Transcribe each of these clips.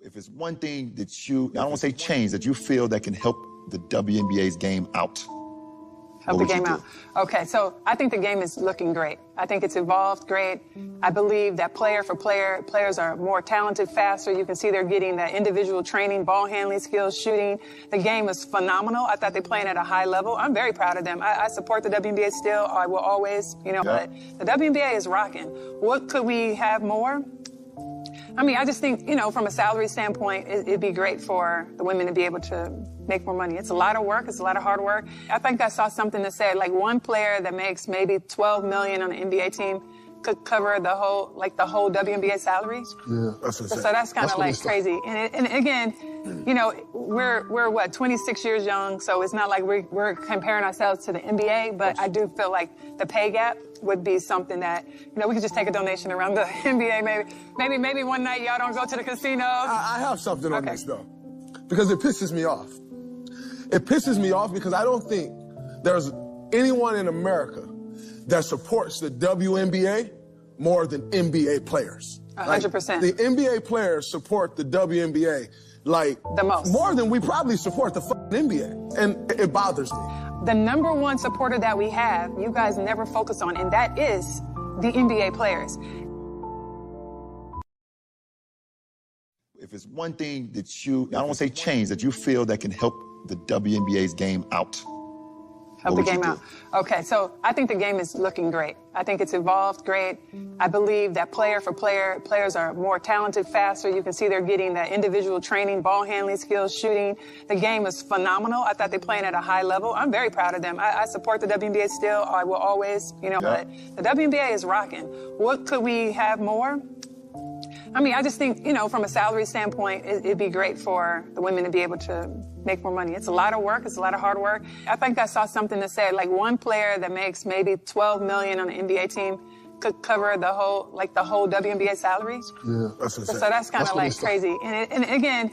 If it's one thing that you, I don't want to say change, that you feel that can help the WNBA's game out. Help the game out. Okay, so I think the game is looking great. I think it's evolved great. I believe that player for player, players are more talented, faster. You can see they're getting that individual training, ball handling skills, shooting. The game is phenomenal. I thought they're playing at a high level. I'm very proud of them. I support the WNBA still. I will always, but the WNBA is rocking. What could we have more? I mean, I just think, from a salary standpoint, it'd be great for the women to be able to make more money. It's a lot of work. It's a lot of hard work. I think I saw something that said, like, one player that makes maybe $12 million on an NBA team could cover the whole WNBA salaries. Yeah, that's insane. So that's kind of like crazy. And again, we're what, 26 years young, so it's not like we're comparing ourselves to the NBA, but I do feel like the pay gap would be something that, we could just take a donation around the NBA. Maybe one night y'all don't go to the casino. I have something on this, though, because it pisses me off. It pisses me off because I don't think there's anyone in America that supports the WNBA more than NBA players. 100%. The NBA players support the WNBA like the most. More than we probably support the NBA. And it bothers me. The number one supporter that we have, you guys never focus on, and that is the NBA players. If it's one thing that you, I don't want to say change, that you feel that can help the WNBA's game out. Help the game out. Okay, so I think the game is looking great. I think it's evolved great. I believe that player for player, players are more talented, faster. You can see they're getting that individual training, ball handling skills, shooting. The game is phenomenal. I thought they're playing at a high level. I'm very proud of them. I support the WNBA still. I will always, but the WNBA is rocking. What could we have more? I mean, I just think, from a salary standpoint, it'd be great for the women to be able to make more money. It's a lot of work. It's a lot of hard work. I think I saw something that said, like, one player that makes maybe $12 million on an NBA team could cover the whole WNBA salaries. Yeah, that's insane. So that's kind of like crazy. And again,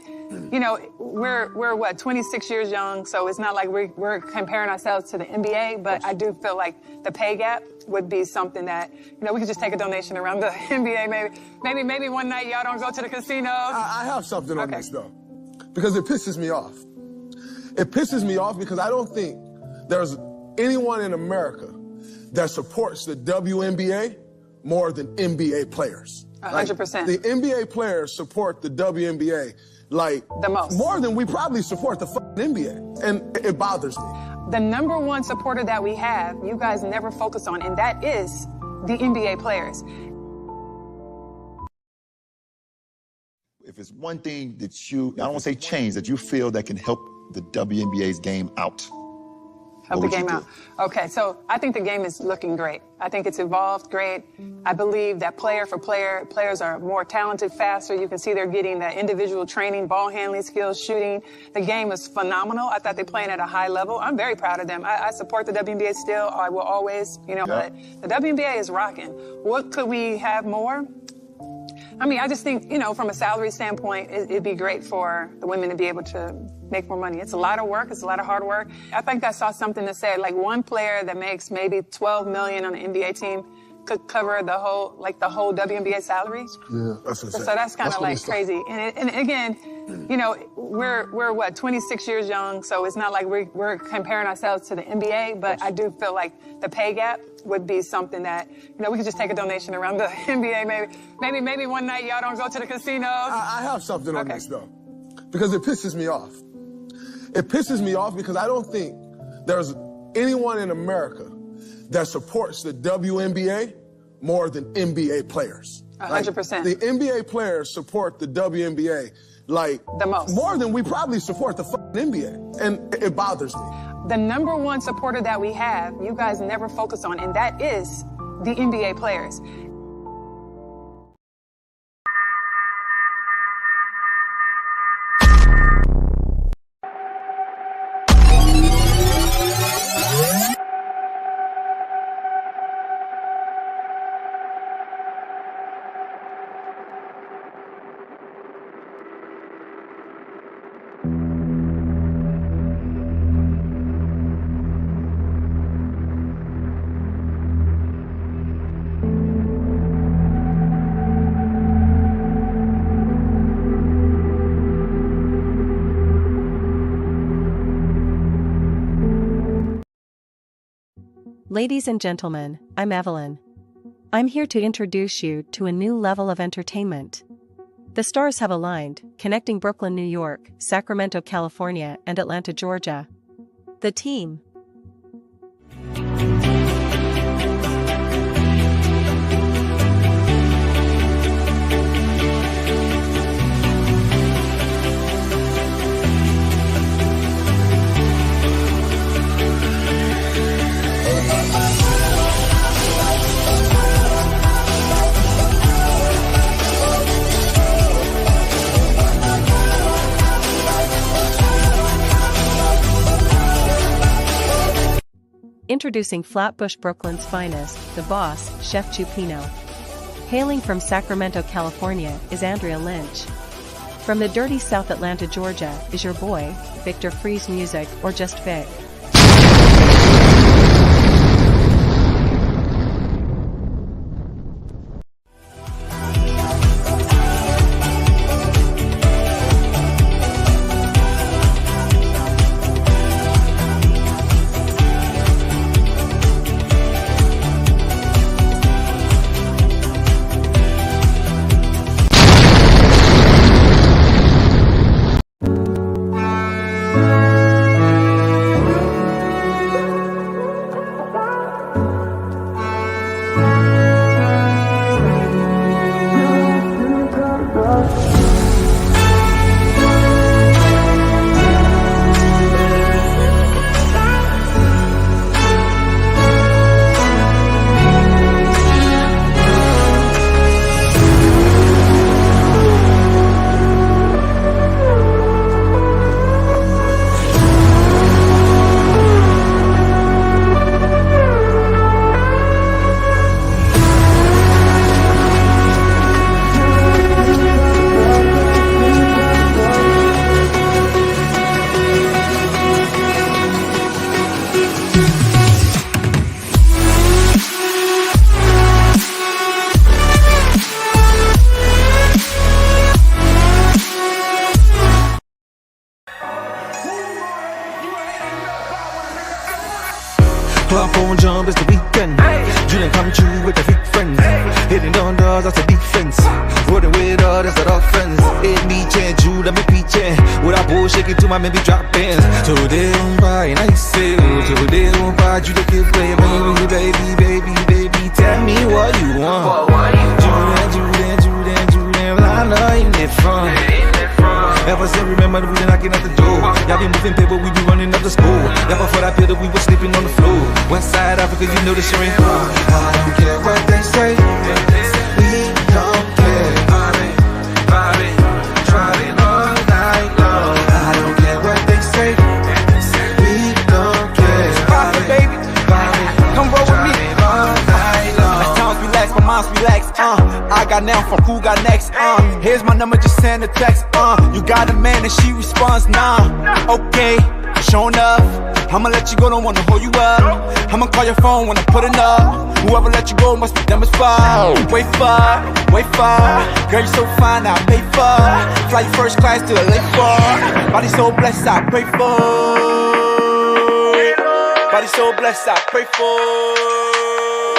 we're what, 26 years young, so it's not like we're comparing ourselves to the NBA, but I do feel like the pay gap would be something that, we could just take a donation around the NBA. Maybe one night y'all don't go to the casino. I have something on this, though, because it pisses me off. It pisses me off because I don't think there's anyone in America that supports the WNBA more than NBA players. 100%. The NBA players support the WNBA like the most. More than we probably support the NBA. And it bothers me. The number one supporter that we have, you guys never focus on, and that is the NBA players. If it's one thing that you, I don't want to say change, that you feel that can help the WNBA's game out. Help the game out. Okay, so I think the game is looking great. I think it's evolved great. I believe that player for player, players are more talented, faster. You can see they're getting that individual training, ball handling skills, shooting. The game is phenomenal. I thought they're playing at a high level. I'm very proud of them. I support the WNBA still. I will always, but the WNBA is rocking. What could we have more? I mean, I just think, from a salary standpoint, it'd be great for the women to be able to make more money. It's a lot of work. It's a lot of hard work. I think I saw something that said, like, one player that makes maybe $12 million on an NBA team could cover the whole WNBA salaries. Yeah, that's insane. So that's kind of like crazy. And again, we're what, 26 years young, so it's not like we're comparing ourselves to the NBA, but I do feel like the pay gap would be something that, we could just take a donation around the NBA. Maybe one night y'all don't go to the casino. I have something on this, though, because it pisses me off. It pisses me off because I don't think there's anyone in America that supports the WNBA more than NBA players. 100%. The NBA players support the WNBA like the most. More than we probably support the NBA. And it bothers me. The number one supporter that we have, you guys never focus on, and that is the NBA players. Ladies and gentlemen, I'm Evelyn. I'm here to introduce you to a new level of entertainment. The stars have aligned, connecting Brooklyn, New York, Sacramento, California, and Atlanta, Georgia. The team. Introducing Flatbush, Brooklyn's finest, the boss, Chef Chupino. Hailing from Sacramento, California, is Andrea Lynch. From the dirty South Atlanta, Georgia, is your boy, Victor Freeze Music, or just Vic. Club phone jump, it's the weekend. Dream come true with the freak friends. Hitting down doors, that's the defense. Rolling with all, that's the offense. It me change, you let me peach. With a bull shaking to my maybe drop bands. So they don't buy, and I say, so they don't buy, you the kid play, baby, tell me what you want. Julian, I know you need fun. Ever since remember we been knocking at the door. Y'all been moving paper, we be running up the school. Y'all before that pillar, we was sleeping on the floor. West side Africa, you know the shit ain't wrong. I don't care what they say. We don't care. Driving all night long. I don't care what they say. We don't care. Pop it, baby. Come roll with me. All night long. My time's relax, my mind's relaxed. I got now from who got next. Here's my number, just send a text. You got a man and she responds, nah. Okay, showing up. I'ma let you go, don't wanna hold you up. I'ma call your phone when I put it up. Whoever let you go must be dumb as fuck. Wait for. Girl, you so fine, I'll pay for. Fly you first class to LA for. Body so blessed, I pray for. Body so blessed, I pray for.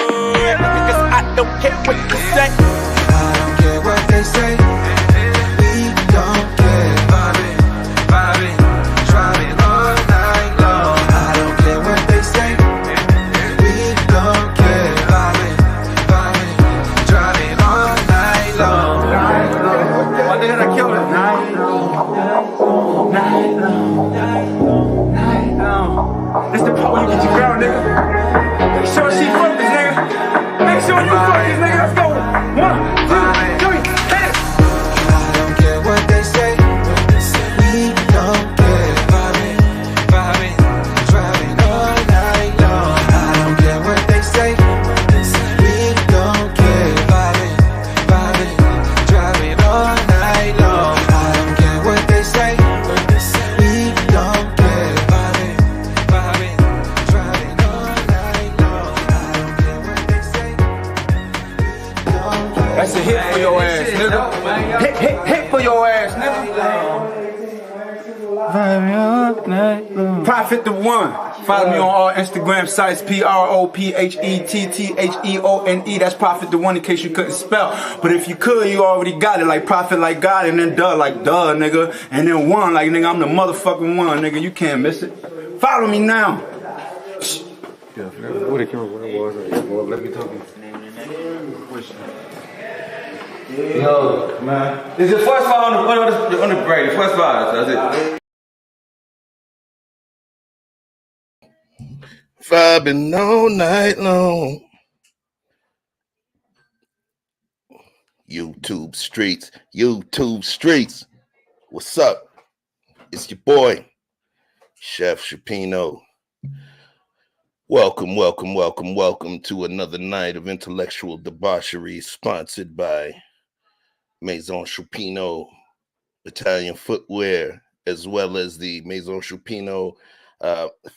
Because I don't care what you say. I don't care what they say. We don't care. Driving all night long. I don't care what they say. We don't care. Driving all night long. My nigga, I killed it. Night long. This the part where you get your girl, nigga. Make sure she focused, nigga. Make sure you focus, nigga. Let's go. 1, 2, 3, hit it. I don't care what they say. We don't care. Driving all night long. I don't care what they say. We don't care. Driving all night long. I don't care what they say. We don't care. Driving all night long. I don't care what they say. That's a hit for your ass, nigga. Hit for your ass, nigga. Prophet the One. Follow me on all Instagram sites, PROPHETTTHEONE. That's Prophet the One in case you couldn't spell. But if you could, you already got it. Like Prophet like God, and then duh like duh, nigga. And then one like nigga, I'm the motherfucking one, nigga. You can't miss it. Follow me now. Yeah, what it was. Let me talk. Yo, man. It's the first five on the break. The first five. That's it. Vibing all night long. YouTube streets. What's up? It's your boy, Chef Chupino. Welcome to another night of intellectual debauchery sponsored by Maison Chupino Italian Footwear, as well as the Maison Chupino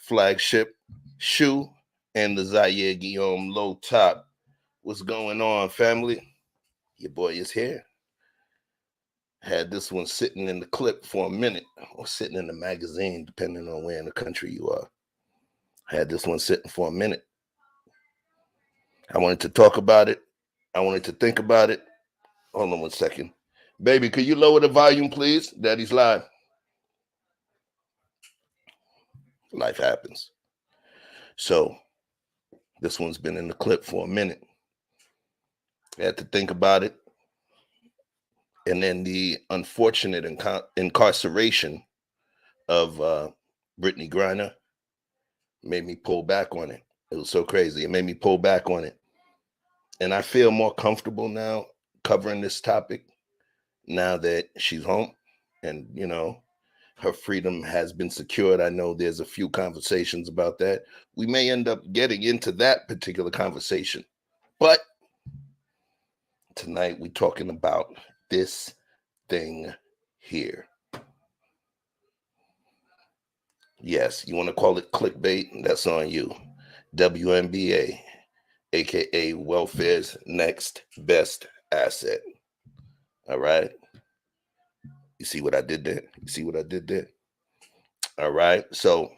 flagship shoe and the Zaire Guillaume low top. What's going on, family? Your boy is here. Had this one sitting in the clip for a minute, or sitting in the magazine, depending on where in the country you are. Had this one sitting for a minute. I wanted to talk about it. I wanted to think about it. Hold on one second. Baby, could you lower the volume, please? Daddy's live. Life happens. So this one's been in the clip for a minute. I had to think about it. And then the unfortunate incarceration of Brittany Griner made me pull back on it. It was so crazy. It made me pull back on it. And I feel more comfortable now covering this topic now that she's home and, you know, her freedom has been secured. I know there's a few conversations about that. We may end up getting into that particular conversation. But tonight we're talking about this thing here. Yes, you want to call it clickbait? That's on you. WNBA, aka welfare's next best asset. All right. You see what I did there? All right. So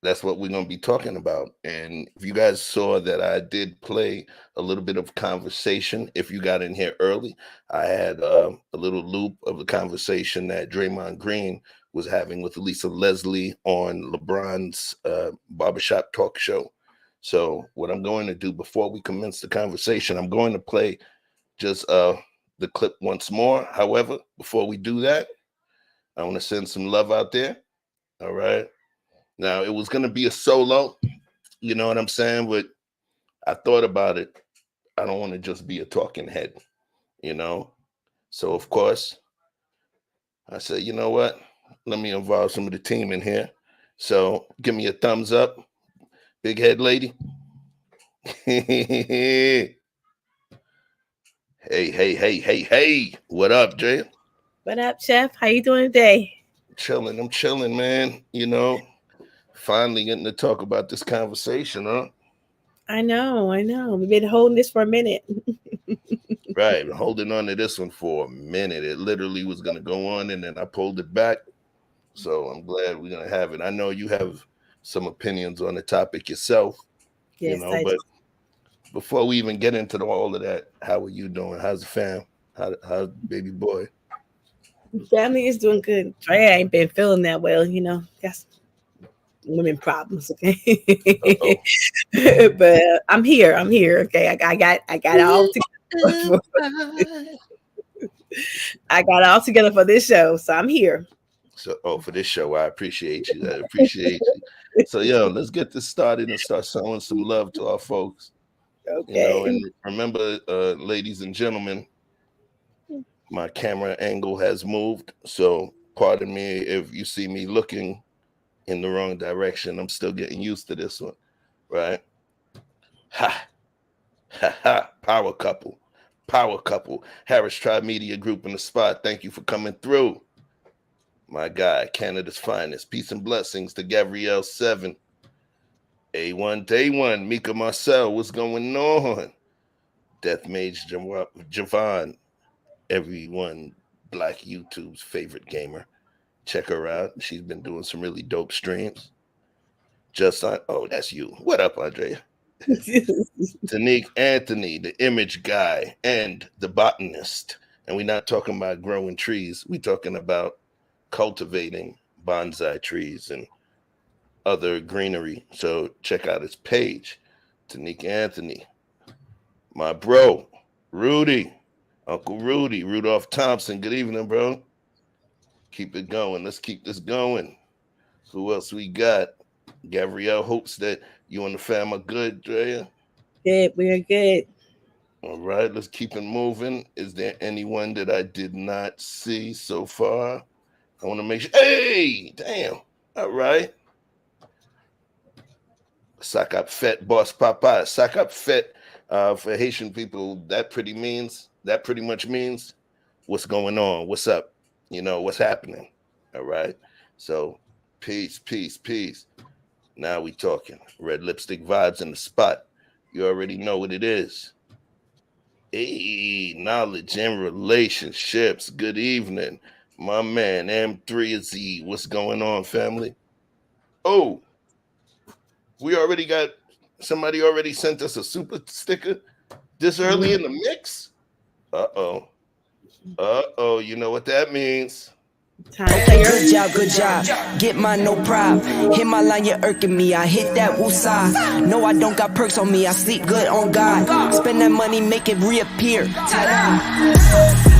that's what we're going to be talking about. And if you guys saw that I did play a little bit of conversation, if you got in here early, I had a little loop of the conversation that Draymond Green was having with Lisa Leslie on LeBron's barbershop talk show. So what I'm going to do before we commence the conversation, I'm going to play just the clip once more. However, before we do that, I want to send some love out there. All right. Now, it was going to be a solo, you know what I'm saying? But I thought about it. I don't want to just be a talking head, you know? So, of course, I said, you know what? Let me involve some of the team in here. So, give me a thumbs up, big head lady. Hey. What up, Jay? What up, Chef? How you doing today? I'm chilling, man. You know, finally getting to talk about this conversation, huh? I know. We've been holding this for a minute. Right, been holding on to this one for a minute. It literally was going to go on, and then I pulled it back. So I'm glad we're going to have it. I know you have some opinions on the topic yourself, Yes, you know, but before we even get into all of that, how are you doing? How's the fam? How's baby boy? Family is doing good. Trey ain't been feeling that well, you know. That's women problems, okay? But I'm here. Okay. I got it all together. I got it all together for this show, so I'm here. So, for this show, I appreciate you. So, let's get this started and start showing some love to our folks. Okay. You know, and remember, ladies and gentlemen, my camera angle has moved. So, pardon me if you see me looking in the wrong direction. I'm still getting used to this one, right? Ha. Power couple. Harris Tribe Media Group in the spot. Thank you for coming through. My guy, Canada's finest. Peace and blessings to Gabrielle 7. A1 Day 1. Mika Marcel, what's going on? Death Mage Javon. Everyone, Black YouTube's favorite gamer. Check her out. She's been doing some really dope streams. Just on, oh, that's you. What up, Andrea? Tanique Anthony, the image guy and the botanist. And we're not talking about growing trees. We're talking about cultivating bonsai trees and other greenery. So check out his page. Tanique Anthony. My bro, Rudy, Uncle Rudy, Rudolph Thompson. Good evening, bro. Keep it going. Let's keep this going. Who else we got? Gabrielle hopes that you and the fam are good, Drea. Good, we are good. All right, let's keep it moving. Is there anyone that I did not see so far? I want to make sure. Hey, damn. All right. Sakap Fet, Boss Papa. Sakap Fet, for Haitian people, that pretty much means what's going on, what's up, you know, what's happening. All right. So peace, peace, peace. Now we talking. Red lipstick vibes in the spot. You already know what it is. Hey, knowledge and relationships. Good evening, my man M3Z. What's going on, family? Oh, we already got somebody already sent us a super sticker this early in the mix. Uh-oh. You know what that means. Okay, good job. Get mine, no problem. Hit my line, you're irking me. I hit that woosah. No, I don't got perks on me. I sleep good on God. Spend that money, make it reappear. Ta-da.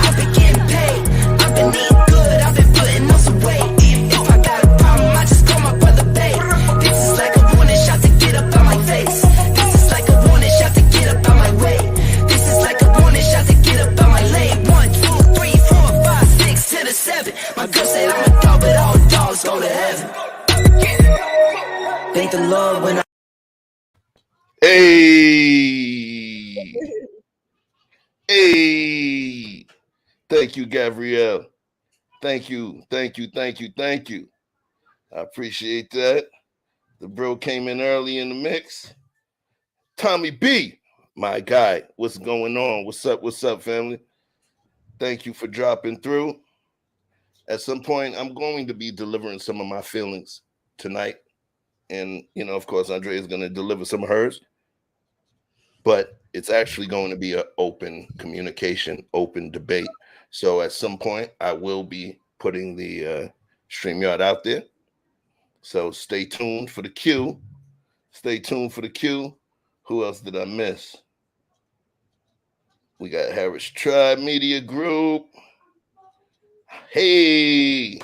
I've been getting paid. I've been eating good. I've been putting on some weight. If I got a problem, I just call my brother babe. This is like a warning shot to get up out my face. This is like a warning shot to get up out my way. This is like a warning shot to get up out my lane. 1, 2, 3, 4, 5, 6 to the 7. My girl said I'm a dog, but all dogs go to heaven. Thank the Lord when I. Hey. Thank you, Gabrielle. Thank you. I appreciate that. The bro came in early in the mix. Tommy B, my guy. What's going on? What's up, family? Thank you for dropping through. At some point, I'm going to be delivering some of my feelings tonight. And, you know, of course, Andrea is going to deliver some of hers. But it's actually going to be an open communication, open debate. So at some point, I will be putting the StreamYard out there. So stay tuned for the queue. Who else did I miss? We got Harris Tribe Media Group. Hey,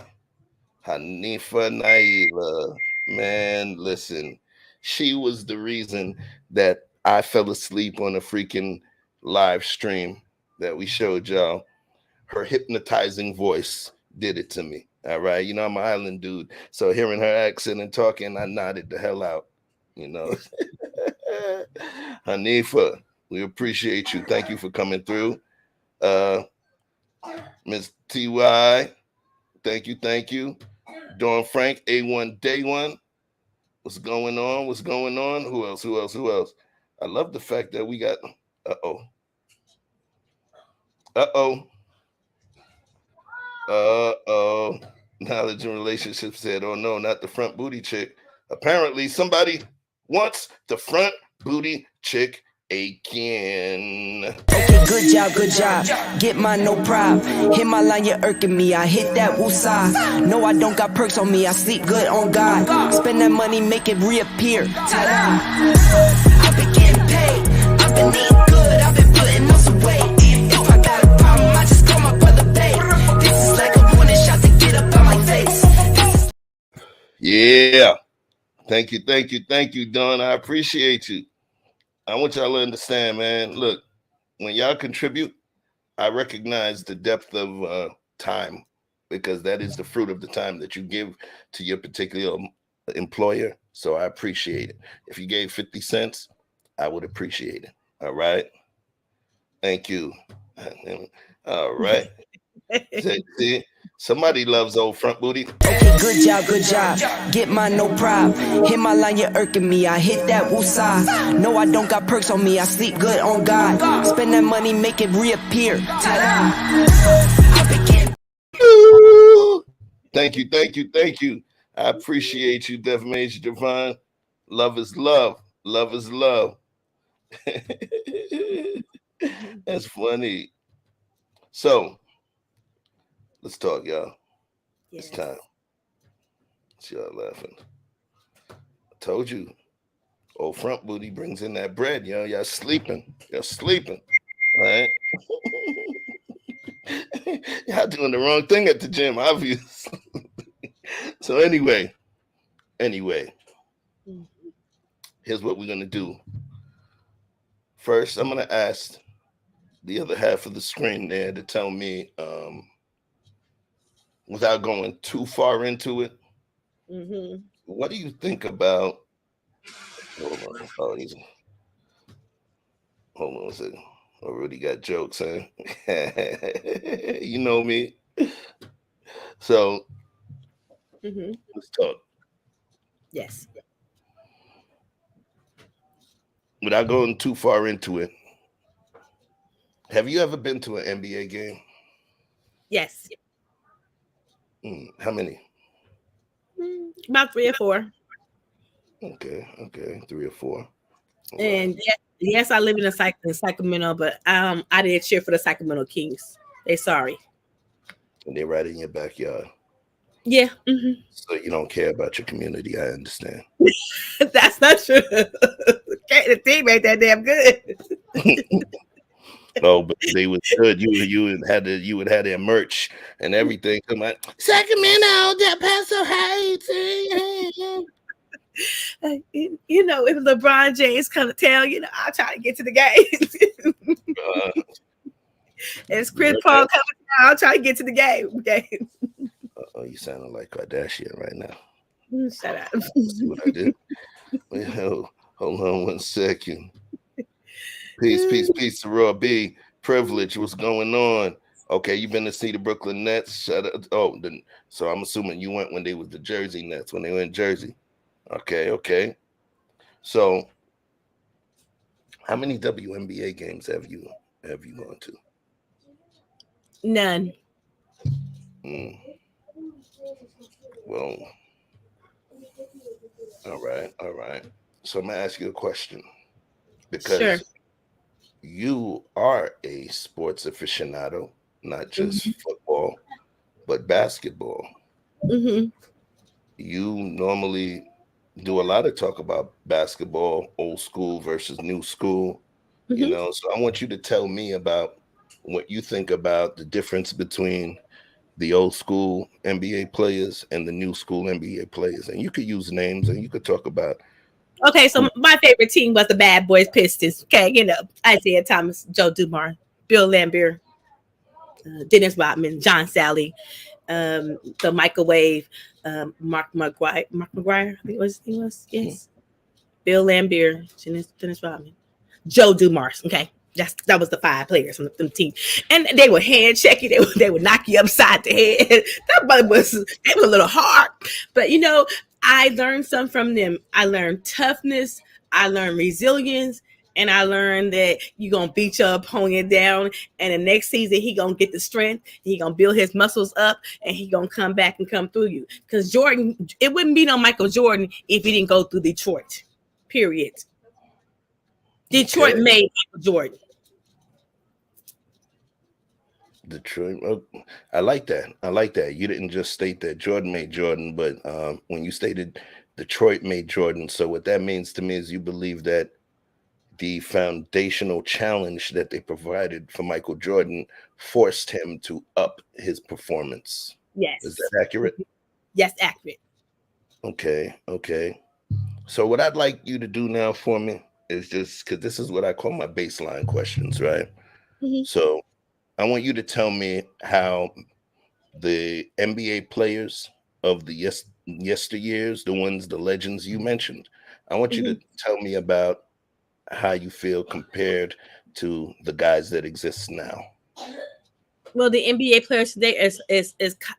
Hanifa Naila. Man, listen, she was the reason that I fell asleep on a freaking live stream that we showed y'all. Her hypnotizing voice did it to me. All right. You know, I'm an island dude. So hearing her accent and talking, I nodded the hell out, you know. Hanifa, we appreciate you. Thank you for coming through. Miss T.Y., thank you. Dawn Frank, A1 Day One. What's going on? Who else? I love the fact that we got, Knowledge and relationships said, oh no, not the front booty chick. Apparently somebody wants the front booty chick again. Okay, good job. Get mine, no problem. Hit my line, you're irking me. I hit that woosah. No, I don't got perks on me. I sleep good on God. Spend that money, make it reappear. Ta-da. I've been getting paid. I've been eating good. I've been putting on some weight. If I got a problem, I just call my brother babe. This is like a warning shot to get up out my face. Yeah. Thank you, Dawn. I appreciate you. I want y'all to understand, man. Look, when y'all contribute, I recognize the depth of time, because that is the fruit of the time that you give to your particular employer. So I appreciate it. If you gave 50 cents, I would appreciate it. All right. Thank you. All right. See, somebody loves old front booty. Okay, good job. Get mine, no problem. Hit my line, you're irking me. I hit that woosah. No, I don't got perks on me. I sleep good on God. Spend that money, make it reappear. Ta-da. I've been getting. Thank you. I appreciate you, Def Major Divine. Love is love. Love is love. That's funny. So let's talk, y'all. Yes. It's time. See y'all laughing. I told you. Old front booty brings in that bread, yo. Y'all sleeping. All right. Y'all doing the wrong thing at the gym, obviously. So anyway, here's what we're gonna do. First, I'm gonna ask the other half of the screen there to tell me, without going too far into it, what do you think about? Hold on, hold on a second. Already got jokes, huh? You know me. So let's talk. Yes. Without going too far into it, have you ever been to an NBA game? Yes. How many? About 3 or 4. Okay, 3 or 4. And yes, I live in Sacramento, but I didn't cheer for the Sacramento Kings. They sorry. And they're right in your backyard. Yeah. So you don't care about your community. I understand. That's not true. The team ain't that damn good. No, but they was good. You would have their merch and everything. Come on, Sacramento, that Paso Heights. You know, if LeBron James come to town, you know, I'll try to get to the game. As Chris Paul coming down, I'll try to get to the game. Okay. Oh, you sounding like Kardashian right now. Shut up. See what I did? Wait, hold on 1 second. Peace to Raw B. Privilege. What's going on? Okay, you been to see the Brooklyn Nets? Shut up. Oh, so I'm assuming you went when they was the Jersey Nets, when they were in Jersey. Okay. So, how many WNBA games have you gone to? None. Well, all right. So I'm gonna ask you a question because you are a sports aficionado, not just football, but basketball. You normally do a lot of talk about basketball, old school versus new school, you know. So I want you to tell me about what you think about the difference between the old school NBA players and the new school NBA players. And you could use names and you could talk about. Okay, so my favorite team was the Bad Boys Pistons. Okay, you know, Isaiah Thomas, Joe Dumars, Bill Laimbeer, Dennis Rodman, John Sally, the Microwave, Mark McGuire, I think his name was. Yes. Bill Laimbeer, Dennis Rodman, Joe Dumars. Okay. That was the 5 players from the team. And they were hand checking. They would knock you upside the head. That was a little hard. But you know, I learned something from them. I learned toughness, I learned resilience, and I learned that you're gonna beat your opponent down, and the next season he gonna get the strength, he gonna build his muscles up, and he gonna come back and come through you. Because Jordan, it wouldn't be no Michael Jordan if he didn't go through Detroit. Period. Detroit made Michael Jordan. Detroit. Oh, I like that. You didn't just state that Jordan made Jordan, but when you stated Detroit made Jordan, so what that means to me is you believe that the foundational challenge that they provided for Michael Jordan forced him to up his performance. Yes. Is that accurate? Yes, accurate. Okay. So what I'd like you to do now for me is just, because this is what I call my baseline questions, right? So I want you to tell me how the NBA players of the yesteryears, the legends you mentioned, I want you to tell me about how you feel compared to the guys that exist now. Well, the NBA players today is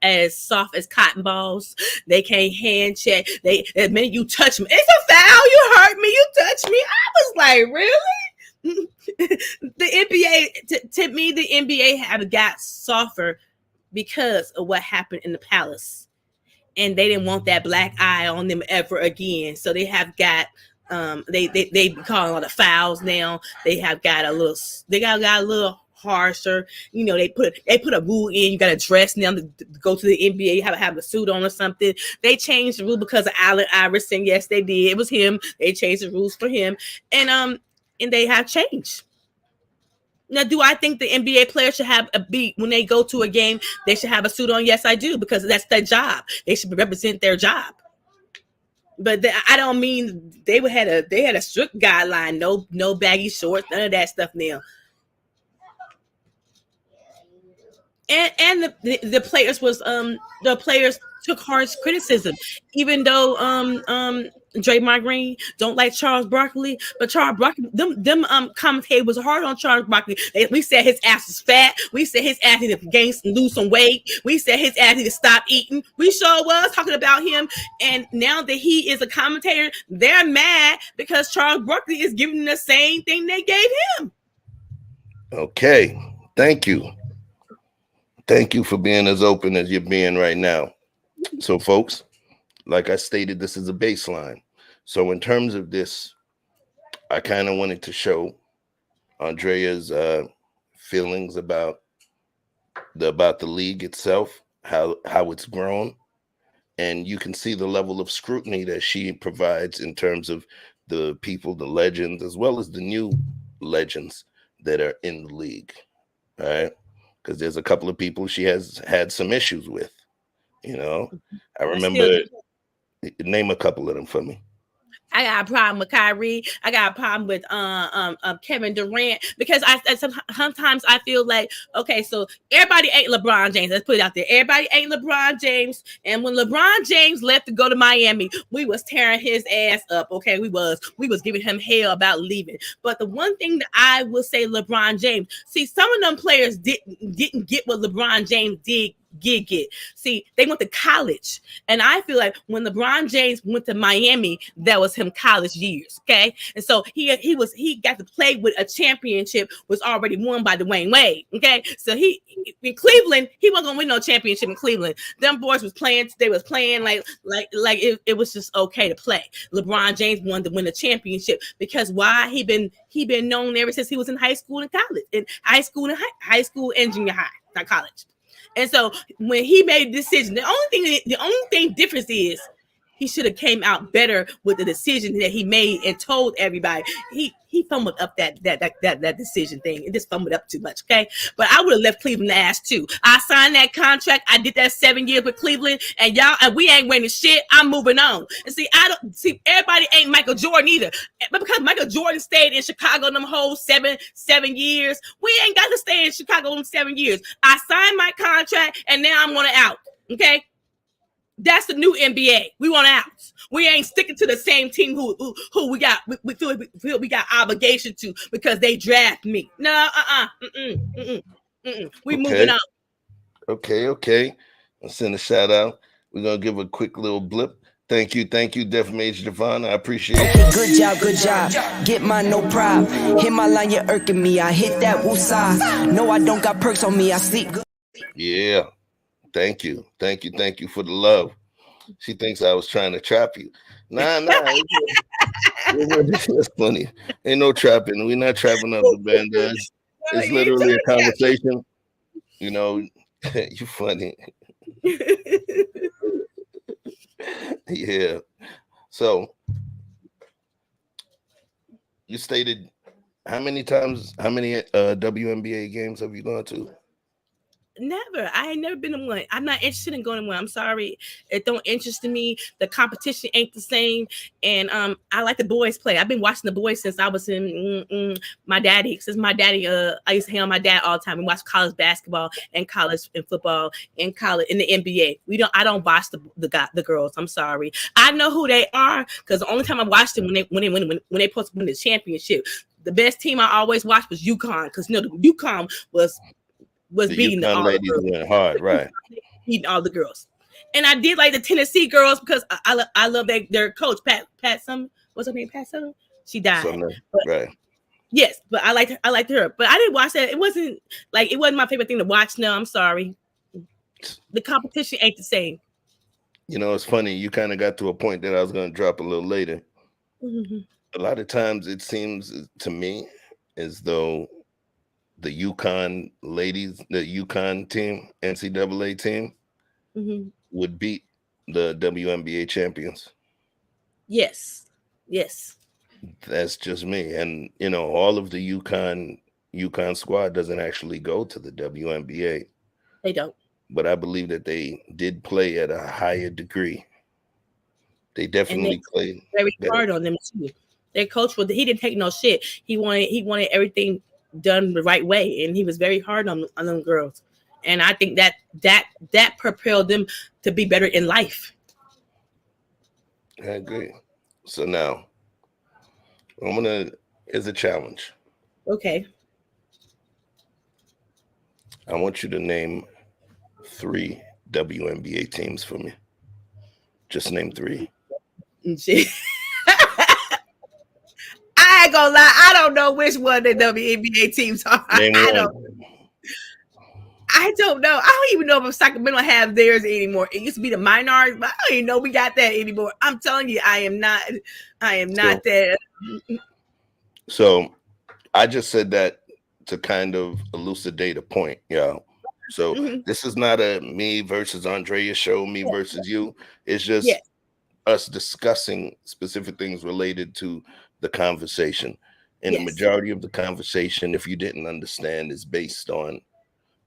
as soft as cotton balls. They can't hand check. The minute you touch me, it's a foul. You hurt me. You touch me. I was like, really? The NBA, to me, the NBA have got softer because of what happened in the palace. and they didn't want that black eye on them ever again. So they have got they calling all the fouls now. They have got a little harsher. You know, they put a rule in. You got to dress now to go to the NBA. You have to have a suit on or something. They changed the rule because of Allen Iverson. Yes, they did. It was him. They changed the rules for him, and they have changed. Now, do I think the NBA players should have when they go to a game, they should have a suit on? Yes, I do, because that's their job. They should represent their job. But I don't mean they had a strict guideline, no baggy shorts, none of that stuff now. And the players took harsh criticism, even though Draymond Green don't like Charles Barkley, but Charles Barkley, them commentators was hard on Charles Barkley. We said his ass was fat. We said his ass needed to lose some weight. We said his ass needed to stop eating. We sure was talking about him. And now that he is a commentator, they're mad because Charles Barkley is giving the same thing they gave him. Okay, thank you. Thank you for being as open as you're being right now. So, folks, like I stated, this is a baseline. So in terms of this, I kind of wanted to show Andrea's feelings about the league itself, how it's grown. And you can see the level of scrutiny that she provides in terms of the people, the legends, as well as the new legends that are in the league. All right. Because there's a couple of people she has had some issues with, you know. I remember, name a couple of them for me. I got a problem with Kyrie. I got a problem with Kevin Durant, because sometimes I feel like, okay, so everybody ain't LeBron James. Let's put it out there. Everybody ain't LeBron James. And when LeBron James left to go to Miami, we was tearing his ass up. Okay, we was giving him hell about leaving. But the one thing that I will say, LeBron James, see, some of them players didn't get what LeBron James did get. See, they went to college, and I feel like when LeBron James went to Miami, that was him college years. Okay, and so he got to play with a championship was already won by Dwayne Wade. Okay, so he in Cleveland, he wasn't gonna win no championship in Cleveland. Them boys was playing, they was playing like it was just okay to play. LeBron James wanted to win a championship because why? He been known ever since he was in high school and college, in high school and junior high, not college. And so when he made a decision, the only thing difference is he should have came out better with the decision that he made and told everybody. He fumbled up that decision thing. It just fumbled up too much, okay? But I would have left Cleveland last too. I signed that contract. I did that 7 years with Cleveland, and we ain't winning shit. I'm moving on. And see, everybody ain't Michael Jordan either. But because Michael Jordan stayed in Chicago them whole seven years, we ain't got to stay in Chicago them 7 years. I signed my contract, and now I'm gonna out. Okay. That's the new NBA. We want out. We ain't sticking to the same team who we got. We feel we got obligation to because they draft me. No, We moving on. Okay. I'll send a shout out. We're gonna give a quick little blip. Thank you, Def Major Devon. I appreciate it. Good job. Get mine, no problem. Hit my line, you're irking me. I hit that woosah. No, I don't got perks on me. I sleep good. Yeah. Thank you for the love. She thinks I was trying to trap you. Nah. That's funny. Ain't no trapping. We're not trapping up the bandage. It's literally a conversation. You know, you funny. Yeah. So you stated how many WNBA games have you gone to? Never. I ain't never been to one. I'm not interested in going to one. I'm sorry. It don't interest me. The competition ain't the same. And I like the boys play. I've been watching the boys since I was in my daddy. Since my daddy, I used to hang on my dad all the time. We watch college basketball and college and football and college in the NBA. I don't watch the girls. I'm sorry. I know who they are because the only time I watched them when they supposed to win the championship. The best team I always watched was UConn because the UConn was beating all the girls. Went hard, right? Beating all the girls, and I did like the Tennessee girls because I love their coach Pat Summer. What's her name? Pat Summer. She died, right? Yes, but I liked her. But I didn't watch that. It wasn't my favorite thing to watch. No, I'm sorry. The competition ain't the same. You know, it's funny. You kind of got to a point that I was going to drop a little later. Mm-hmm. A lot of times it seems to me as though the UConn ladies, the UConn team, NCAA team, Mm-hmm. would beat the WNBA champions. Yes. Yes. That's just me. And, you know, all of the UConn squad doesn't actually go to the WNBA. They don't. But I believe that they did play at a higher degree. They definitely played very hard on them too. Their coach he didn't take no shit. He wanted everything done the right way, and he was very hard on them girls. And I think that propelled them to be better in life. I agree. So now it's a challenge. Okay. I want you to name 3 WNBA teams for me. Just name 3. I ain't gonna lie, I don't know which one the WNBA teams are. I don't know. I don't even know if Sacramento have theirs anymore. It used to be the Minards, but I don't even know we got that anymore. I'm telling you, I am not there. So I just said that to kind of elucidate a point, y'all. So this is not a me versus Andrea show, me versus you. It's just us discussing specific things related to the conversation. And the majority of the conversation, if you didn't understand, is based on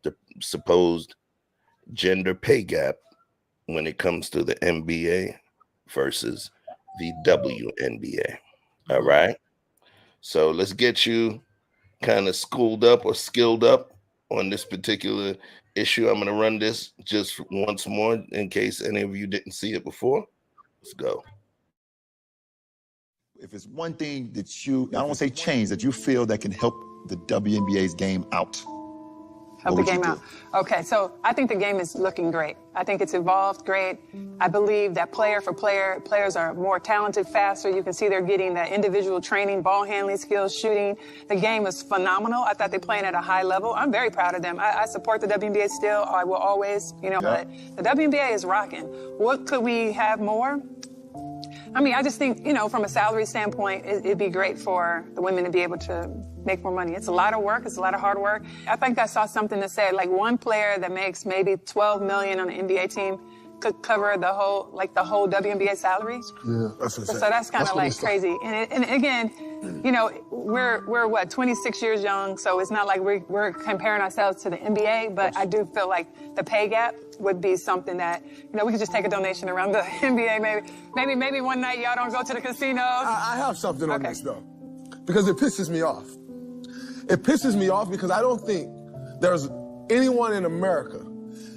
the supposed gender pay gap when it comes to the NBA versus the WNBA. All right. So let's get you kind of schooled up or skilled up on this particular issue. I'm going to run this just once more in case any of you didn't see it before. Let's go. If it's one thing that I don't want to say change, that you feel that can help the WNBA's game out. Help the game out. Okay, so I think the game is looking great. I think it's evolved great. I believe that player for player, players are more talented, faster. You can see they're getting that individual training, ball handling skills, shooting. The game is phenomenal. I thought they're playing at a high level. I'm very proud of them. I support the WNBA still. I will always, but the WNBA is rocking. What could we have more? I mean, I just think, from a salary standpoint, it'd be great for the women to be able to make more money. It's a lot of work. It's a lot of hard work. I think I saw something that said like one player that makes maybe $12 million on an NBA team could cover the whole WNBA salary. Yeah, that's insane. So that's kind of like crazy. And again, we're what, 26 years young, so it's not like we're comparing ourselves to the NBA, but I do feel like the pay gap would be something that, we could just take a donation around the NBA. Maybe one night y'all don't go to the casinos. I have something on this though, because it pisses me off. It pisses me off because I don't think there's anyone in America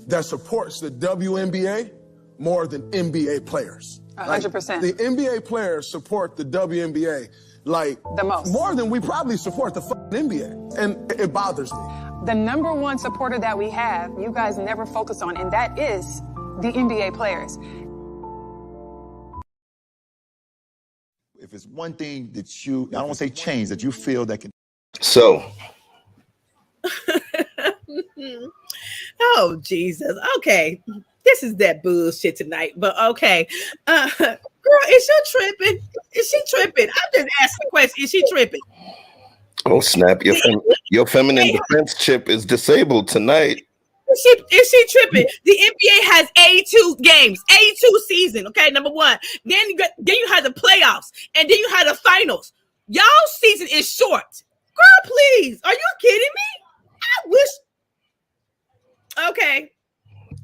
that supports the WNBA more than NBA players. 100%. The NBA players support the WNBA like the most, more than we probably support the NBA, and it bothers me. The number one supporter that we have, you guys never focus on, and that is the NBA players. If it's one thing that I don't want to say change, that you feel that can. So. Oh, Jesus. Okay. This is that bullshit tonight, but okay. Girl, is she tripping? Is she tripping? I'm just asking a question. Is she tripping? Oh, snap. Your feminine defense chip is disabled tonight. Is she tripping? The NBA has 82 games, 82 season, okay, number one. Then you have the playoffs, and then you have the finals. Y'all season is short. Girl, please. Are you kidding me? I wish. Okay.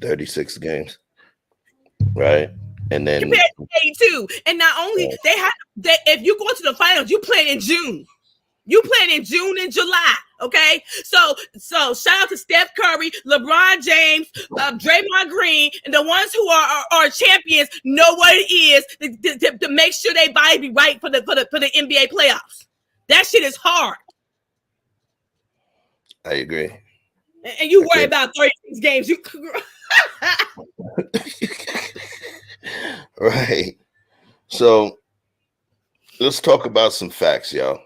36 games. Right? And then compared to 82. And not only if you go to the finals, you playing in June. You playing in June and July. Okay. So shout out to Steph Curry, LeBron James, Draymond Green, and the ones who are champions know what it is to make sure they body be right for the NBA playoffs. That shit is hard. I agree. And you worry about 36 games. You right. So let's talk about some facts, y'all.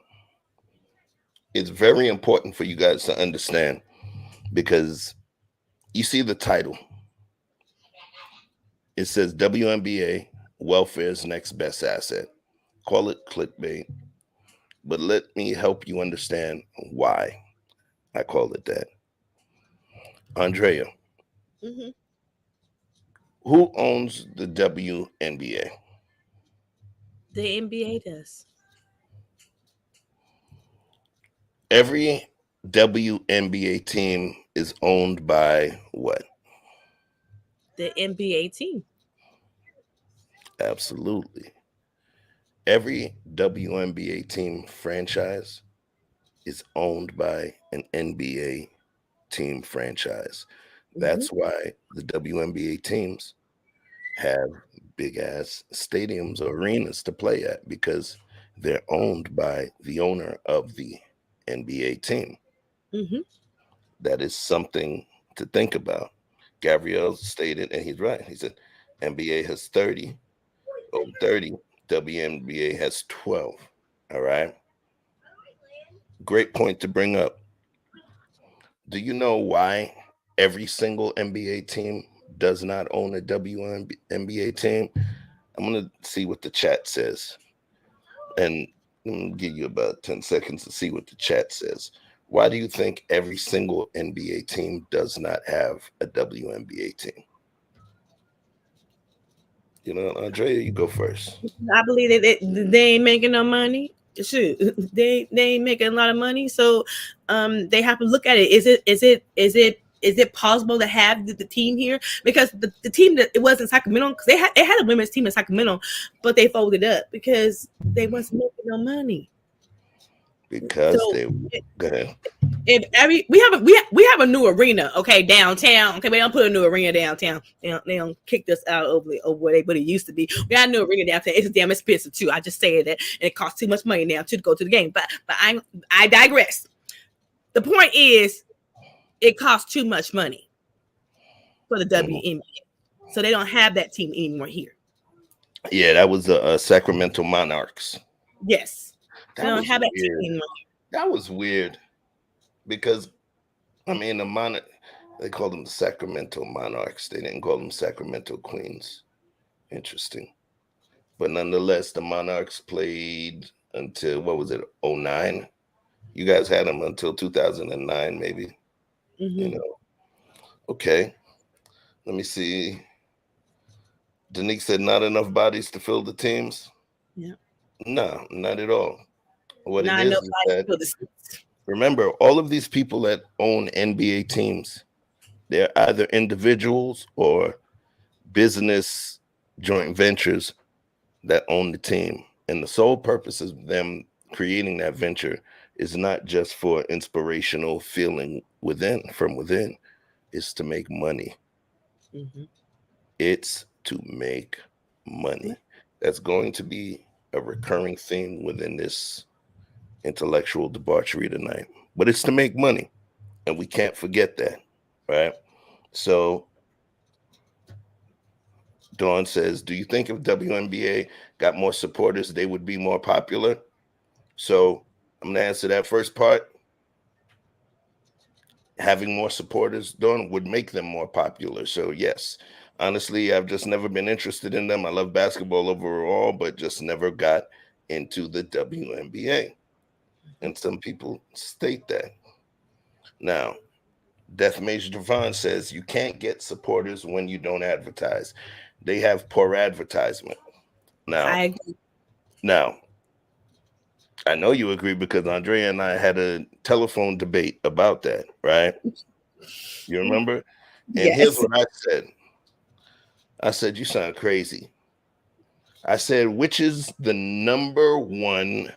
It's very important for you guys to understand, because you see the title, It says WNBA, welfare's next best asset. Call it clickbait, but let me help you understand why I call it that. Andrea, Mm-hmm. who owns the WNBA? The NBA does. Every WNBA team is owned by what? The NBA team. Absolutely. Every WNBA team franchise is owned by an NBA team franchise. That's why the WNBA teams have big ass stadiums or arenas to play at, because they're owned by the owner of the NBA team. Mm-hmm. That is something to think about. Gabrielle stated, and he's right. He said NBA has 30, over 30, WNBA has 12. All right. Great point to bring up. Do you know why every single NBA team does not own a WNBA team? I'm going to see what the chat says. And I'm going to give you about 10 seconds to see what the chat says. Why do you think every single NBA team does not have a WNBA team? You know, Andrea, you go first. I believe that they ain't making no money. Shoot, they ain't making a lot of money, so they have to look at it. Is it possible to have the team here? Because the team that it was in Sacramento, because they had a women's team in Sacramento, but they folded up because they wasn't making no money. Because So they go ahead. if we have a new arena, okay, downtown. Okay, we don't put a new arena downtown. They don't kick us out over what it used to be. We got a new arena downtown. It's damn expensive too. I just say that, and it costs too much money now to go to the game. But I digress. The point is, it costs too much money for the WNBA, so they don't have that team anymore here. Yeah, that was the Sacramento Monarchs. Yes, they don't have that team anymore. That was weird. Because, I mean, they called them the Sacramento Monarchs. They didn't call them Sacramento Queens. Interesting. But nonetheless, the Monarchs played until, what was it, 09? You guys had them until 2009, maybe. Mm-hmm. You know. Okay. Let me see. Danique said not enough bodies to fill the teams. Yeah. No, not at all. What Not it is that, remember, all of these people that own NBA teams, they're either individuals or business joint ventures that own the team. And the sole purpose of them creating that venture is not just for inspirational feeling from within, it's to make money. Mm-hmm. It's to make money. That's going to be a recurring theme within this intellectual debauchery tonight, but it's to make money, and we can't forget that, right? So Dawn says, do you think if WNBA got more supporters, they would be more popular? So I'm going to answer that first part. Having more supporters, Dawn, would make them more popular. So yes, honestly, I've just never been interested in them. I love basketball overall, but just never got into the WNBA. And some people state that. Now, Death Major Devon says you can't get supporters when you don't advertise. They have poor advertisement. Now, I know you agree because Andrea and I had a telephone debate about that, right? You remember? And yes. Here's what I said. I said, you sound crazy. I said, which is the number one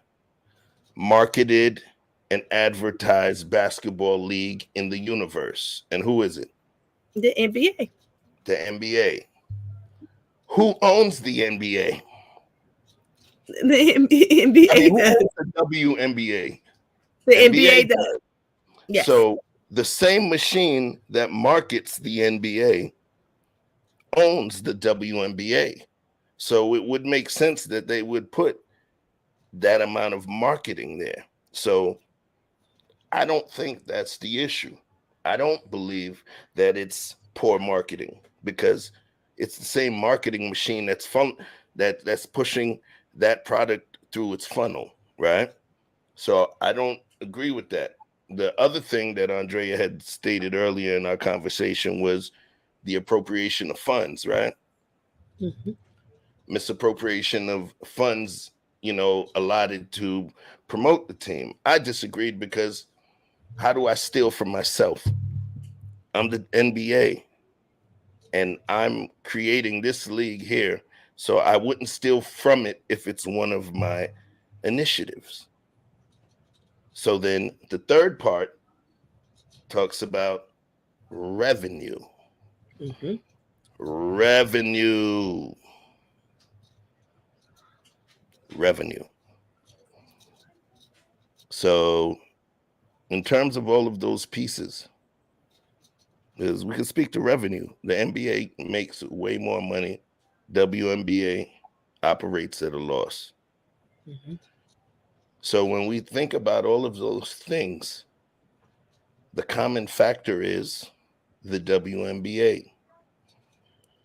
marketed and advertised basketball league in the universe? And who is it? The NBA. The NBA. Who owns the NBA? The NBA. I mean, who owns the WNBA? The NBA does. Yes. So the same machine that markets the NBA owns the WNBA. So it would make sense that they would put that amount of marketing there. So I don't think that's the issue. I don't believe that it's poor marketing, because It's the same marketing machine that's pushing that product through its funnel, right? So I don't agree with that. The other thing that Andrea had stated earlier in our conversation was the appropriation of funds, right? Mm-hmm. Misappropriation of funds, allotted to promote the team. I disagreed because how do I steal from myself? I'm the NBA and I'm creating this league here, so I wouldn't steal from it if it's one of my initiatives. So then the third part talks about revenue. Mm-hmm. Revenue. So in terms of all of those pieces, is we can speak to revenue. The NBA makes way more money. WNBA operates at a loss. Mm-hmm. So when we think about all of those things, the common factor is the WNBA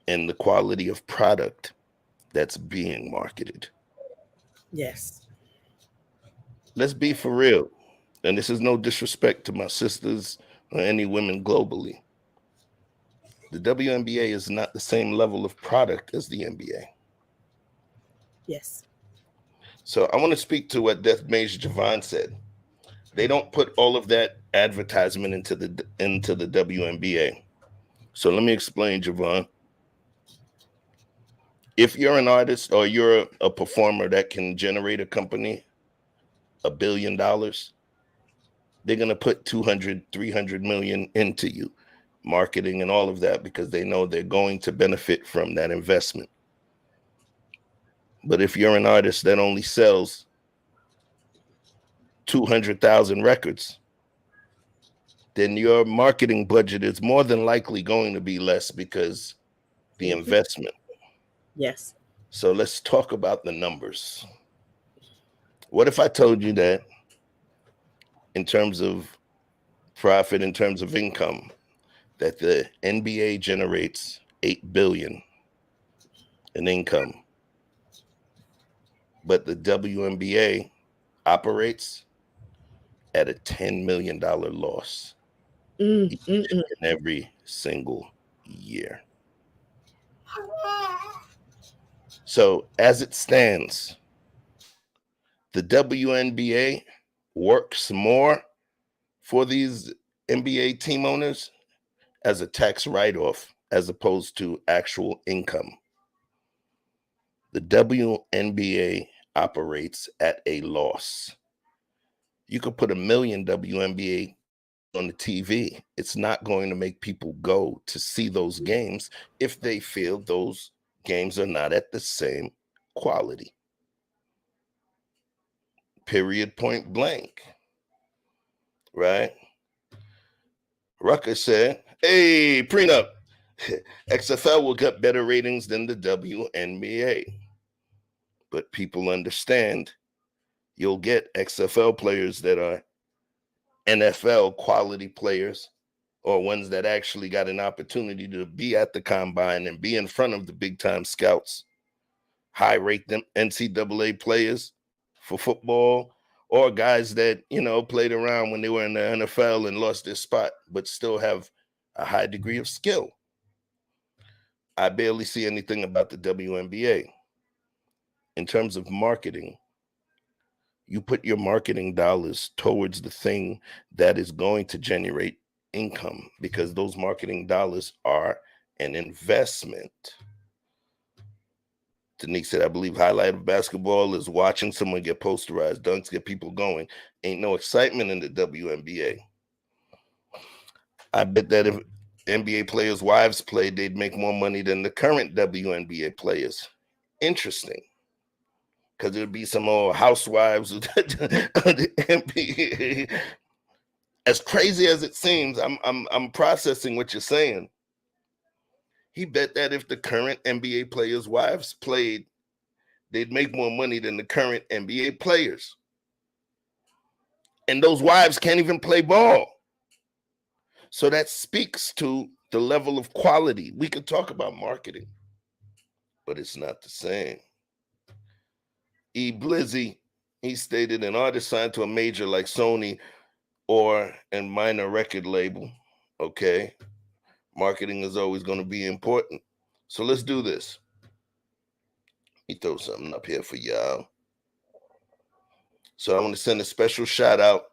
and the quality of product that's being marketed. Yes. Let's be for real. And this is no disrespect to my sisters or any women globally. The WNBA is not the same level of product as the NBA. Yes. So I want to speak to what Death Mage Javon said. They don't put all of that advertisement into the WNBA. So let me explain, Javon. If you're an artist or you're a performer that can generate a company $1 billion, they're going to put 200, 300 million into you, marketing and all of that, because they know they're going to benefit from that investment. But if you're an artist that only sells 200,000 records, then your marketing budget is more than likely going to be less because the investment. Yes. So let's talk about the numbers. What if I told you that in terms of profit, in terms of income, that the NBA generates $8 billion in income, but the WNBA operates at a $10 million loss each and every single year? So as it stands, the WNBA works more for these NBA team owners as a tax write-off as opposed to actual income. The WNBA operates at a loss. You could put 1 million WNBA on the TV. It's not going to make people go to see those games if they feel those games are not at the same quality. Period, point blank. Right? Rucker said, hey, prenup, XFL will get better ratings than the WNBA. But people understand you'll get XFL players that are NFL quality players, or ones that actually got an opportunity to be at the combine and be in front of the big time scouts, high rate them NCAA players for football, or guys that, played around when they were in the NFL and lost their spot, but still have a high degree of skill. I barely see anything about the WNBA. In terms of marketing, you put your marketing dollars towards the thing that is going to generate income, because those marketing dollars are an investment. Denise said, I believe highlight of basketball is watching someone get posterized. Dunks get people going. Ain't no excitement in the WNBA. I bet that if NBA players' wives played, they'd make more money than the current WNBA players. Interesting. Because there'd be some old housewives of the NBA. As crazy as it seems, I'm processing what you're saying. He bet that if the current NBA players' wives played, they'd make more money than the current NBA players. And those wives can't even play ball. So that speaks to the level of quality. We could talk about marketing. but it's not the same. E. Blizzy, he stated an artist signed to a major like Sony or a minor record label, okay, marketing is always going to be important. So let's do this. Let me throw something up here for y'all. So I want to send a special shout out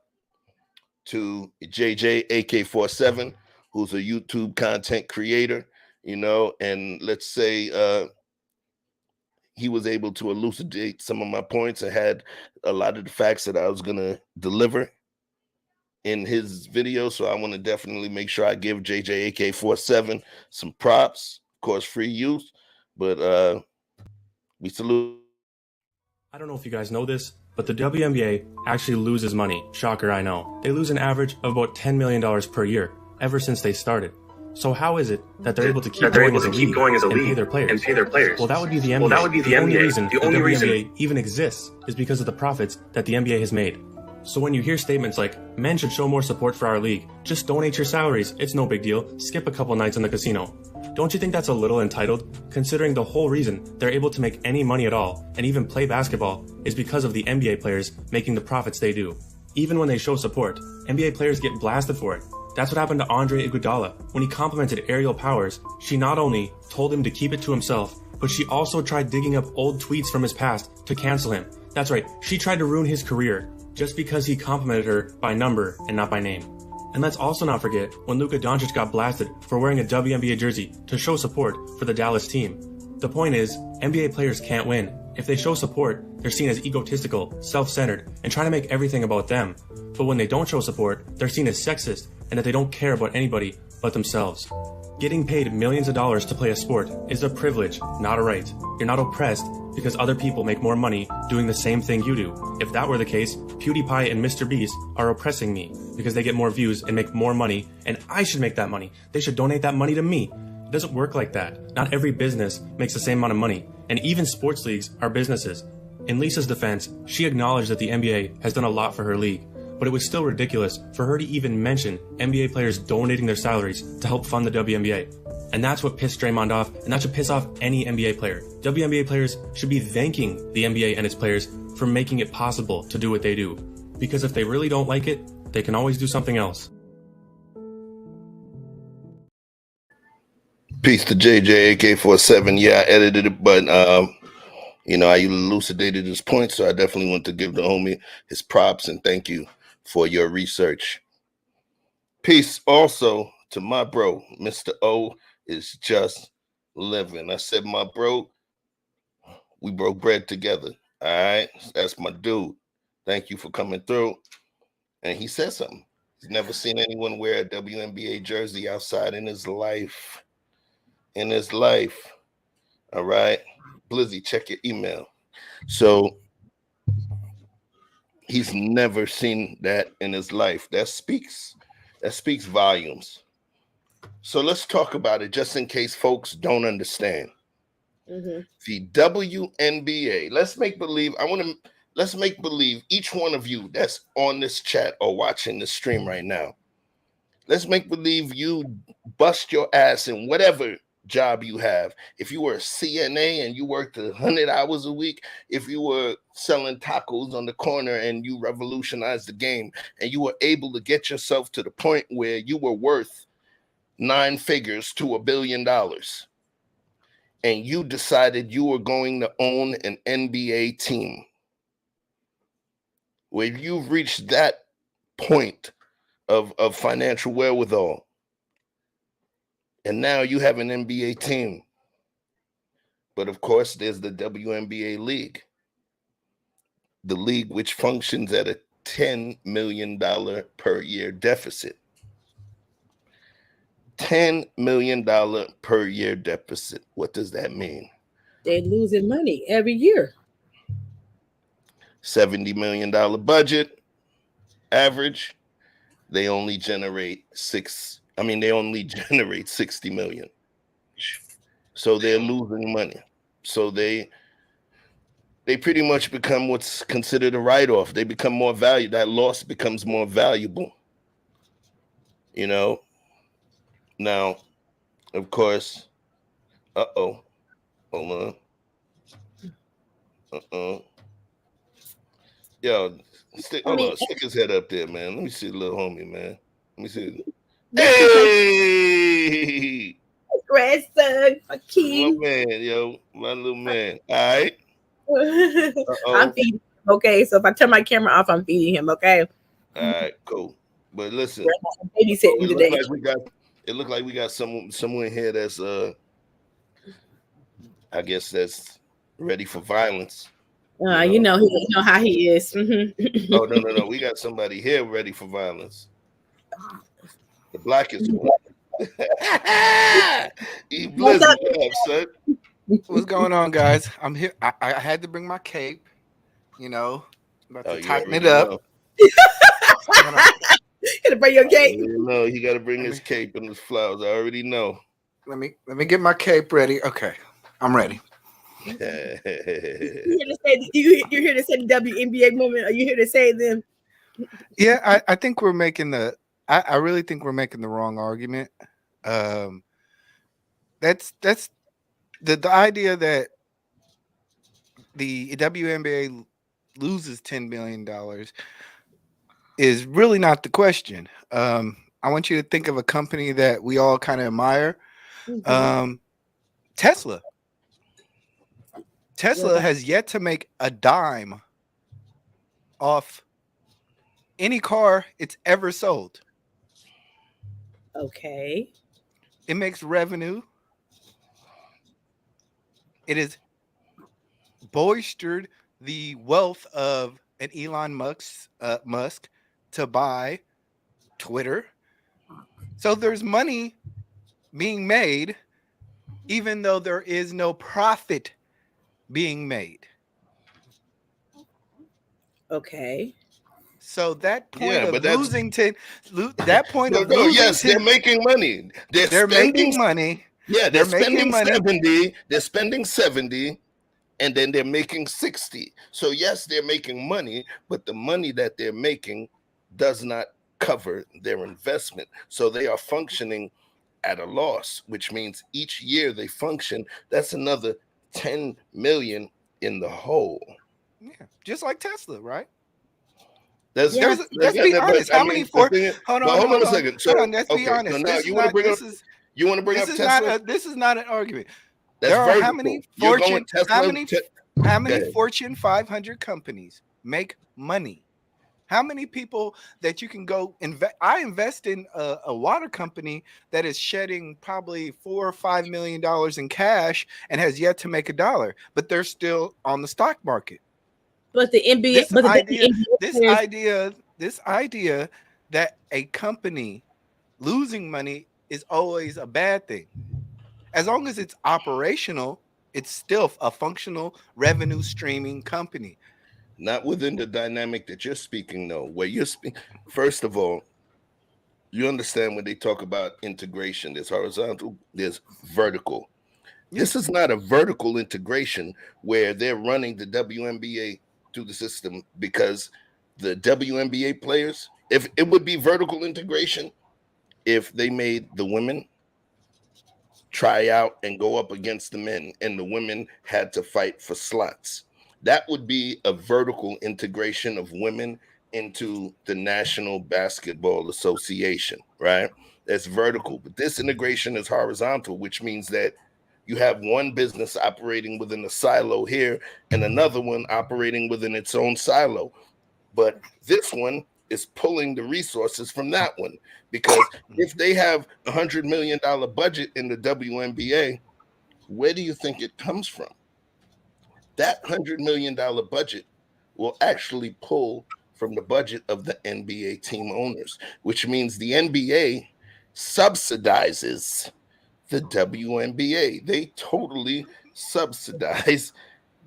to JJ AK47, who's a YouTube content creator, you know, and let's say he was able to elucidate some of my points and had a lot of the facts that I was going to deliver in his video. So I want to definitely make sure I give JJ AK47 some props, of course, free use, but we salute. I don't know if you guys know this, but the WNBA actually loses money. Shocker, I know. They lose an average of about $10 million per year ever since they started. So how is it that they're able to keep going as a league and pay their players? Well, that would be the NBA. The only reason the WNBA even exists is because of the profits that the NBA has made. So when you hear statements like, men should show more support for our league, just donate your salaries, it's no big deal, skip a couple nights in the casino. Don't you think that's a little entitled, considering the whole reason they're able to make any money at all, and even play basketball, is because of the NBA players making the profits they do. Even when they show support, NBA players get blasted for it. That's what happened to Andre Iguodala. When he complimented Aerial Powers, she not only told him to keep it to himself, but she also tried digging up old tweets from his past to cancel him. That's right, she tried to ruin his career, just because he complimented her by number and not by name. And let's also not forget when Luka Doncic got blasted for wearing a WNBA jersey to show support for the Dallas team. The point is, NBA players can't win. If they show support, they're seen as egotistical, self-centered, and trying to make everything about them. But when they don't show support, they're seen as sexist and that they don't care about anybody but themselves. Getting paid millions of dollars to play a sport is a privilege, not a right. You're not oppressed because other people make more money doing the same thing you do. If that were the case, PewDiePie and Mr. Beast are oppressing me because they get more views and make more money, and I should make that money. They should donate that money to me. It doesn't work like that. Not every business makes the same amount of money, and even sports leagues are businesses. In Lisa's defense, she acknowledged that the NBA has done a lot for her league, but it was still ridiculous for her to even mention NBA players donating their salaries to help fund the WNBA. And that's what pissed Draymond off, and that should piss off any NBA player. WNBA players should be thanking the NBA and its players for making it possible to do what they do. Because if they really don't like it, they can always do something else. Peace to JJ AK47. Yeah, I edited it, but you know, I elucidated his point, so I definitely want to give the homie his props and thank you for your research. Peace also to my bro, Mr. O is just living. I said, my bro, we broke bread together. All right, that's my dude. Thank you for coming through. And he said something. He's never seen anyone wear a WNBA jersey outside in his life. In his life. All right. Blizzy, check your email. So he's never seen that in his life. That speaks volumes. So let's talk about it just in case folks don't understand. Mm-hmm. The WNBA, let's make believe each one of you that's on this chat or watching this stream right now, let's make believe you bust your ass in whatever job you have. If you were a CNA and you worked 100 hours a week, if you were selling tacos on the corner and you revolutionized the game and you were able to get yourself to the point where you were worth 9 figures to $1 billion, and you decided you were going to own an NBA team, where you've reached that point of financial wherewithal, and now you have an NBA team. But of course, there's the WNBA league, the league which functions at a $10 million per year deficit. $10 million per year deficit. What does that mean? They're losing money every year. $70 million budget average. They only generate 60 million. So they're losing money. So they pretty much become what's considered a write-off. They become more valuable. That loss becomes more valuable. You know? Now, of course, Hold on. Yo, hold on. Stick his head up there, man. Let me see the little homie, man. Let me see. Hey! Grandson, my My man, yo. My little man. All right. I'm feeding him, okay? So if I turn my camera off, I'm feeding him, okay? All right, cool. But listen, babysitting today. It looked like we got someone here that's I guess that's ready for violence. You know how he is. Oh no. We got somebody here ready for violence. The blackest one. What's up, son? What's going on, guys? I'm here. I had to bring my cape, about to tighten it up. Gotta bring your cape. No, he got to bring his cape and his flowers. I already know. Let me get my cape ready. Okay, I'm ready. You here to say the WNBA moment? Are you here to say them? Yeah, I think we're making I really think we're making the wrong argument. That's the idea that the WNBA loses $10 million is really not the question. I want you to think of a company that we all kind of admire. Tesla. Tesla has yet to make a dime off any car it's ever sold. Okay. It makes revenue. It has bolstered the wealth of an Elon Musk to buy Twitter. So there's money being made, even though there is no profit being made. Okay. So that point of losing yes, they're making money. They're making money. Yeah, they're spending 70. They're spending 70, and then they're making 60. So yes, they're making money, but the money that they're making does not cover their investment. So they are functioning at a loss, which means each year they function, that's another 10 million in the hole. Yeah, just like Tesla, right? Let's be honest. How many Fortune? Hold on a second. So, let's be honest. So now you want to bring up Tesla? This is not an argument. That's there are how many Fortune? How many Fortune 500 companies make money? How many people that you can go invest? I invest in a water company that is shedding probably $4 or $5 million in cash and has yet to make a dollar, but they're still on the stock market. But the NBA, this idea that a company losing money is always a bad thing. As long as it's operational, it's still a functional revenue streaming company. Not within the dynamic that you're speaking, though. Where you're first of all, you understand when they talk about integration, there's horizontal, there's vertical. Yeah. This is not a vertical integration where they're running the WNBA through the system because the WNBA players, if it would be vertical integration, if they made the women try out and go up against the men and the women had to fight for slots. That would be a vertical integration of women into the National Basketball Association, right? That's vertical, but this integration is horizontal, which means that you have one business operating within a silo here and another one operating within its own silo. But this one is pulling the resources from that one, because if they have $100 million budget in the WNBA, where do you think it comes from? That $100 million budget will actually pull from the budget of the NBA team owners, which means the NBA subsidizes the WNBA. They totally subsidize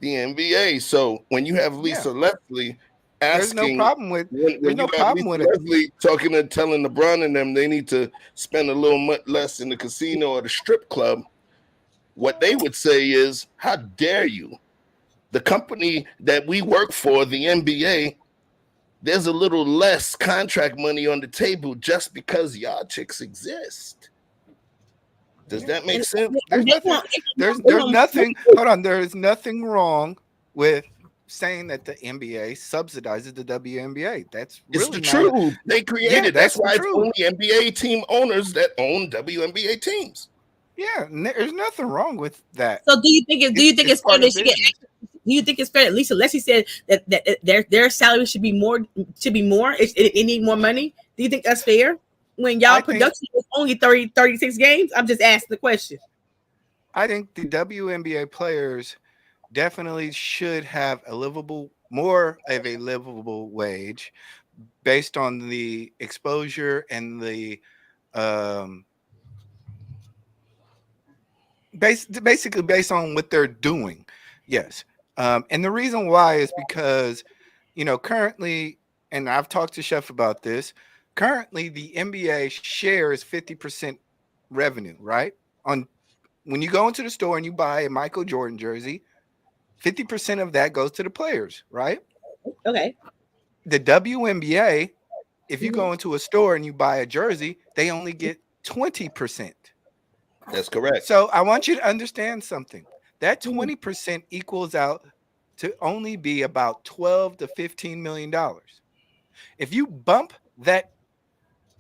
the NBA. So when you have Lisa Leslie asking, there's no problem with Leslie talking and telling LeBron and them they need to spend a little much less in the casino or the strip club, what they would say is, how dare you? The company that we work for, the NBA, there's a little less contract money on the table just because y'all chicks exist. Does that make sense? There's nothing. There's nothing. Hold on. There is nothing wrong with saying that the NBA subsidizes the WNBA. That's really it's the truth. They created. Yeah, that's why it's truth. only NBA team owners that own WNBA teams. Yeah, there's nothing wrong with that. So do you think it's fair that she get? Do you think it's fair? At least Alessi said that their salary should be more. It need more money. Do you think that's fair? When y'all production was only 36 games, I'm just asking the question. I think the WNBA players definitely should have more of a livable wage based on the exposure and the basically based on what they're doing. Yes. And the reason why is because, currently, and I've talked to Chef about this, currently the NBA shares 50% revenue, right? When you go into the store and you buy a Michael Jordan jersey, 50% of that goes to the players, right? Okay. The WNBA, if you go into a store and you buy a jersey, they only get 20%. That's correct. So I want you to understand something. That 20% equals out to only be about $12 to $15 million. If you bump that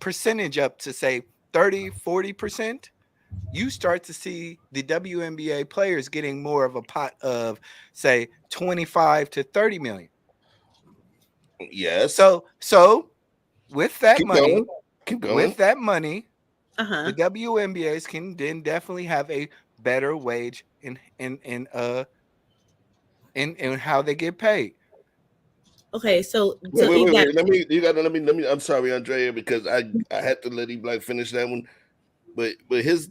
percentage up to say 30-40%, you start to see the WNBA players getting more of a pot of say 25 to 30 million. Yes. So with that Keep money, going. With that money, the WNBAs can then definitely have a better wage in how they get paid. Okay, so wait. Let me. I'm sorry, Andrea, because I had to let E-Black finish that one. But here's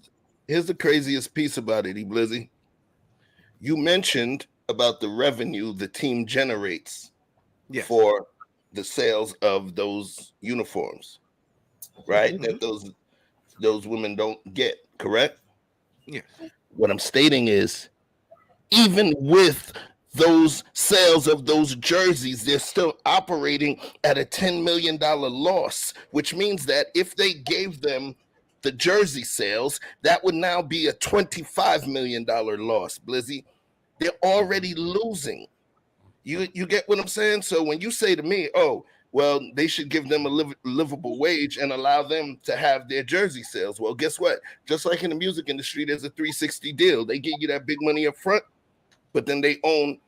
the craziest piece about it, E-Blizzy. You mentioned about the revenue the team generates for the sales of those uniforms, right? Mm-hmm. That those women don't get, correct? Yes. What I'm stating is, even with those sales of those jerseys, they're still operating at a $10 million loss, which means that if they gave them the jersey sales, that would now be a $25 million loss, Blizzy. They're already losing. You get what I'm saying? So when you say to me, oh, well, they should give them a livable wage and allow them to have their jersey sales. Well, guess what? Just like in the music industry, there's a 360 deal. They give you that big money up front, but then they own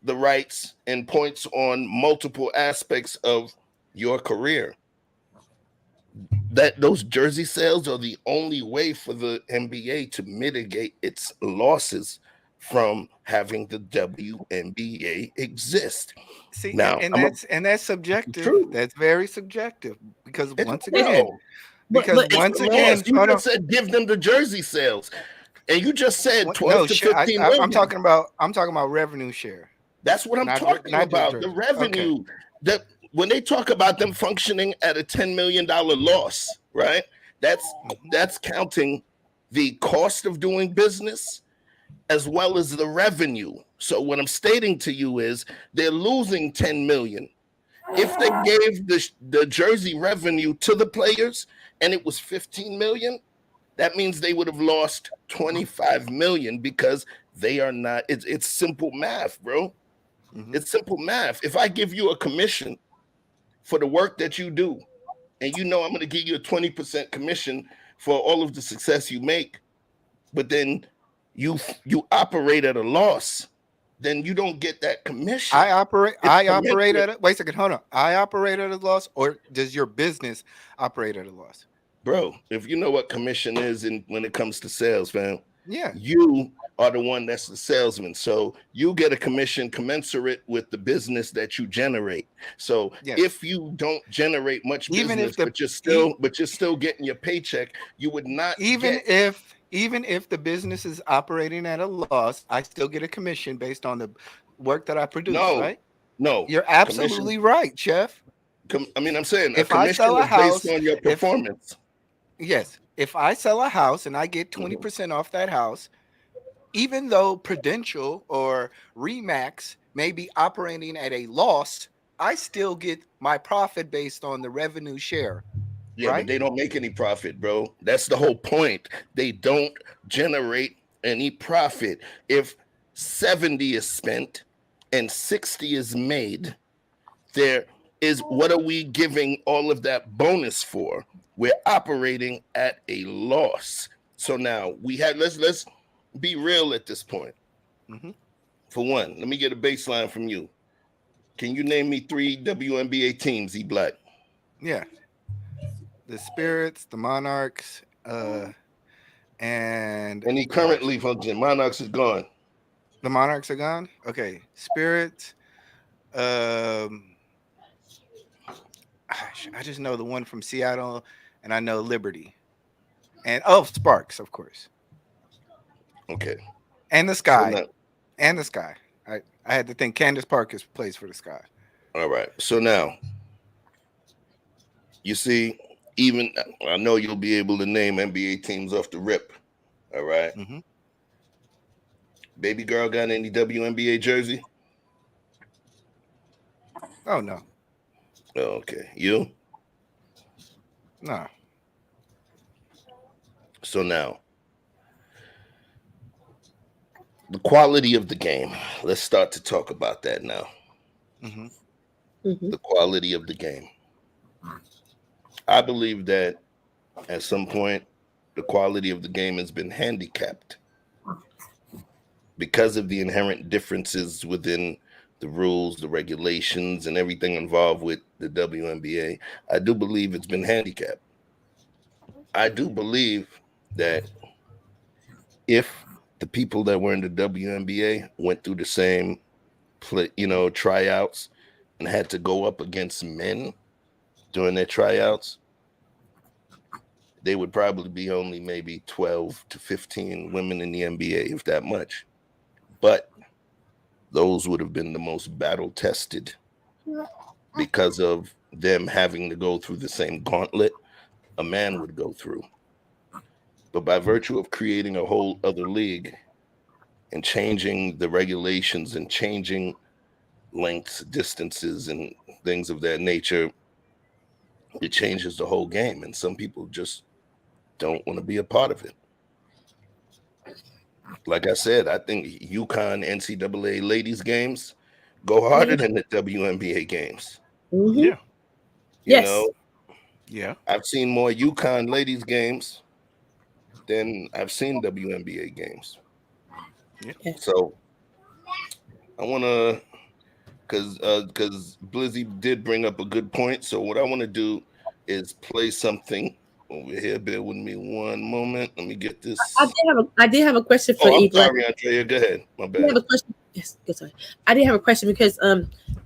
the rights and points on multiple aspects of your career. That those jersey sales are the only way for the NBA to mitigate its losses from having the WNBA exist. See, now, and that's subjective. True. That's very subjective because once you just said give them the jersey sales, and you just said 12 to 15 million. I'm talking about revenue share. That's what I'm talking about. The revenue. Okay. That when they talk about them functioning at a $10 million loss, right? That's counting the cost of doing business as well as the revenue. So what I'm stating to you is they're losing 10 million. If they gave the jersey revenue to the players and it was 15 million, that means they would have lost 25 million because they are not. It's simple math, bro. Mm-hmm. It's simple math. If I give you a commission for the work that you do, and I'm going to give you a 20% commission for all of the success you make, but then you operate at a loss, then you don't get that commission. I operate at it. Wait a second, hold on. I operate at a loss, or does your business operate at a loss? Bro, if you know what commission is when it comes to sales, fam, yeah, you are the one that's the salesman. So you get a commission commensurate with the business that you generate. So if you don't generate much business, but you're still getting your paycheck, you would not even if the business is operating at a loss, I still get a commission based on the work that I produce, right? No. You're absolutely right, Chef. I'm saying if a commission is based on your performance. Yes. If I sell a house and I get 20% off that house, even though Prudential or Remax may be operating at a loss, I still get my profit based on the revenue share. Yeah, right? but they don't make any profit, bro. That's the whole point. They don't generate any profit. If 70 is spent and 60 is made, there is, what are we giving all of that bonus for? We're operating at a loss. So now we have, let's be real at this point. Mm-hmm. For one, let me get a baseline from you. Can you name me 3 WNBA teams, E Black? Yeah. The Spirits, the Monarchs, and he currently function. Monarchs is gone. The Monarchs are gone? Okay. Spirits. I just know the one from Seattle, and I know Liberty. And Sparks, of course. Okay. And the Sky. And the Sky. I had to think Candace Parker plays for the Sky. All right. So now, you see, even I know you'll be able to name NBA teams off the rip. All right. Mm-hmm. Baby girl got any WNBA jersey? Oh, no. Oh, okay. You? No. So now, the quality of the game. Let's start to talk about that now. Mm-hmm. Mm-hmm. The quality of the game. I believe that at some point, the quality of the game has been handicapped because of the inherent differences within the rules, the regulations, and everything involved with the WNBA. I do believe it's been handicapped. I do believe that if the people that were in the WNBA went through the same tryouts and had to go up against men during their tryouts, they would probably be only maybe 12 to 15 women in the NBA, if that much. But those would have been the most battle tested because of them having to go through the same gauntlet a man would go through. But by virtue of creating a whole other league and changing the regulations and changing lengths, distances, and things of that nature, it changes the whole game. And some people just don't want to be a part of it. Like I said, I think UConn NCAA ladies games go harder than the WNBA games. Mm-hmm. Yeah. You know? Yeah. I've seen more UConn ladies games than I've seen WNBA games. Yeah. So I want to, because Blizzy did bring up a good point. So what I want to do is play something over here. Bear with me one moment. Let me get this. I did have a question for I'm Ebla. sorry, Andrea. Go ahead. My bad. I have a question. Yes, go sorry. I did have a question because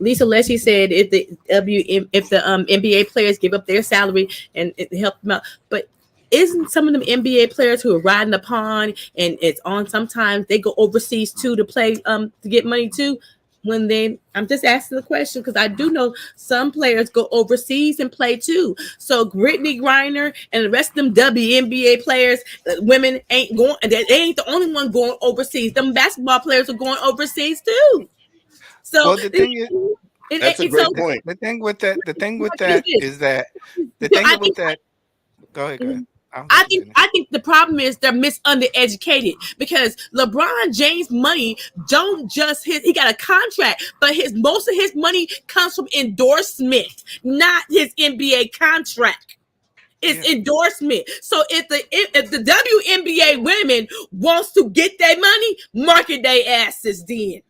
Lisa Leslie said if the NBA players give up their salary and it helped them out, but isn't some of them NBA players who are riding the pond and it's on sometimes they go overseas too to play to get money too? I'm just asking the question because I do know some players go overseas and play too. So Brittany Griner and the rest of them WNBA players, women ain't going. They ain't the only one going overseas. Them basketball players are going overseas too. So Well, the thing is, that's a great point. The thing with that is that the thing with that. Go ahead. I think the problem is they're misundereducated because LeBron James' money don't just he got a contract, but most of his money comes from endorsement, not his NBA contract. It's endorsement. So if the WNBA women wants to get their money, market their asses then.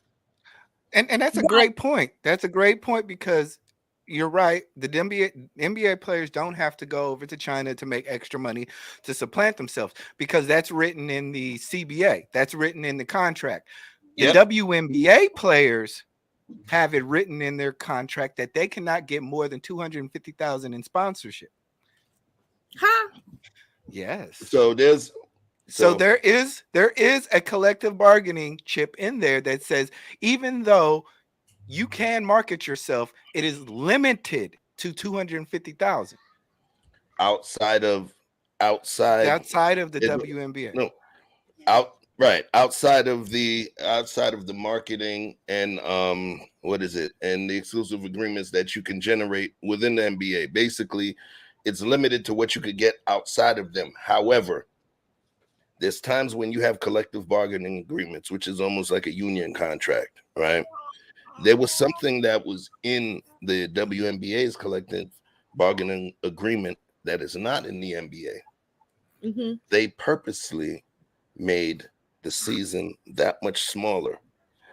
And that's a great point. That's a great point because you're right. The NBA players don't have to go over to China to make extra money to supplant themselves because that's written in the CBA. That's written in the contract. The WNBA players have it written in their contract that they cannot get more than $250,000 in sponsorship. Huh? Yes. So there is a collective bargaining chip in there that says even though you can market yourself, it is limited to $250,000 outside of the WNBA. No, outside of the marketing and and the exclusive agreements that you can generate within the NBA. Basically, it's limited to what you could get outside of them. However, there's times when you have collective bargaining agreements, which is almost like a union contract, right? There was something that was in the WNBA's collective bargaining agreement that is not in the NBA. Mm-hmm. They purposely made the season that much smaller,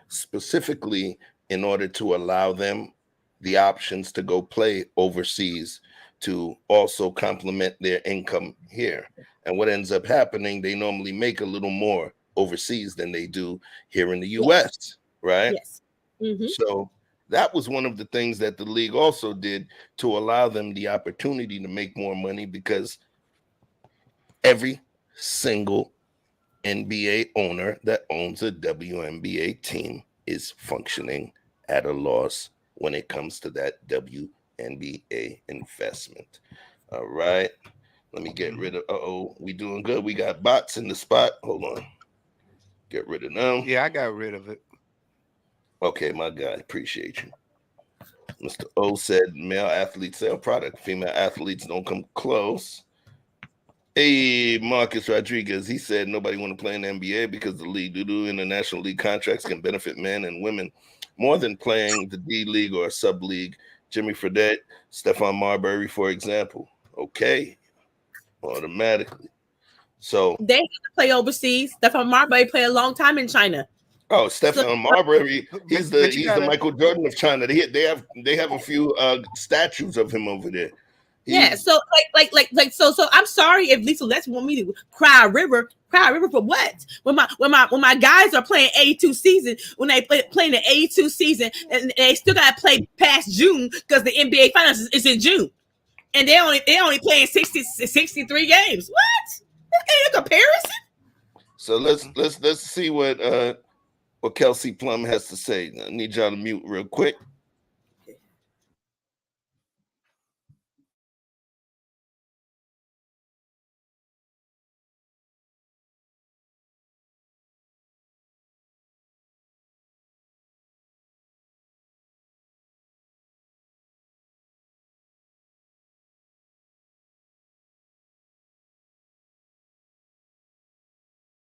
specifically in order to allow them the options to go play overseas to also complement their income here. And what ends up happening, they normally make a little more overseas than they do here in the US, right? Yes. Mm-hmm. So that was one of the things that the league also did to allow them the opportunity to make more money, because every single NBA owner that owns a WNBA team is functioning at a loss when it comes to that WNBA investment. All right. Let me get rid of, we doing good. We got bots in the spot. Hold on. Get rid of them. Yeah, I got rid of it. Okay, my guy. Appreciate you. Mr. O said male athletes sell product. Female athletes don't come close. Hey, Marcus Rodriguez, he said nobody want to play in the NBA because the league due in the National League contracts can benefit men and women more than playing the D League or a sub-league. Jimmy Fredette, Stephon Marbury, for example. Okay, automatically. So they have to play overseas. Stephon Marbury played a long time in China. Oh, Stephon Marbury, he's the Michael Jordan of China. They have a few statues of him over there. Yeah, so so I'm sorry if Lisa Let's want me to cry a river for what? When my guys are playing A2 season, when they playing the A2 season, and they still gotta play past June because the NBA finals is in June, and they only playing 63 games. What? Ain't a comparison. So let's see what Kelsey Plum has to say. I need y'all to mute real quick.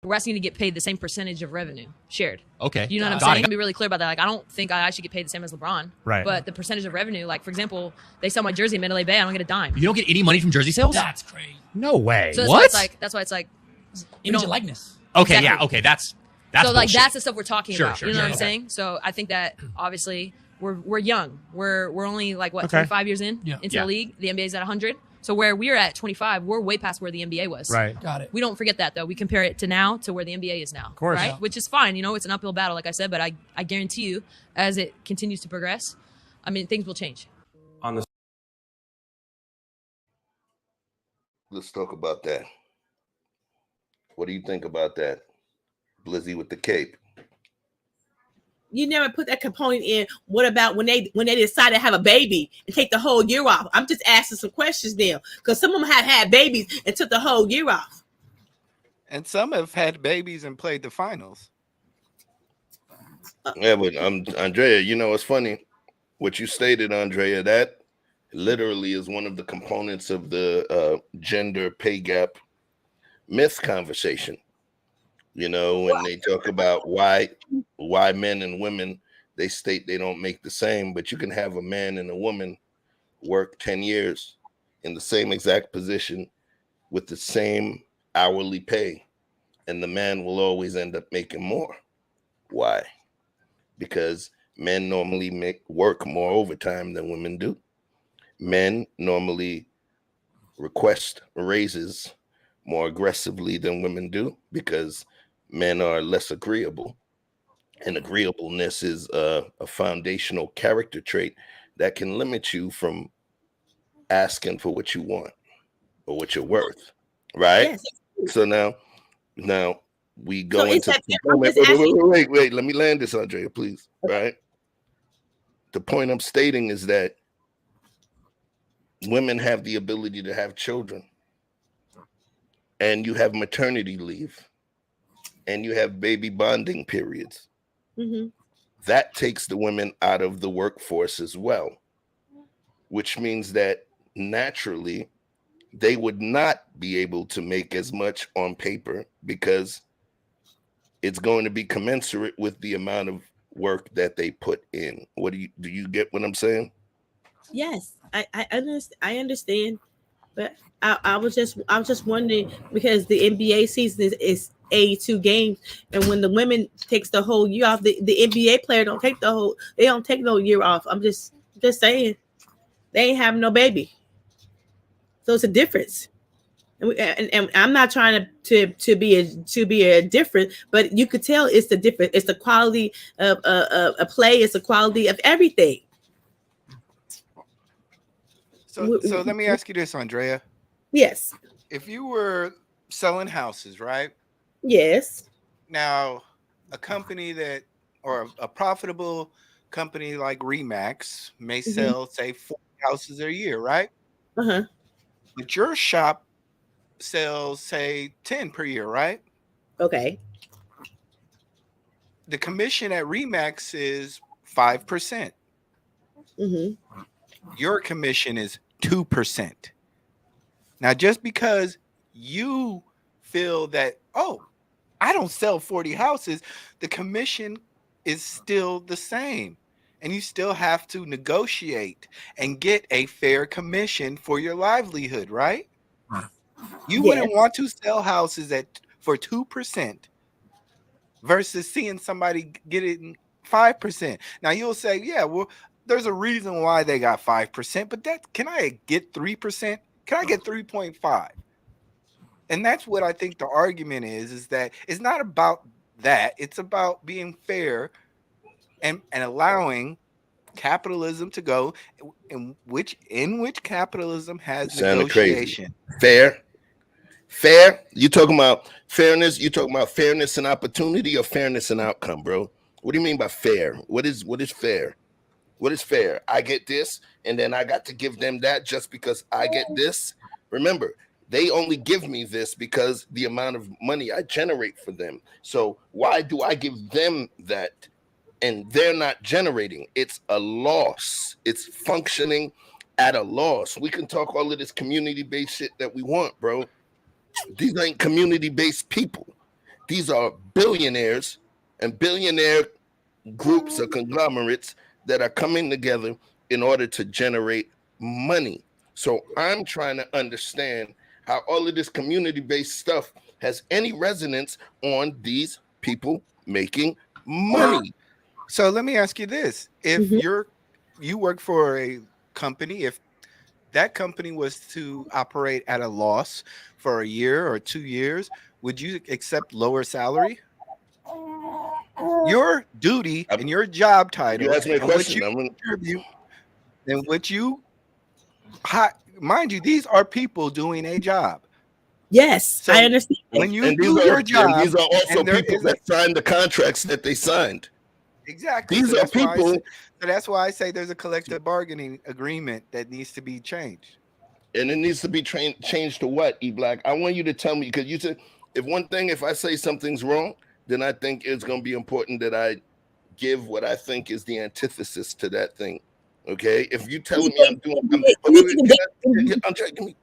Wrestling to get paid the same percentage of revenue shared. Okay. You know what I'm saying? Be really clear about that. Like, I don't think I should get paid the same as LeBron. Right. But the percentage of revenue, like, for example, they sell my jersey in Mandalay Bay, I don't get a dime. You don't get any money from jersey sales? That's crazy. No way. So what? That's why it's like Image and likeness. Okay, exactly. yeah, okay, that's so like bullshit. that's the stuff we're talking about. Sure, you know what I'm okay. saying? So I think that obviously we're young. We're only like what, Okay. 25 years into the league. The NBA's at 100. So where we're at 25, we're way past where the NBA was. Right. Got it. We don't forget that though. We compare it to now to where the NBA is now. Of course. Right? Yeah. Which is fine. You know, it's an uphill battle, like I said, but I guarantee you, as it continues to progress, I mean, things will change. On the Let's talk about that. What do you think about that? Blizzy with the cape. You never put that component in. What about when they decide to have a baby and take the whole year off? I'm just asking some questions now, because some of them have had babies and took the whole year off. And some have had babies and played the finals. Yeah, but Andrea, you know, it's funny what you stated, Andrea. That literally is one of the components of the gender pay gap myth conversation. You know, when they talk about why men and women, they state they don't make the same, but you can have a man and a woman work 10 years in the same exact position with the same hourly pay, and the man will always end up making more. Why? Because men normally work more overtime than women do. Men normally request raises more aggressively than women do because men are less agreeable. And agreeableness is a foundational character trait that can limit you from asking for what you want or what you're worth, right? Yes. So now we go into wait, let me land this, Andrea, please. Right. The point I'm stating is that women have the ability to have children, and you have maternity leave, and you have baby bonding periods. Mm-hmm. That takes the women out of the workforce as well, which means that naturally they would not be able to make as much on paper because it's going to be commensurate with the amount of work that they put in. Do you get what I'm saying? Yes, I understand, but I was just wondering because the NBA season is 82 games, and when the women takes the whole year off, the NBA player don't take they don't take no year off. I'm just saying they ain't having no baby, so it's a difference. And I'm not trying to be a different, but you could tell it's the difference. It's the quality of a play. It's the quality of everything. So let me ask you this, Andrea. Yes. If you were selling houses, right? Yes. Now, a company or a profitable company like Remax may sell, say, 40 houses a year, right? Uh-huh. But your shop sells, say, 10 per year, right? Okay. The commission at Remax is 5%. Your commission is 2%. Now, just because you feel that, oh, I don't sell 40 houses, the commission is still the same. And you still have to negotiate and get a fair commission for your livelihood, right? You wouldn't want to sell houses for 2% versus seeing somebody get it 5%. Now you'll say, yeah, well, there's a reason why they got 5%, but can I get 3%? Can I get 3.5? And that's what I think the argument is that it's not about that. It's about being fair and allowing capitalism to go in which capitalism has negotiation. Crazy. Fair. You talking about fairness? You talking about fairness and opportunity or fairness and outcome, bro? What do you mean by fair? What is fair? What is fair? I get this, and then I got to give them that just because I get this. Remember, they only give me this because the amount of money I generate for them. So why do I give them that and they're not generating? It's a loss. It's functioning at a loss. We can talk all of this community-based shit that we want, bro. These ain't community-based people. These are billionaires and billionaire groups or conglomerates that are coming together in order to generate money. So I'm trying to understand how all of this community-based stuff has any resonance on these people making money. So let me ask you this. If you work for a company, if that company was to operate at a loss for a year or 2 years, would you accept lower salary? Your duty and your job title, you asked me a question. Mind you, these are people doing a job. Yes, so I understand. When you do your job, these are also people that signed the contracts that they signed. Exactly. These are people. So that's why I say there's a collective bargaining agreement that needs to be changed. And it needs to be changed to what, E-Black? I want you to tell me, because you said if I say something's wrong, then I think it's going to be important that I give what I think is the antithesis to that thing. Okay? If you telling me I'm doing, let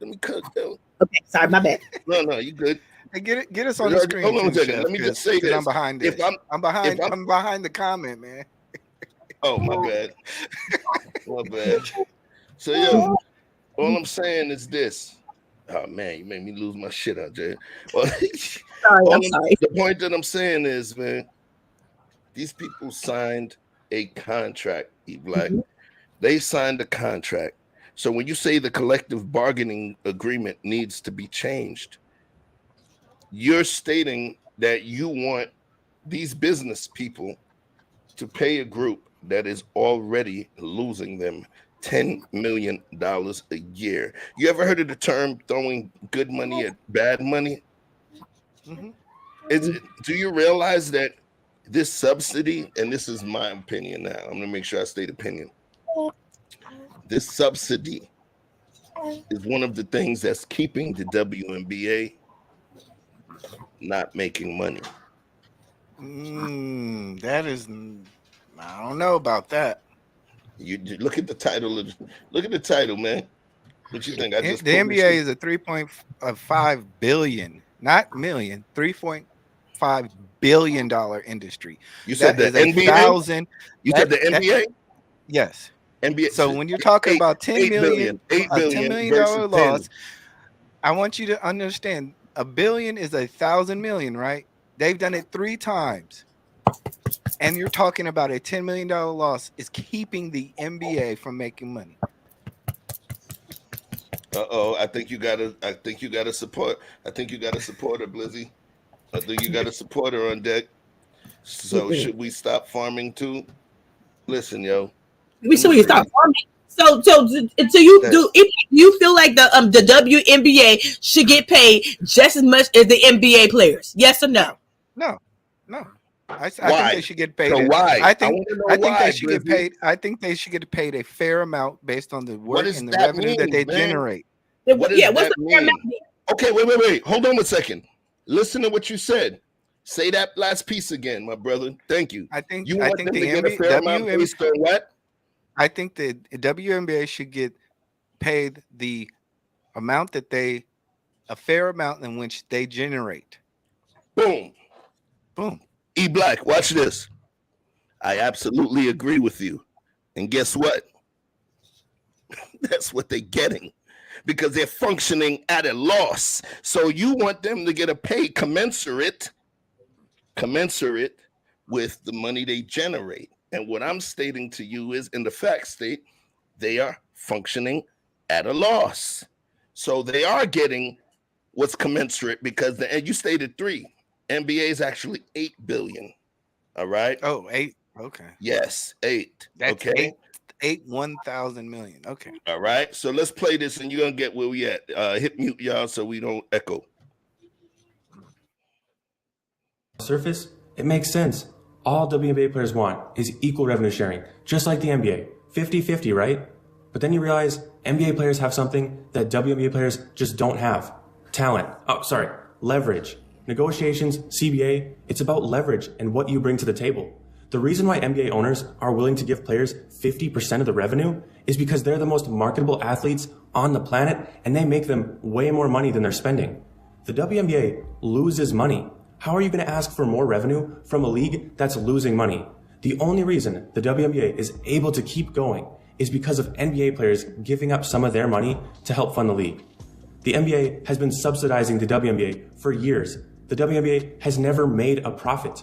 me cut down. Okay, sorry, my bad. No, you good. Hey, get us on the screen. Hold on a second. Let me just say this. I'm behind this. I'm behind the comment, man. Oh, my bad. My bad. So, yo, all I'm saying is this. Oh, man, you made me lose my shit out there. Well, sorry. The point that I'm saying is, man, these people signed a contract, E-Black. They signed a contract. So when you say the collective bargaining agreement needs to be changed, you're stating that you want these business people to pay a group that is already losing them $10 million a year. You ever heard of the term throwing good money at bad money? Do you realize that this subsidy, and this is my opinion now, I'm gonna make sure I state opinion. This subsidy is one of the things that's keeping the WNBA not making money. That is, I don't know about that. You look at the title. Look at the title, man. What you think? I just the NBA is a 3.5 billion, not million, $3.5 billion industry. You said the NBA? You said the NBA? Yes. NBA. So when you're talking about 10 million, $8 billion $10 million loss, I want you to understand a billion is 1,000 million, right? They've done it 3 times. And you're talking about a $10 million loss is keeping the NBA from making money. I think you gotta support. I think you gotta support her, Blizzy. I think you gotta support her on deck. So should we stop farming too? Listen, yo. We should stop farming. So you feel like the WNBA should get paid just as much as the NBA players? Yes or no? No. I think they should get paid. So why? I think they should get paid. I think they should get paid a fair amount based on the work and the revenue that they generate. What's the fair amount? Okay, wait. Hold on a second. Listen to what you said. Say that last piece again, my brother. Thank you. I think the I think the WNBA should get paid the amount that a fair amount in which they generate. Boom. Boom. E Black, watch this. I absolutely agree with you. And guess what? That's what they're getting because they're functioning at a loss. So you want them to get a pay commensurate with the money they generate. And what I'm stating to you is in the fact state, they are functioning at a loss. So they are getting what's commensurate because and you stated 3. NBA is actually 8 billion. All right. Oh, 8. Okay. Yes, 8. That's okay. 8 1,000 million. Okay. All right. So let's play this and you're gonna get where we at. Hit mute, y'all, so we don't echo. Surface, it makes sense. All WNBA players want is equal revenue sharing, just like the NBA. 50-50, right? But then you realize NBA players have something that WNBA players just don't have. Talent. Leverage. Negotiations, CBA, it's about leverage and what you bring to the table. The reason why NBA owners are willing to give players 50% of the revenue is because they're the most marketable athletes on the planet and they make them way more money than they're spending. The WNBA loses money. How are you going to ask for more revenue from a league that's losing money? The only reason the WNBA is able to keep going is because of NBA players giving up some of their money to help fund the league. The NBA has been subsidizing the WNBA for years. The WNBA has never made a profit.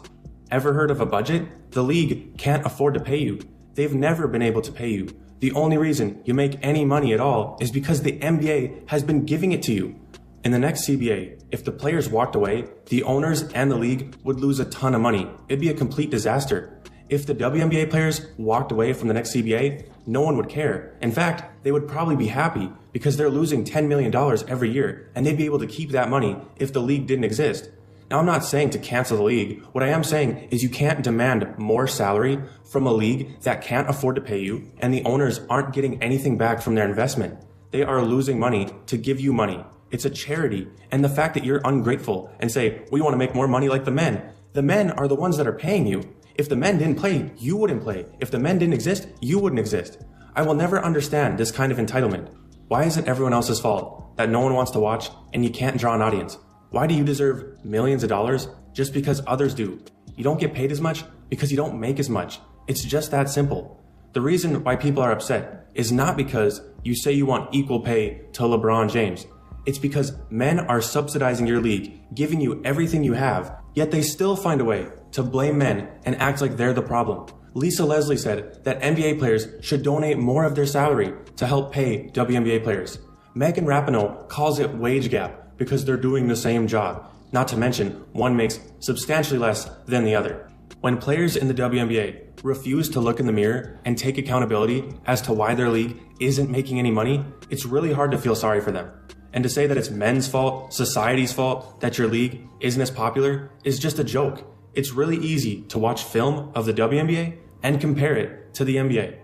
Ever heard of a budget? The league can't afford to pay you. They've never been able to pay you. The only reason you make any money at all is because the NBA has been giving it to you. In the next CBA, if the players walked away, the owners and the league would lose a ton of money. It'd be a complete disaster. If the WNBA players walked away from the next CBA, no one would care. In fact, they would probably be happy because they're losing $10 million every year and they'd be able to keep that money if the league didn't exist. Now, I'm not saying to cancel the league. What I am saying is you can't demand more salary from a league that can't afford to pay you and the owners aren't getting anything back from their investment. They are losing money to give you money. It's a charity. And the fact that you're ungrateful and say, we want to make more money like the men are the ones that are paying you. If the men didn't play, you wouldn't play. If the men didn't exist, you wouldn't exist. I will never understand this kind of entitlement. Why is it everyone else's fault that no one wants to watch and you can't draw an audience? Why do you deserve millions of dollars just because others do? You don't get paid as much because you don't make as much. It's just that simple. The reason why people are upset is not because you say you want equal pay to LeBron James. It's because men are subsidizing your league, giving you everything you have, yet they still find a way to blame men and act like they're the problem. Lisa Leslie said that NBA players should donate more of their salary to help pay WNBA players. Megan Rapinoe calls it wage gap because they're doing the same job. Not to mention, one makes substantially less than the other. When players in the WNBA refuse to look in the mirror and take accountability as to why their league isn't making any money, it's really hard to feel sorry for them. And to say that it's men's fault, society's fault, that your league isn't as popular is just a joke. It's really easy to watch film of the WNBA and compare it to the NBA.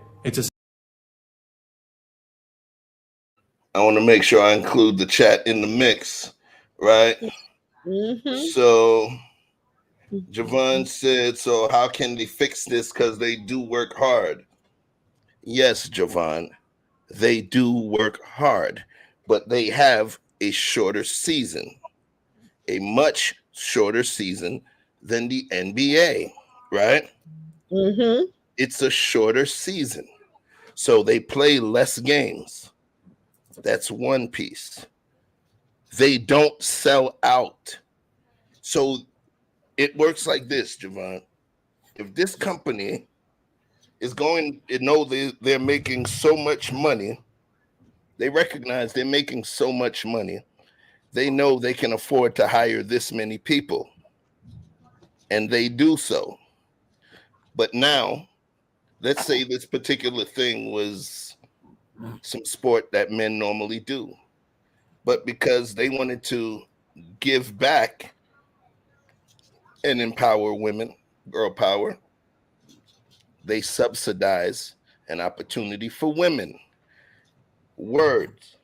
I want to make sure I include the chat in the mix, right? Mm-hmm. So Javon said, so how can they fix this? Because they do work hard. Yes, Javon, they do work hard. but they have a shorter season, a much shorter season than the NBA, right? Mm-hmm. It's a shorter season. So they play less games. That's one piece. They don't sell out. So it works like this, Javon. If this company is going, they're making so much money, they recognize they're making so much money, they know they can afford to hire this many people, and they do so. But now, let's say this particular thing was some sport that men normally do, but because they wanted to give back and empower women, girl power, they subsidize an opportunity for women. Words,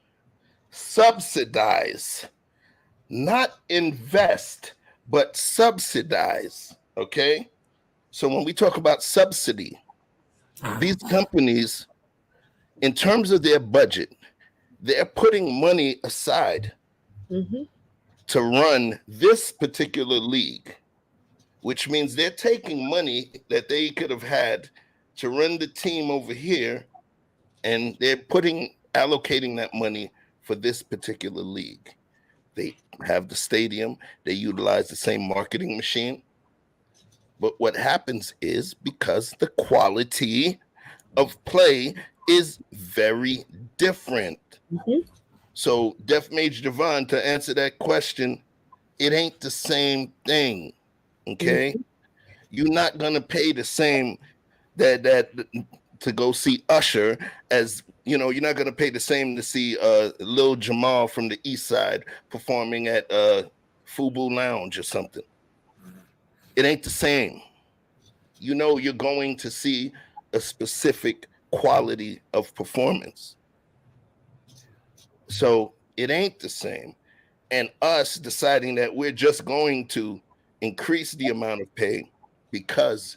subsidize, not invest, but subsidize. Okay. So when we talk about subsidy, these companies, in terms of their budget, they're putting money aside to run this particular league, which means they're taking money that they could have had to run the team over here, and they're allocating that money for this particular league. They have the stadium, they utilize the same marketing machine. But what happens is, because the quality of play is very different. So, Def Major Devon, to answer that question, it ain't the same thing. Okay, you're not gonna pay the same that to go see Usher as you're not gonna pay the same to see Lil Jamal from the East Side performing at Fubu Lounge or something. It ain't the same. You're going to see a specific quality of performance. So it ain't the same. And us deciding that we're just going to increase the amount of pay because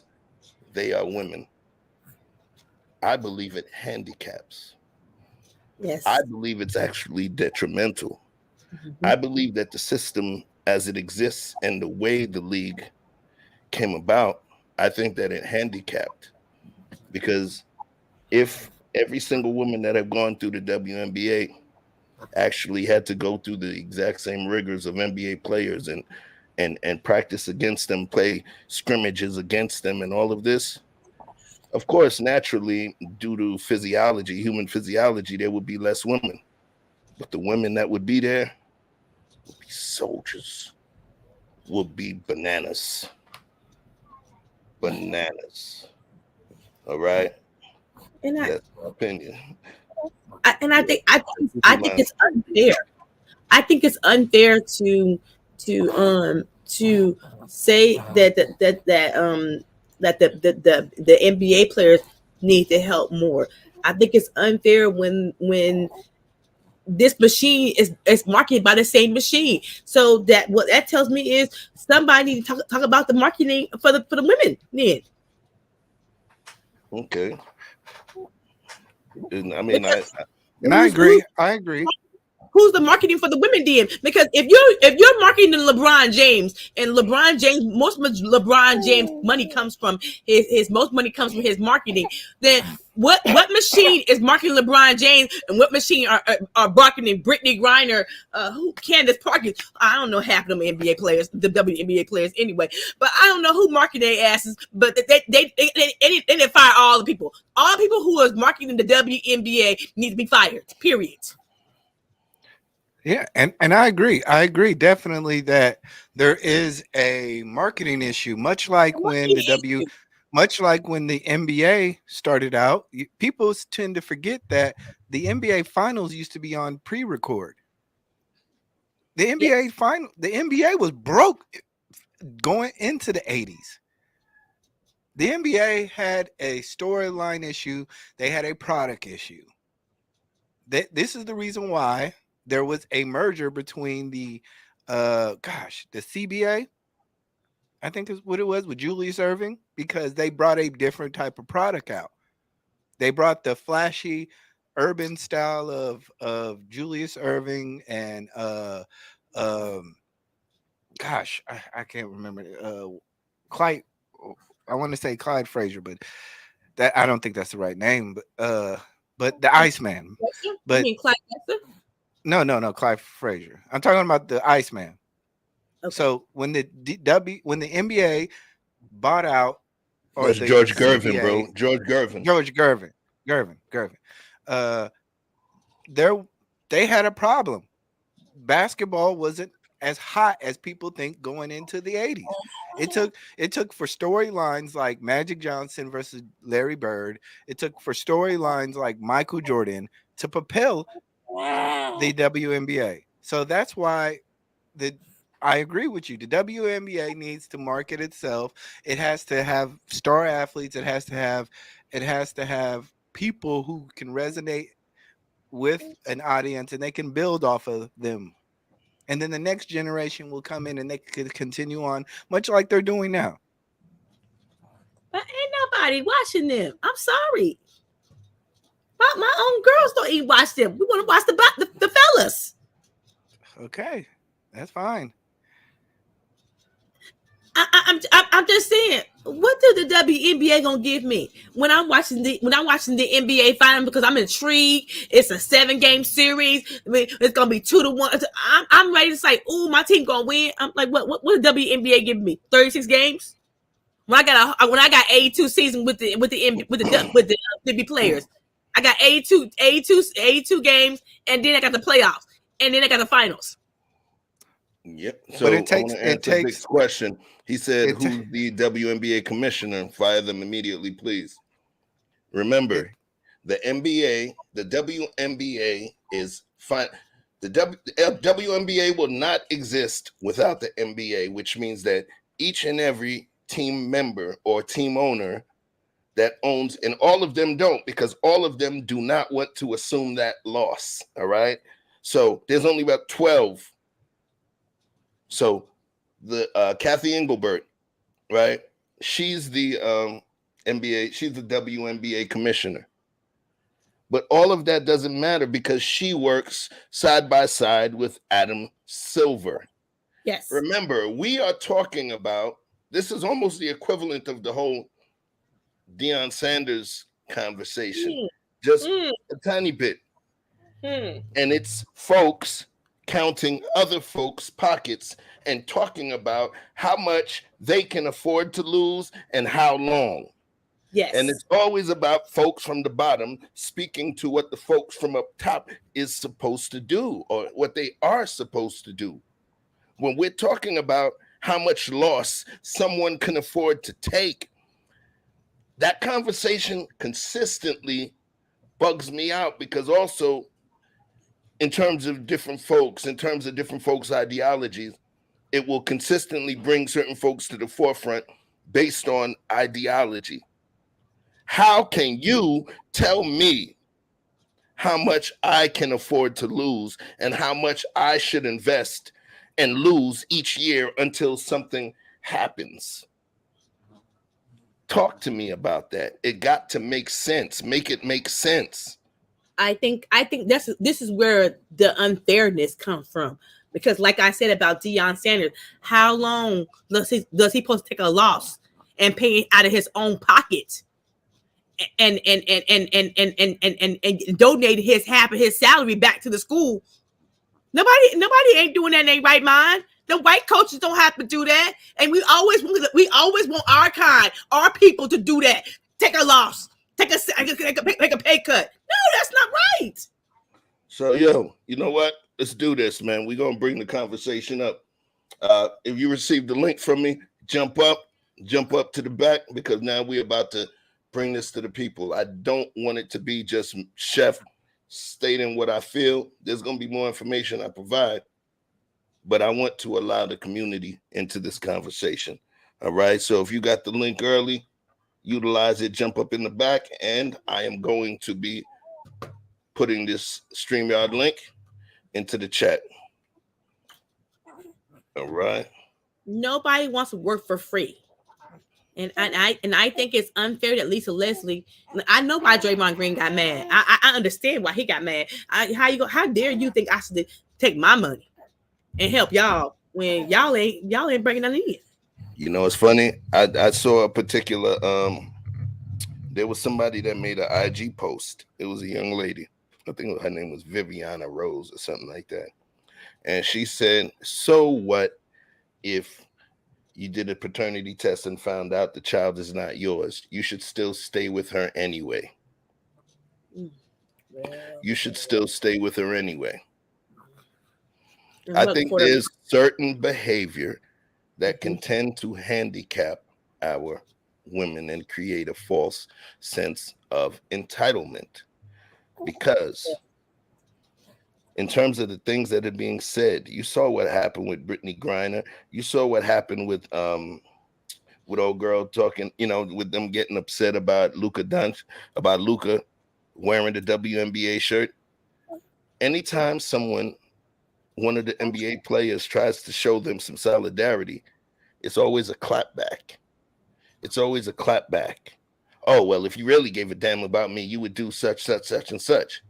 they are women, I believe it handicaps. Yes. I believe it's actually detrimental. I believe that the system as it exists and the way the league came about, I think that it handicapped. Because if every single woman that have gone through the WNBA actually had to go through the exact same rigors of NBA players and practice against them, play scrimmages against them, and all of this, of course, naturally, due to physiology, human physiology, there would be less women. But the women that would be there would be soldiers, would be bananas. Bananas. All right? And that's my opinion. I think it's unfair. I think it's unfair to say that the NBA players need to help more. I think it's unfair when this machine is marketed by the same machine. So that what that tells me is somebody need to talk about the marketing for the women then. Okay. I mean, I agree. I agree. Who's the marketing for the women then? Because if you're marketing to LeBron James, and LeBron James, most of LeBron James money comes from his most money comes from his marketing, then what machine is marketing LeBron James, and what machine are marketing Brittany Griner, Candace Parker? I don't know half of them NBA players, the WNBA players anyway, but I don't know who marketing their asses. But they didn't fire all the people. All the people who are marketing the WNBA need to be fired. Period. Yeah, and I agree. I agree definitely that there is a marketing issue, much like when the NBA started out. People tend to forget that the NBA finals used to be on pre-record. The NBA was broke going into the 80s. The NBA had a storyline issue, they had a product issue. This is the reason why there was a merger between the CBA, I think is what it was, with Julius Erving, because they brought a different type of product out. They brought the flashy urban style of Julius Erving and gosh, I can't remember Clyde. I want to say Clyde Frazier, but that I don't think that's the right name. But the Iceman. But you mean Clyde Drexler? No, Clyde Frazier. I'm talking about the Iceman. Okay. So when the NBA bought out, or that's the George CBA, Gervin, bro. George Gervin. They had a problem. Basketball wasn't as hot as people think going into the 80s. It took for storylines like Magic Johnson versus Larry Bird. It took for storylines like Michael Jordan to propel the WNBA. So that's why I agree with you. The WNBA needs to market itself. It has to have star athletes. It has to have people who can resonate with an audience, and they can build off of them. And then the next generation will come in and they could continue on, much like they're doing now. But ain't nobody watching them. I'm sorry. My own girls don't even watch them. We want to watch the fellas. Okay, that's fine. I'm just saying, what do the WNBA gonna give me when I'm watching the NBA final? Because I'm intrigued. It's a 7-game series. I mean, it's gonna be 2-1. I'm ready to say, "Ooh, my team gonna win." I'm like, what the WNBA give me? 36 games. When I got 82 season with the WNBA players, I got 82 games, and then I got the playoffs, and then I got the finals. Yep. So I want to answer Vic's question. He said, "Who's the WNBA commissioner? Fire them immediately, please." Remember, the NBA, the WNBA is fine. The WNBA will not exist without the NBA, which means that each and every team member or team owner that owns, and all of them don't, because all of them do not want to assume that loss. All right. So there's only about 12. So the Kathy Engelbert, right? She's the NBA, she's the WNBA commissioner. But all of that doesn't matter because she works side by side with Adam Silver. Yes. Remember, we are talking about, this is almost the equivalent of the whole Deion Sanders conversation, just a tiny bit. And it's folks counting other folks' pockets and talking about how much they can afford to lose and how long. Yes. And it's always about folks from the bottom speaking to what the folks from up top is supposed to do or what they are supposed to do. When we're talking about how much loss someone can afford to take, that conversation consistently bugs me out, because also in terms of different folks ideologies, it will consistently bring certain folks to the forefront based on ideology. How can you tell me how much I can afford to lose and how much I should invest and lose each year until something happens? Talk to me about that. It got to make sense. Make it make sense. I think this is where the unfairness comes from, because like I said about Deion Sanders, how long does he supposed to take a loss and pay it out of his own pocket and donate half of his salary back to the school? Nobody ain't doing that in their right mind. The white coaches don't have to do that, and we always want our people to do that. Take a loss. Take a pay cut. No, that's not right. So, you know what? Let's do this, man. We're going to bring the conversation up. If you received the link from me, jump up to the back, because now we're about to bring this to the people. I don't want it to be just Chef stating what I feel. There's going to be more information I provide, but I want to allow the community into this conversation. All right. So if you got the link early, utilize it, jump up in the back, and I am going to be putting this StreamYard link into the chat. All right. Nobody wants to work for free. And I think it's unfair that Lisa Leslie. I know why Draymond Green got mad. I understand why he got mad. How dare you think I should take my money and help y'all when y'all ain't bringing nothing in? You know, it's funny. I saw a particular there was somebody that made an IG post. It was a young lady. I think her name was Viviana Rose or something like that. And she said, "So what if you did a paternity test and found out the child is not yours? You should still stay with her anyway. You should still stay with her anyway." I think there's certain behavior that can tend to handicap our women and create a false sense of entitlement. Because in terms of the things that are being said, you saw what happened with Brittany Griner. You saw what happened with old girl talking, with them getting upset about Luka wearing the WNBA shirt. Anytime one of the NBA players tries to show them some solidarity, it's always a clapback. It's always a clapback. Oh, well, if you really gave a damn about me, you would do such, and such.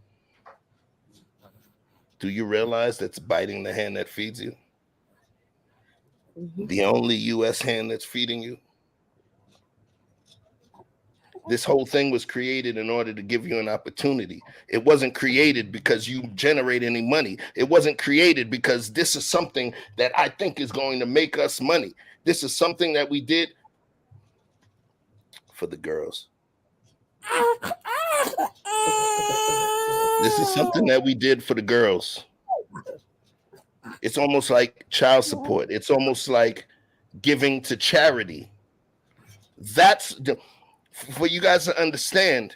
Do you realize that's biting the hand that feeds you? The only U.S. hand that's feeding you? This whole thing was created in order to give you an opportunity. It wasn't created because you generate any money. It wasn't created because this is something that I think is going to make us money. This is something that we did for the girls. This is something that we did for the girls. It's almost like child support. It's almost like giving to charity. That's for you guys to understand.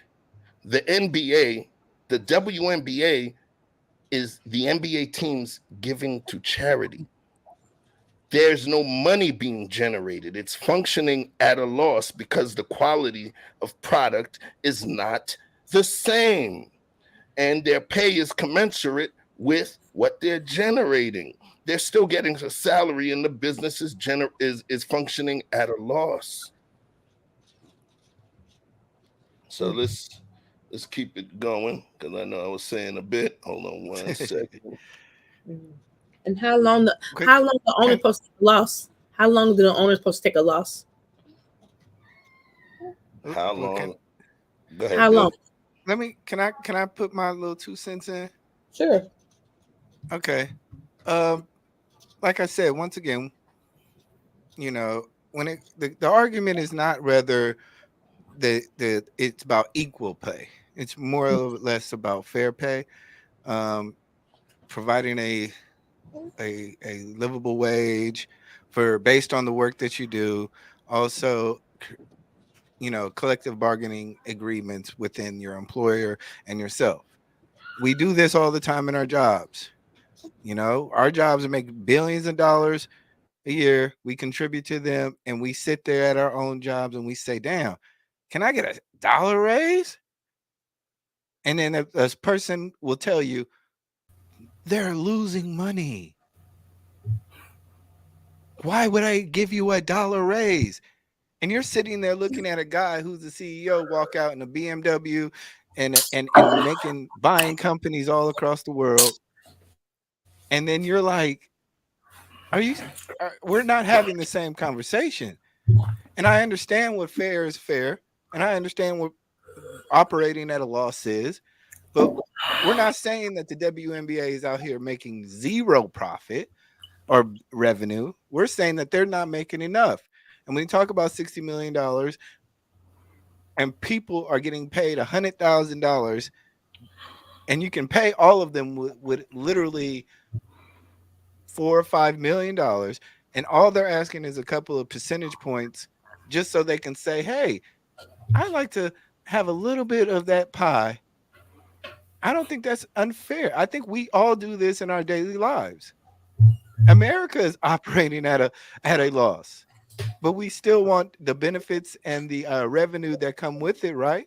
The NBA, the WNBA, is the NBA teams giving to charity. There's no money being generated. It's functioning at a loss because the quality of product is not the same. And their pay is commensurate with what they're generating. They're still getting a salary and the business is functioning at a loss. So let's keep it going, because I know I was saying a bit. Hold on one second. And how long the owner supposed to take a loss? How long do the owners supposed to take a loss? How long? Go ahead. How long? Can I put my little 2 cents in? Sure. Okay. Like I said, once again, when the argument is not whether it's about equal pay. It's more or less about fair pay, providing a livable wage based on the work that you do. Also, collective bargaining agreements within your employer and yourself. We do this all the time in our jobs. Our jobs make billions of dollars a year. We contribute to them, and we sit there at our own jobs and we say, damn, can I get $1 raise? And then a person will tell you they're losing money. Why would I give you $1 raise? And you're sitting there looking at a guy who's the CEO walk out in a BMW and buying companies all across the world. And then you're like, we're not having the same conversation. And I understand what fair is fair. And I understand what operating at a loss is. But we're not saying that the WNBA is out here making zero profit or revenue. We're saying that they're not making enough. And when you talk about $60 million and people are getting paid $100,000, and you can pay all of them with literally $4 or $5 million, and all they're asking is a couple of percentage points just so they can say, hey, I'd like to have a little bit of that pie. I don't think that's unfair. I think we all do this in our daily lives. America is operating at a loss, but we still want the benefits and the revenue that come with it, right?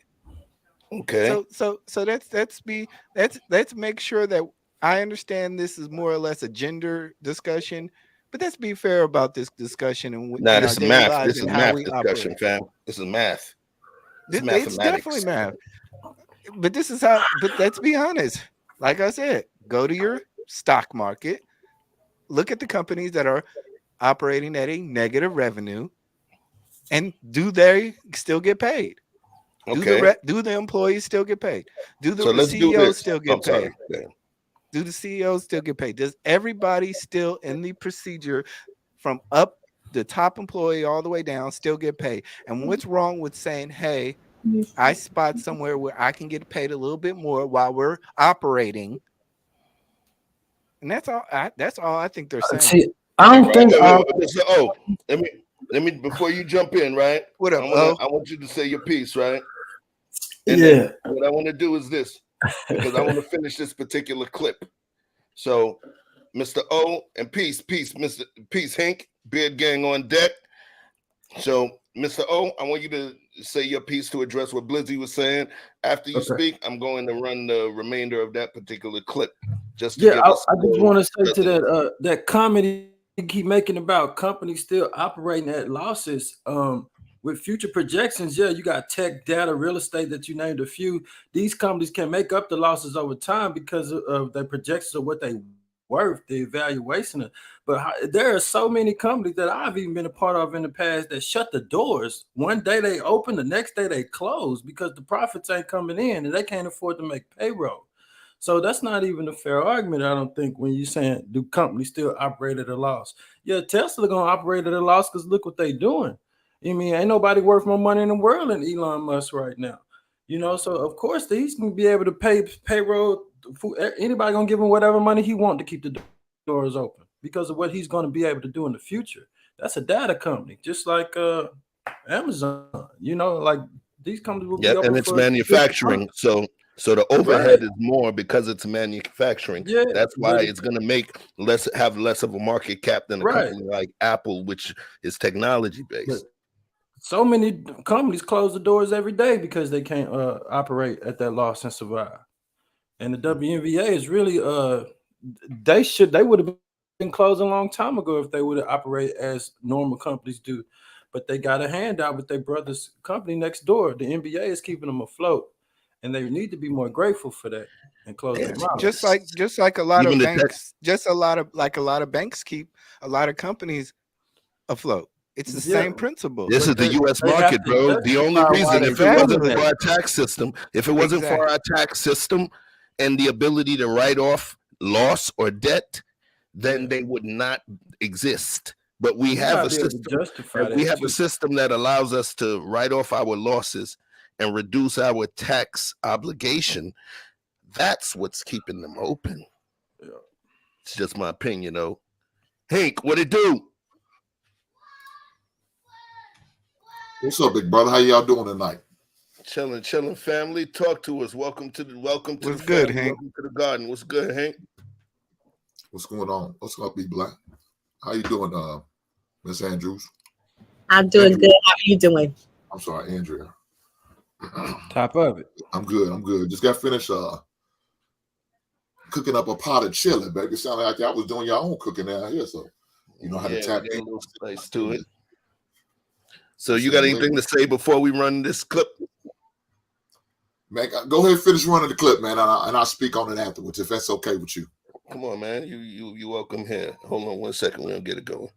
Okay. So let's make sure that I understand this is more or less a gender discussion, But let's be fair about this discussion and Nah, this is math. This is math discussion, operate. fam. This is math. It's definitely math. But this is how. But let's be honest. Like I said, go to your stock market, look at the companies that are operating at a negative revenue, and do they still get paid? Okay. Do the employees still get paid? Do the let's CEOs still get I'm sorry. paid? Do the CEOs still get paid? Does everybody still in the procedure from up the top employee all the way down still get paid? And what's wrong with saying, hey, I spot somewhere where I can get paid a little bit more while we're operating? And that's all I think they're saying. See, I don't think let me before you jump in, right? What up? I want you to say your piece, right? And then what I want to do is this, because I want to finish this particular clip. So, Mr. O and peace, Mr. Peace, Hank, Beard Gang on deck. So, Mr. O, I want you to say your piece to address what Blizzy was saying. After you speak, I'm going to run the remainder of that particular clip. Just to I just want to say to that comment you keep making about companies still operating at losses. With future projections, you got tech, data, real estate that you named a few. These companies can make up the losses over time because of their projections of what they worth, the evaluation. But there are so many companies that I've even been a part of in the past that shut the doors. One day they open, the next day they close because the profits ain't coming in and they can't afford to make payroll. So that's not even a fair argument, I don't think, when you're saying, do companies still operate at a loss? Yeah, Tesla going to operate at a loss because look what they're doing. I mean, ain't nobody worth more money in the world than Elon Musk right now. So of course he's going to be able to pay payroll. Anybody going to give him whatever money he wants to keep the doors open because of what he's going to be able to do in the future. That's a data company, just like Amazon. Like these companies will be open and it's manufacturing. So the overhead is more because it's manufacturing. Yeah, that's why it's going to have less of a market cap than a company like Apple, which is technology based. So many companies close the doors every day because they can't operate at that loss and survive. And the WNBA is really they would have been closing a long time ago if they would have operated as normal companies do. But they got a handout with their brother's company next door. The NBA is keeping them afloat. And they need to be more grateful for that and close their mouths. Just like a lot of banks, a lot of banks keep a lot of companies afloat. It's the same principle. This is the U.S. market, bro. The only reason, if it wasn't for our tax system, and the ability to write off loss or debt, then they would not exist. But we have a system. We have a system that allows us to write off our losses and reduce our tax obligation. That's what's keeping them open. Yeah. It's just my opinion, though. Hank, what it do? What's up, big brother? How y'all doing tonight? Chilling, family. Talk to us. Welcome to What's good, family. Hank? Welcome to the garden. What's good, Hank? What's going on? What's up, Big Black? How you doing, Miss Andrews? I'm doing good. How are you doing? I'm sorry, Andrea. Top of it. I'm good. Just got finished cooking up a pot of chili, baby. It sounded like y'all was doing your own cooking down here, so you know how to tap in. A little spice to it. So you got anything to say before we run this clip? Man, go ahead and finish running the clip, man, and I'll speak on it afterwards if that's okay with you. Come on, man. You welcome here. Hold on 1 second. We'll get it going.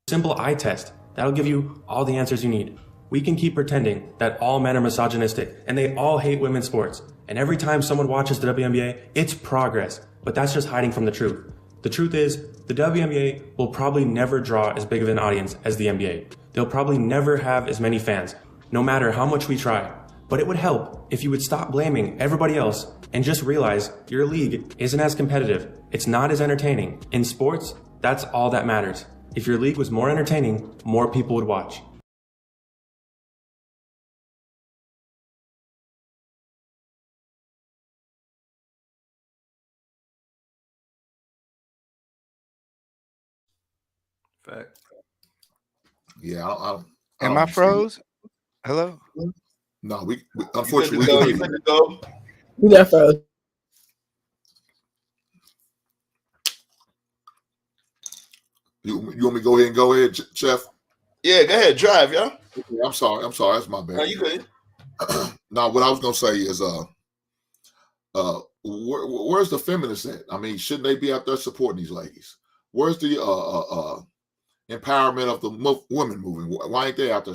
Simple eye test. That'll give you all the answers you need. We can keep pretending that all men are misogynistic and they all hate women's sports. And every time someone watches the WNBA, it's progress. But that's just hiding from the truth. The truth is, the WNBA will probably never draw as big of an audience as the NBA. They'll probably never have as many fans, no matter how much we try. But it would help if you would stop blaming everybody else and just realize your league isn't as competitive. It's not as entertaining. In sports, that's all that matters. If your league was more entertaining, more people would watch. Fact. Yeah, Am I froze? Hello? No, we unfortunately you go. You got froze. You want me to go ahead and go ahead, Chef? Yeah, go ahead, drive, yo. Okay, I'm sorry. That's my bad. No, you good. Now, what I was gonna say is, where's the feminists at? I mean, shouldn't they be out there supporting these ladies? Where's the empowerment of the women movement? Why ain't they out there?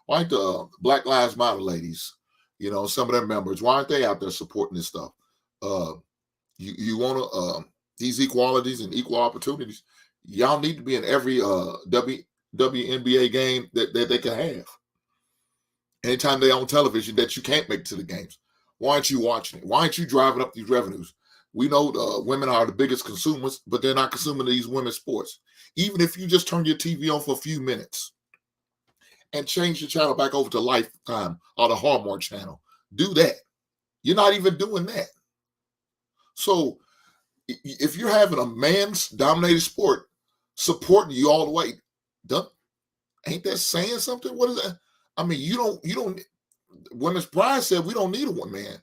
Why ain't the Black Lives Matter ladies? You know, some of their members. Why aren't they out there supporting this stuff? You want to these equalities and equal opportunities? Y'all need to be in every WNBA game that they can have. Anytime they're on television that you can't make it to the games, why aren't you watching it? Why aren't you driving up these revenues? We know women are the biggest consumers, but they're not consuming these women's sports. Even if you just turn your TV on for a few minutes and change the channel back over to Lifetime or the Hallmark channel, do that. You're not even doing that. So if you're having a man's dominated sport supporting you all the way, ain't that saying something? What is that? I mean, you don't. Women's Pride said we don't need a one man.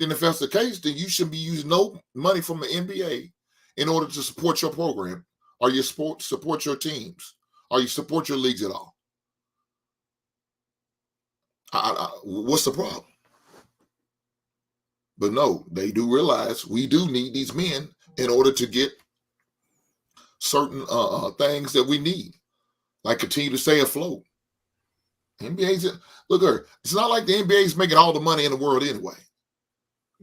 Then if that's the case, then you should be using no money from the NBA in order to support your program, or you support your teams, or you support your leagues at all. What's the problem? But no, they do realize we do need these men in order to get certain things that we need, like continue to stay afloat. NBA's look here. It's not like the NBA is making all the money in the world anyway.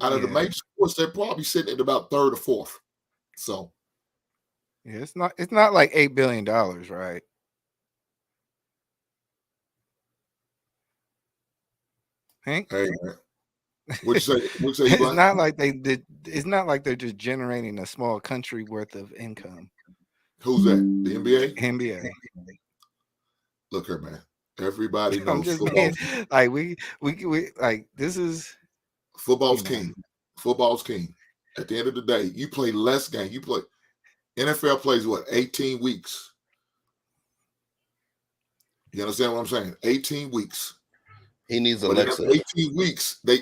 Out of the major sports, they're probably sitting at about third or fourth. So, yeah, it's not like $8 billion, right? Hank? Hey, man. What'd you say? It's not like they did. It's not like they're just generating a small country worth of income. Who's that? The NBA? NBA. Look here, man. Everybody knows I'm just football. saying, like we like this is football's king. Football's king. At the end of the day, you play less game. You play NFL plays what 18 weeks. You understand what I'm saying? 18 weeks. He needs but Alexa. 18 weeks, they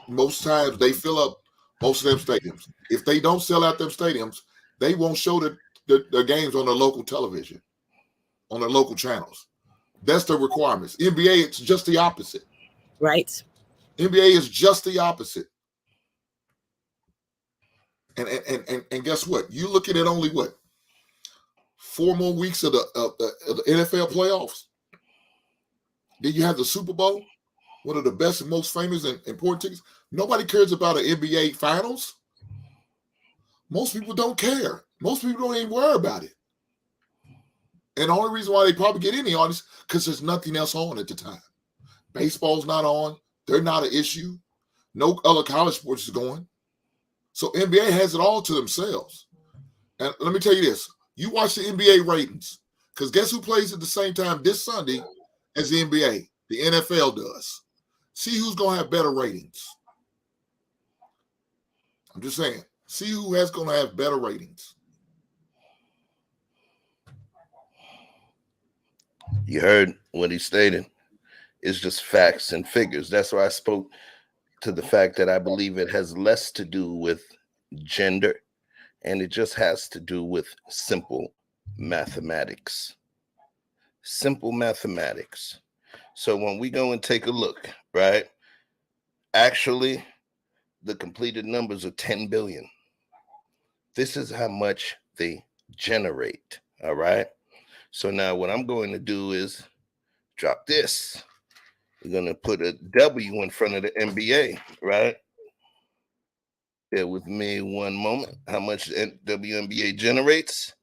most times they fill up most of them stadiums. If they don't sell out them stadiums, they won't show the games on the local television, on the local channels. That's the requirements. NBA, it's just the opposite. Right. NBA is just the opposite. And guess what? You looking at only what 4 more weeks of the NFL playoffs. Then you have the Super Bowl, one of the best and most famous and important tickets. Nobody cares about an NBA Finals. Most people don't care. Most people don't even worry about it. And the only reason why they probably get any on is because there's nothing else on at the time. Baseball's not on. They're not an issue. No other college sports is going. So NBA has it all to themselves. And let me tell you this. You watch the NBA ratings, because guess who plays at the same time this Sunday as the NBA? The NFL does. See who's going to have better ratings. I'm just saying. See who has going to have better ratings. You heard what he stated. It's just facts and figures. That's why I spoke to the fact that I believe it has less to do with gender, and it just has to do with simple mathematics. Simple mathematics. So when we go and take a look, right? Actually, the completed numbers are 10 billion. This is how much they generate, all right? So now what I'm going to do is drop this. We're going to put a W in front of the NBA, right? Bear with me one moment. How much the WNBA generates?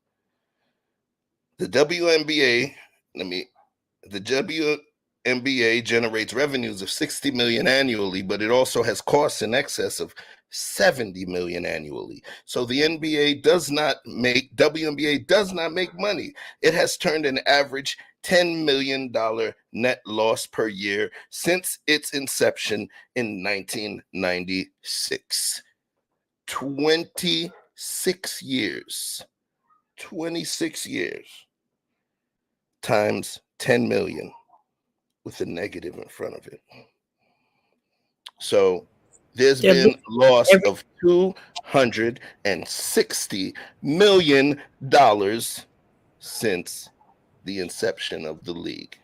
The WNBA generates revenues of 60 million annually, but it also has costs in excess of 70 million annually. So the WNBA does not make money. It has turned an average $10 million net loss per year since its inception in 1996. 26 years. 26 years times 10 million with a negative in front of it. So there's been a loss of $260 million since the inception of the league.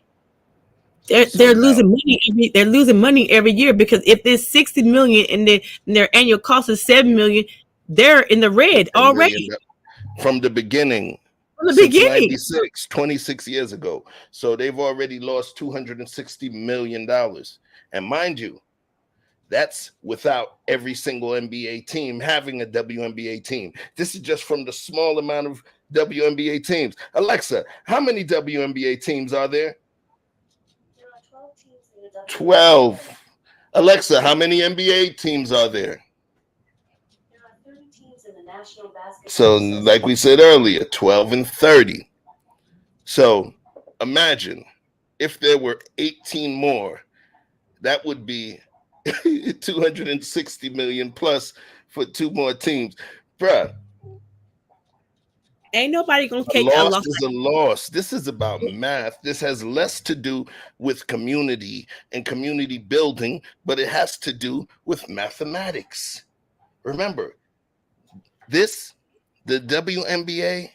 They're losing money. They're losing money every year because if there's 60 million and their annual cost is 7 million, they're in the red already. From the beginning. From the Since beginning. 96, 26 years ago. So they've already lost $260 million. And mind you, that's without every single NBA team having a WNBA team. This is just from the small amount of WNBA teams. Alexa, how many WNBA teams are there? 12. Alexa, how many NBA teams are there? There are 30 teams in the National Basketball So, like we said earlier, 12 and 30. So, imagine if there were 18 more, that would be 260 million plus for 2 more teams. Bruh. Ain't nobody gonna take a loss. Is a loss. This is about math. This has less to do with community and community building, but it has to do with mathematics. Remember, the WNBA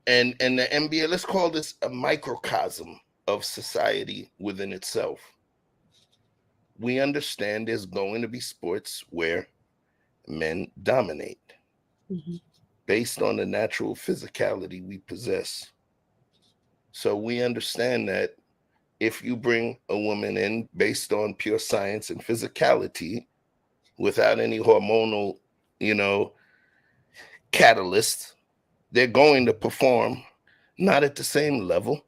and the NBA, let's call this a microcosm of society within itself. We understand there's going to be sports where men dominate. Mm-hmm. Based on the natural physicality we possess. So we understand that if you bring a woman in based on pure science and physicality, without any hormonal, catalysts, they're going to perform not at the same level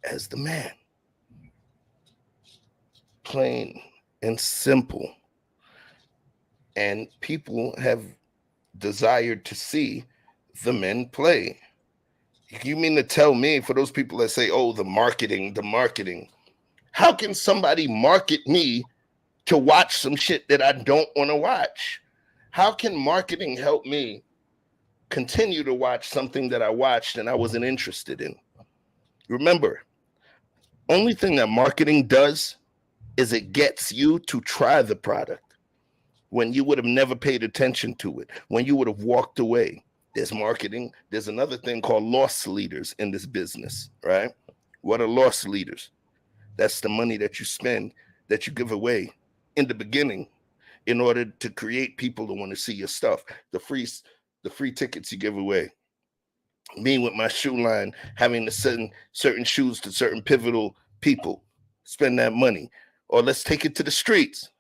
as the man. Plain and simple. And people have desired to see the men play. You mean to tell me, for those people that say, oh, the marketing, how can somebody market me to watch some shit that I don't want to watch? How can marketing help me continue to watch something that I watched and I wasn't interested in? Remember, only thing that marketing does is it gets you to try the product when you would have never paid attention to it, when you would have walked away. There's marketing. There's another thing called loss leaders in this business, right? What are loss leaders? That's the money that you spend, that you give away in the beginning in order to create people who want to see your stuff. The free tickets you give away. Me with my shoe line, having to send certain shoes to certain pivotal people, spend that money. Or let's take it to the streets.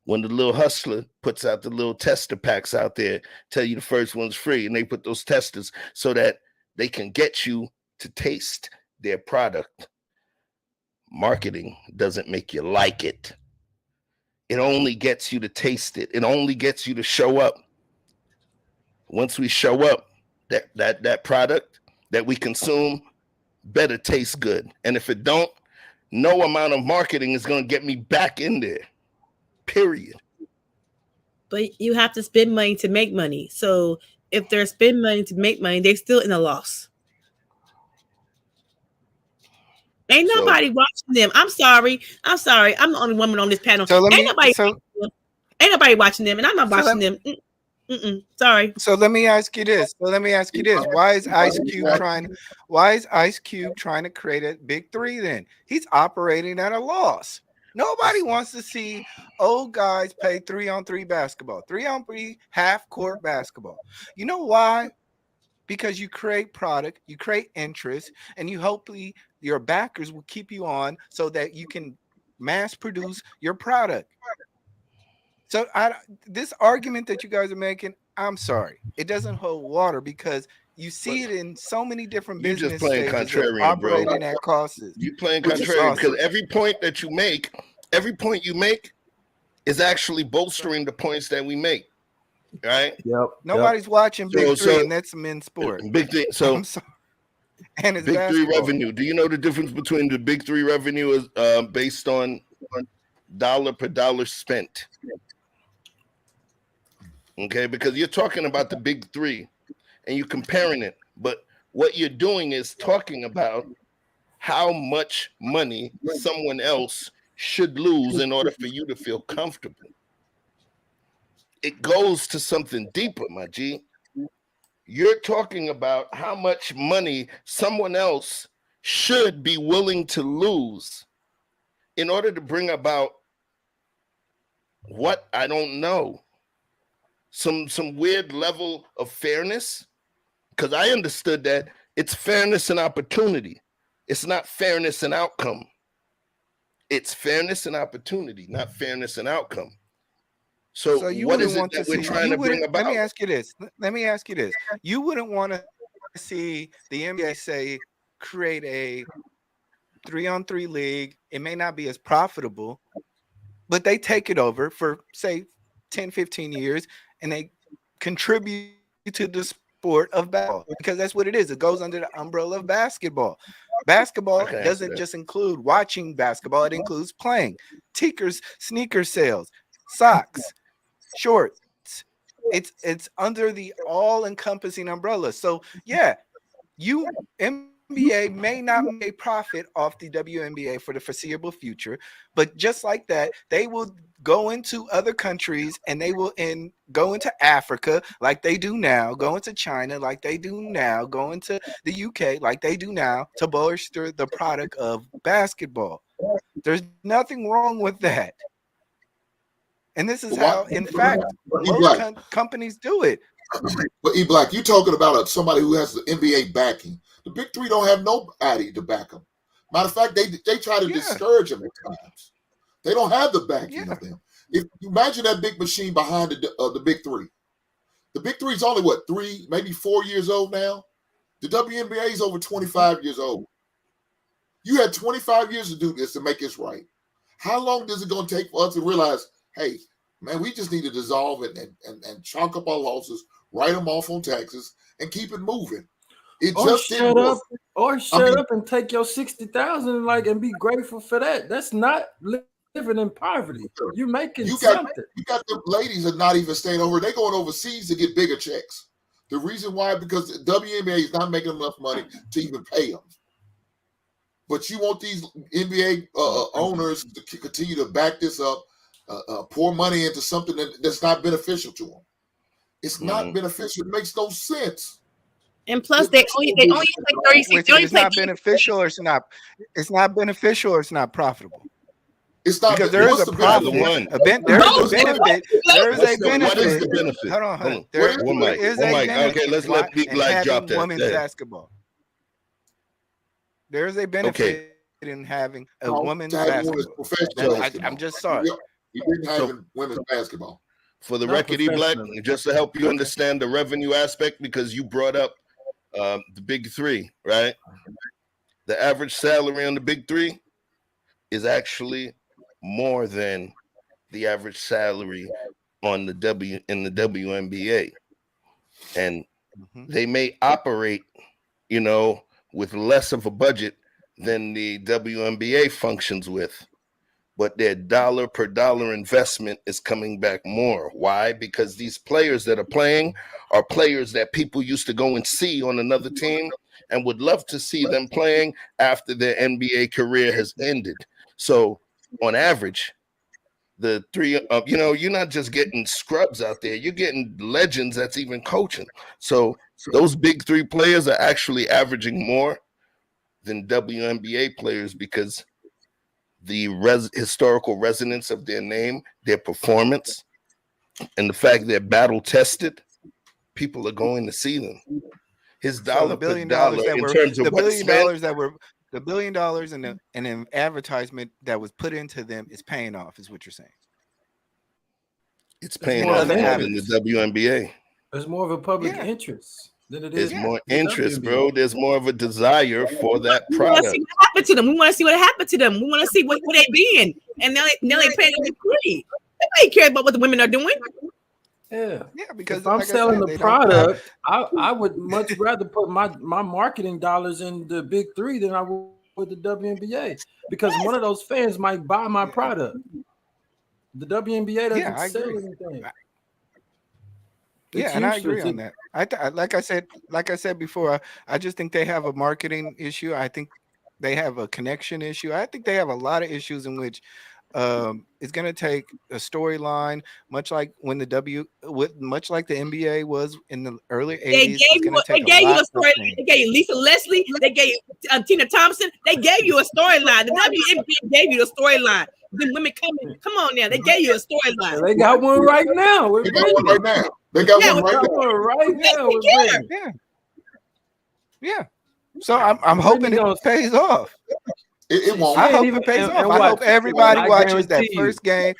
When the little hustler puts out the little tester packs out there, tell you the first one's free, and they put those testers so that they can get you to taste their product. Marketing doesn't make you like it. It only gets you to taste it. It only gets you to show up. Once we show up, that product that we consume better taste good. And if it don't, no amount of marketing is going to get me back in there. Period. But you have to spend money to make money. So if they're spending money to make money, they're still in a loss. Ain't nobody watching them. I'm sorry. I'm the only woman on this panel. Ain't nobody watching them, and I'm not watching them. Sorry. So let me ask you this. Why is Ice Cube trying to create a big three then? He's operating at a loss. Nobody wants to see old guys play 3-on-3 basketball, 3-on-3 half-court basketball. You know why? Because you create product, you create interest, and you hopefully your backers will keep you on so that you can mass produce your product. So this argument that you guys are making, I'm sorry, it doesn't hold water because you see it in so many different businesses. You just playing contrarian, bro. At costs. You playing contrarian because every point you make is actually bolstering the points that we make. Right? Yep. Nobody's watching Big Three, and that's men's sport. Big thing. So I'm sorry. And it's Big basketball. Three revenue. Do you know the difference between the Big Three revenue is based on dollar per dollar spent? Okay, because you're talking about the Big Three and you're comparing it, but what you're doing is talking about how much money someone else should lose in order for you to feel comfortable. It goes to something deeper, my G. You're talking about how much money someone else should be willing to lose in order to bring about what I don't know. Some weird level of fairness. Because I understood that it's fairness and opportunity. It's not fairness and outcome. It's fairness and opportunity, not fairness and outcome. So you what wouldn't is it want that to we're see, trying to bring about? Let me ask you this. You wouldn't want to see the NBA say create a 3-on-3 league. It may not be as profitable, but they take it over for say 10, 15 years and they contribute to the sport of basketball, because that's what it is. It goes under the umbrella of basketball. Basketball doesn't just include watching basketball, it includes playing. Sneaker sales, socks, shorts. It's under the all-encompassing umbrella. So yeah, NBA may not make profit off the WNBA for the foreseeable future, but just like that, they will go into other countries and they will go into Africa like they do now, go into China like they do now, go into the UK like they do now to bolster the product of basketball. There's nothing wrong with that. And this is how, in fact, most companies do it. But E-Black, you talking about somebody who has the NBA backing. The big three don't have nobody to back them. Matter of fact, they try to discourage them at times. They don't have the backing of them. If you imagine that big machine behind the big three. The big three is only, 3, maybe 4 years old now? The WNBA is over 25 years old. You had 25 years to do this to make this right. How long is it going to take for us to realize, hey, man, we just need to dissolve it and chalk up our losses, write them off on taxes, and keep it moving. It or just shut up, or shut up and take your 60,000 and be grateful for that. That's not living in poverty. You're making something. You got the ladies that not even staying over. They're going overseas to get bigger checks. The reason why, because the WNBA is not making enough money to even pay them. But you want these NBA owners to continue to back this up, pour money into something that's not beneficial to them. It's not beneficial. It makes no sense. And plus, they only play 36. It's not beneficial, or it's not. It's not beneficial, or it's not profitable. It's not, because there is a profit. There is a benefit. There is a benefit. What is the benefit? Hold on. There is a benefit. Okay, let's let people drop that. Women's basketball. There is a benefit in having a women's basketball. I'm just sorry. You didn't have women's basketball. For the record, E-Black, just to help you understand the revenue aspect, because you brought up the big three, right? The average salary on the big three is actually more than the average salary on the WNBA. And they may operate, with less of a budget than the WNBA functions with, but their dollar per dollar investment is coming back more. Why? Because these players that are playing are players that people used to go and see on another team and would love to see them playing after their NBA career has ended. So on average, the three, you're not just getting scrubs out there, you're getting legends that's even coaching. So those big three players are actually averaging more than WNBA players, because the historical resonance of their name, their performance, and the fact they're battle tested, people are going to see them. His dollar per dollar in terms of the $1 billion and an advertisement that was put into them is paying off, is what you're saying. It's paying off more than the WNBA. There's more of a public interest than it is. There's more interest, bro. There's more of a desire for that product. See what happened to them. We want to see what happened to them. We want to see what they been. And now they paying them free. They care about what the women are doing. Yeah, because if I'm selling the product, I would much rather put my marketing dollars in the big three than I would with the WNBA, because one of those fans might buy my product. The WNBA doesn't sell anything. And I agree on that. Like I said before, I just think they have a marketing issue. I think they have a connection issue. I think they have a lot of issues in which It's going to take a storyline, much like when much like the NBA was in the early 80s. They gave you a storyline. They gave you Lisa Leslie. They gave you Tina Thompson. They gave you a storyline. The WNBA gave you the storyline. The women coming. Come on now. They gave you a storyline. They got one right now. They got one right now. They got one right now. Yeah. So I'm hoping it pays off. It won't. I hope it pays off. I hope everybody watches that first game.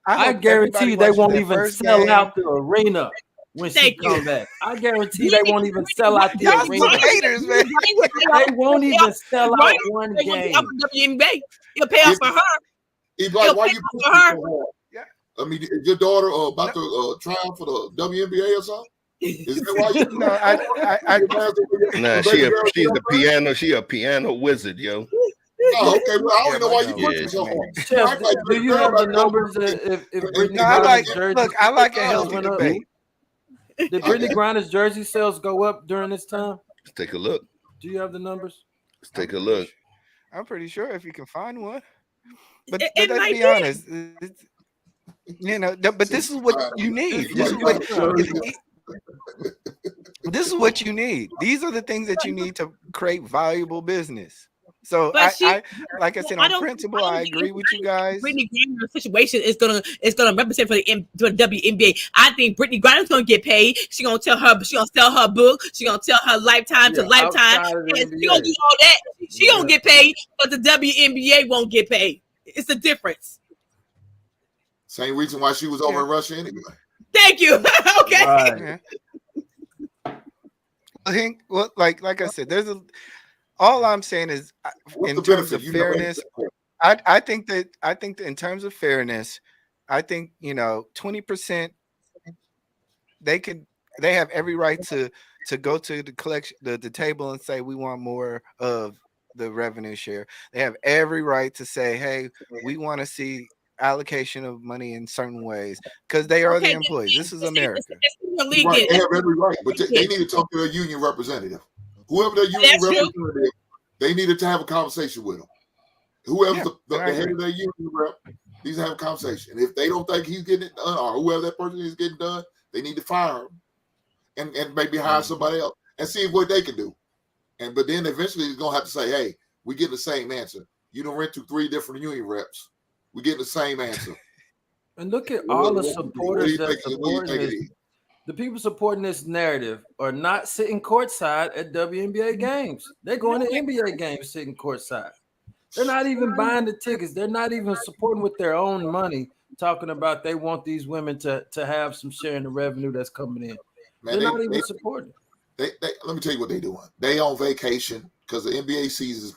I guarantee they won't even sell out the arena when she comes back. I guarantee they won't even sell out the arena. Haters, man. They won't even sell out one game. WNBA. It'll pay off for her. He's like, why you for her? I mean, is your daughter about to try out for the WNBA or something? Is that why you? Nah, she's a piano. She a piano wizard, yo. Oh, okay. Well, I don't know why you pushing so hard. Chef, do you have the numbers? If Brittany Griner's jersey, look, I like a healthy debate. Did Brittany Griner's jersey sales go up during this time? Let's take a look. Do you have the numbers? Let's take a look. I'm pretty sure if you can find one. But let's be honest. But this is what you need. This is what you need. These are the things that you need to create valuable business. So I like I said, on principle, I agree with you guys. Brittany Griner's situation is gonna represent for the WNBA. I think Brittany Griner's gonna get paid. She's gonna sell her book. She's gonna tell her lifetime to lifetime. And she gonna do all that. She gonna get paid, but the WNBA won't get paid. It's the difference. Same reason why she was over in Russia anyway. Thank you. Okay. Right. I think, well, like I said, all I'm saying is, in terms of fairness, I think that in terms of fairness, I think 20%. They have every right to go to the collection the table and say we want more of the revenue share. They have every right to say, hey, we want to see allocation of money in certain ways because they are the employees. This is America. Right. They have every right, but they need to talk to their union representative. Whoever their union representative, they needed to have a conversation with them. Whoever's the head of their union rep needs to have a conversation. If they don't think he's getting it done, or whoever that person is getting done, they need to fire him and maybe hire somebody else and see what they can do. But then eventually he's gonna have to say, hey, we get the same answer. You don't rent to 3 different union reps. We get the same answer. And look at all the supporters that support this. The people supporting this narrative are not sitting courtside at WNBA games. They're going to NBA games sitting courtside. They're not even buying the tickets. They're not even supporting with their own money, talking about they want these women to have some share in the revenue that's coming in. They're not even supporting. Let me tell you what they're doing. They on vacation because the NBA season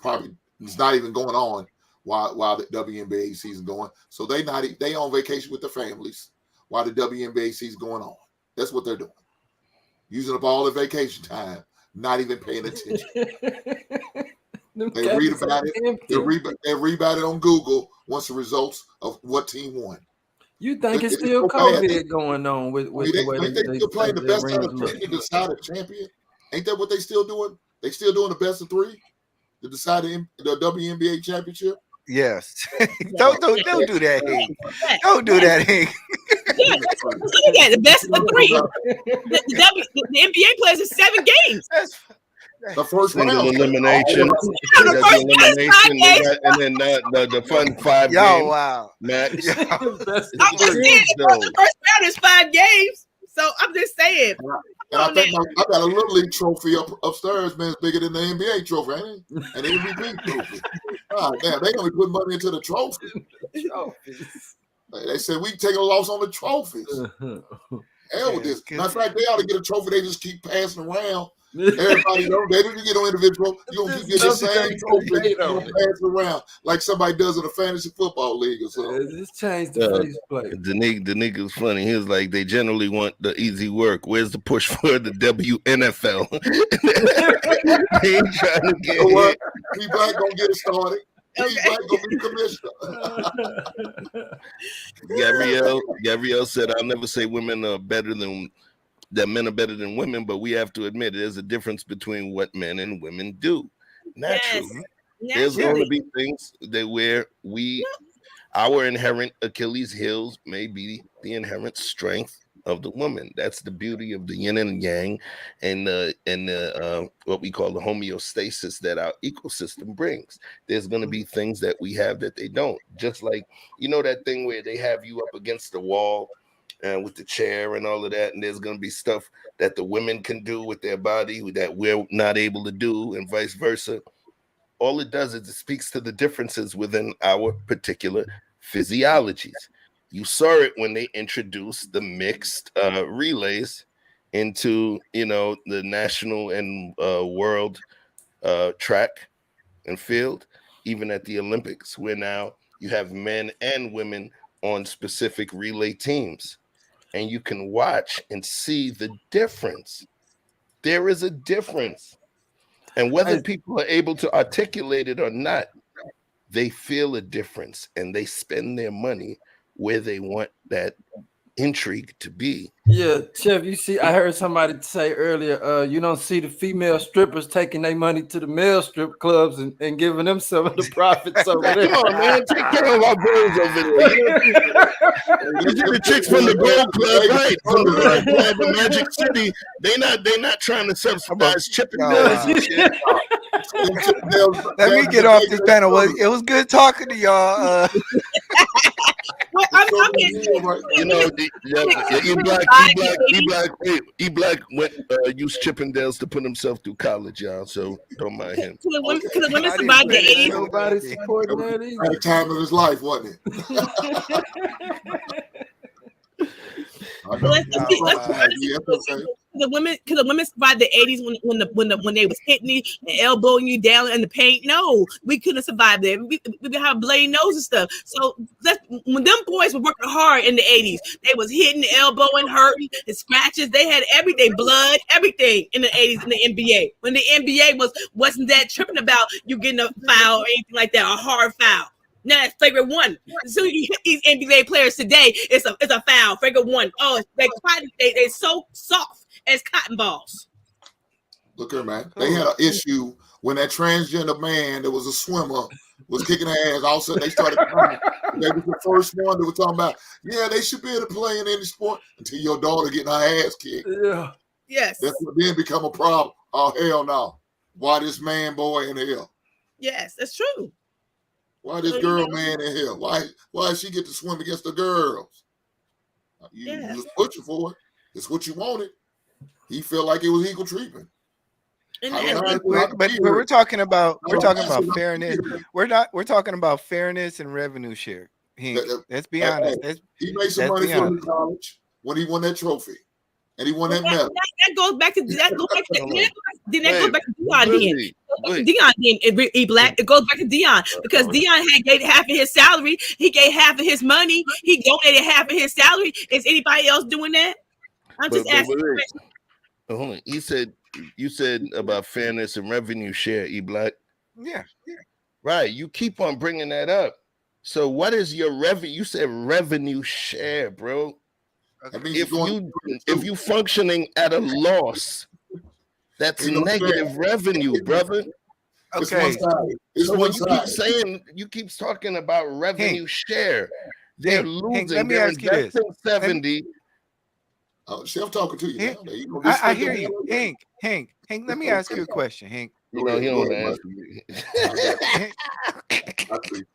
is not even going on while the WNBA season going. So they on vacation with their families while the WNBA season going on. That's what they're doing. Using up all their vacation time, not even paying attention. They read about it. They read about it on Google once the results of what team won. You think it's still COVID going on with the way they still playing the best out of 3 to decide a champion? Ain't that what they still doing? They still doing the best of 3 to decide the WNBA championship? Yes. Don't do that, Hank. Don't do that, Hank. Yeah, the best of 3. The NBA plays in 7 games. The first single round. elimination. And then the fun 5 games. Yo, wow. Max. I'm just saying, the first round is 5 games. So I'm just saying. And I think I got a little league trophy upstairs, man. It's bigger than the NBA trophy, ain't it? And MVP trophy. Oh, damn, they gonna be putting money into the trophy. They said we taking a loss on the trophies. Hell with this. Matter of fact, they ought to get a trophy. They just keep passing around. Everybody know they didn't get no individual. You gonna keep getting the same trophy pass around like somebody does in a fantasy football league or something. Just change the face play. The nigga's funny. He was like, they generally want the easy work. Where's the push for the WNFL? They ain't trying to get what? We black gonna get it started. Okay. Black gonna be commissioner. Gabrielle said, I'll never say women are better than that men are better than women, but we have to admit there's a difference between what men and women do. Naturally. There's going to be things that where Our inherent Achilles heels may be the inherent strength of the woman. That's the beauty of the yin and yang, and the what we call the homeostasis that our ecosystem brings. There's going to be things that we have that they don't. Just like, you know, that thing where they have you up against the wall and with the chair and all of that, and there's going to be stuff that the women can do with their body that we're not able to do, and vice versa. All it does is it speaks to the differences within our particular physiologies. You saw it when they introduced the mixed relays into, you know, the national and world track and field, even at the Olympics, where now you have men and women on specific relay teams, and you can watch and see the difference. There is a difference, and whether people are able to articulate it or not, they feel a difference, and they spend their money where they want that intrigue to be. Yeah, Chef, you see, I heard somebody say earlier, you don't see the female strippers taking their money to the male strip clubs and giving them some of the profits over there. Come on, man, take care of our girls over there. You see the chicks from the Gold Club, right? From the Gold Club in Magic City, they not trying to subsidize Chippendales and shit. Let me get off this panel. It was good talking to y'all. Well, I'm getting, you know, E-Black went use Chippendales to put himself through college, y'all. So don't mind him. Could the women survive the 80s? Nobody supporting that either. At the time of his life, wasn't it? The women, could the women survive the 80s when they was hitting you and elbowing you down in the paint? No, we couldn't survive there. We have bloody nose and stuff. So when them boys were working hard in the 80s, they was hitting, elbowing, hurting, and scratches. They had everything, blood, everything in the 80s in the NBA. When the NBA wasn't that tripping about you getting a foul or anything like that, a hard foul. Now it's flagrant one. So you hit these NBA players today, it's a foul, flagrant one. Oh, they're so soft as cotton balls. Look here, man. They had an issue when that transgender man that was a swimmer was kicking their ass. All of a sudden they started crying. They was the first one that was talking about, yeah, they should be able to play in any sport until your daughter getting her ass kicked. Yeah. Yes. That's what then become a problem. Oh, hell no. Why this man boy in hell? Yes, that's true. Why this girl man in here? Why she get to swim against the girls? You was pushing for it. It's what you wanted. He felt like it was equal treatment. But we're talking about fairness. We're talking about fairness and revenue share. Let's be honest. He made some money from college when he won that trophy. And he won that medal. That goes back to Dion. E-Black. It goes back to Dion because Dion gave half of his salary. He gave half of his money. He donated half of his salary. Is anybody else doing that? I'm just asking. Hold on. You said about fairness and revenue share, E-Black. Yeah. Right. You keep on bringing that up. So what is your revenue? You said revenue share, bro. If you functioning at a loss, that's negative revenue, brother. Okay. So when you keep talking about revenue share, they're losing. Let me ask you this: 70. Chef talking to you. I hear you, Hank. Let me ask you a question, Hank. You know he don't answer me.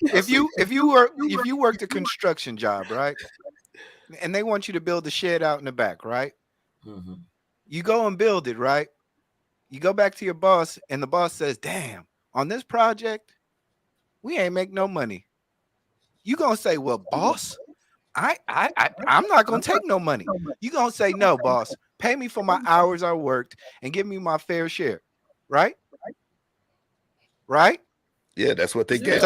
If you worked a construction job, right? And they want you to build the shed out in the back, right? Mm-hmm. You go and build it, right? You go back to your boss, and the boss says, "Damn, on this project, we ain't make no money." You gonna say, "Well, boss, I'm not gonna take no money." You gonna say, "No, boss, pay me for my hours I worked and give me my fair share," right? Right? Yeah, that's what they get.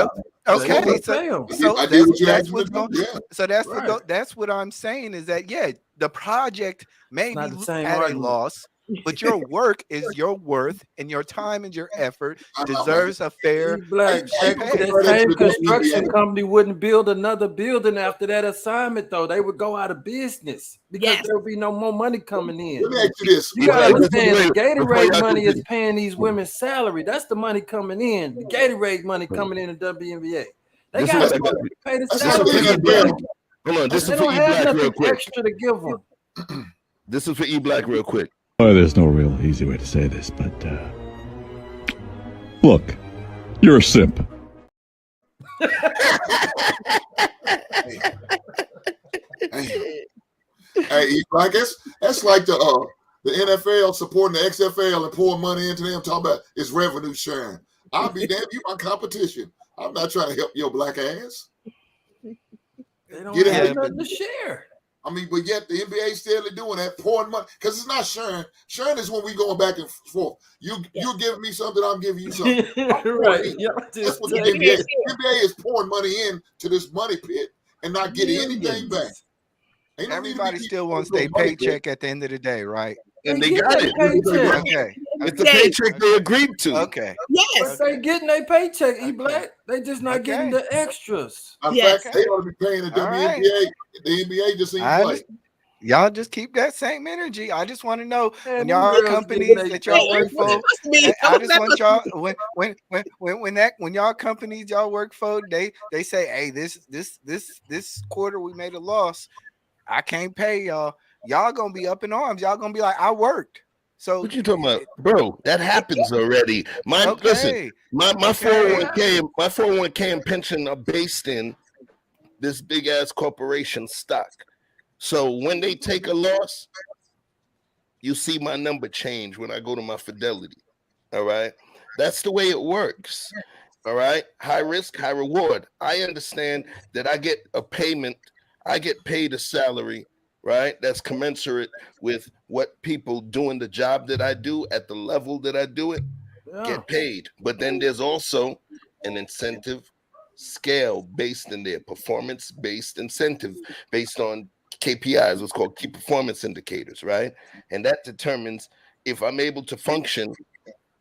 Okay, so that's what I'm saying is that the project may be at a loss, but your work is your worth, and your time and your effort deserves a fair. That same construction company wouldn't build another building after that assignment, though. They would go out of business because there would be no more money coming in. Let me ask you this. You gotta understand, the Gatorade money is paying these women's salary. That's the money coming in. The Gatorade money coming in the WNBA. They This got is to what pay the that's salary. what E-Black. Hold on, this They is for don't have E-Black real nothing quick. extra to give them. This is for E-Black real quick. Well, there's no real easy way to say this, but look, you're a simp. Hey, I guess that's like the NFL supporting the XFL and pouring money into them, talking about it's revenue sharing. I'll be damned, you my competition. I'm not trying to help your black ass. They don't have nothing to share. I mean, but yet the NBA still doing that, pouring money, because it's not sharing. Sharing is when we going back and forth. You're giving me something, I'm giving you something. Right. That's what the NBA is. The NBA is pouring money into this money pit and not getting anything back. Everybody still wants their paycheck at the end of the day, right? And they got it. Okay. It's the paycheck they agreed to. Okay. Yes. But they getting their paycheck, E-Black. They just not getting the extras. In fact, they ought to be paying the WNBA. The NBA just ain't play. Y'all just keep that same energy. I just want to know when y'all are companies that y'all work for. I just want y'all when y'all companies y'all work for, they say, hey, this quarter we made a loss. I can't pay y'all. Y'all gonna be up in arms. Y'all gonna be like, I worked. So What you talking about, bro? That happens already. Listen, my 401k, my 401k and pension are based in this big ass corporation stock. So when they take a loss, you see my number change when I go to my Fidelity. All right, that's the way it works. All right, high risk, high reward. I understand that I get a payment. I get paid a salary, right? That's commensurate with what people doing the job that I do at the level that I do it get paid. But then there's also an incentive scale based in there, performance-based incentive based on KPIs, what's called key performance indicators, right? And that determines if I'm able to function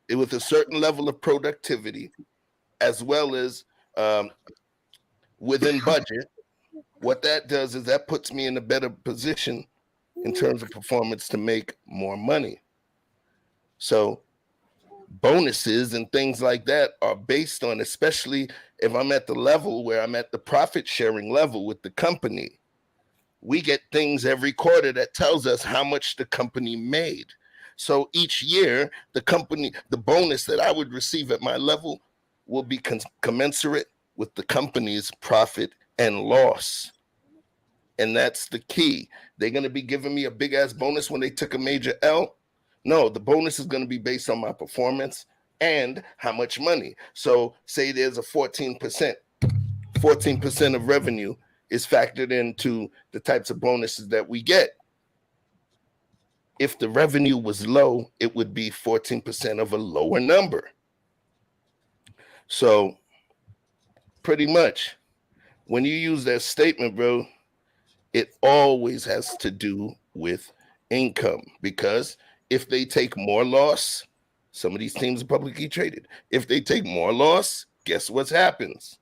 with a certain level of productivity as well as within budget. What that does is that puts me in a better position in terms of performance to make more money. So bonuses and things like that are based on, especially if I'm at the level where I'm at the profit sharing level with the company, we get things every quarter that tells us how much the company made. So each year, the bonus that I would receive at my level will be commensurate with the company's profit and loss. And that's the key. They're going to be giving me a big ass bonus when they took a major L. No, the bonus is going to be based on my performance and how much money. So say there's a 14%. 14% of revenue is factored into the types of bonuses that we get. If the revenue was low, it would be 14% of a lower number. So pretty much when you use that statement, bro, it always has to do with income, because if they take more loss, some of these teams are publicly traded. If they take more loss, guess what happens?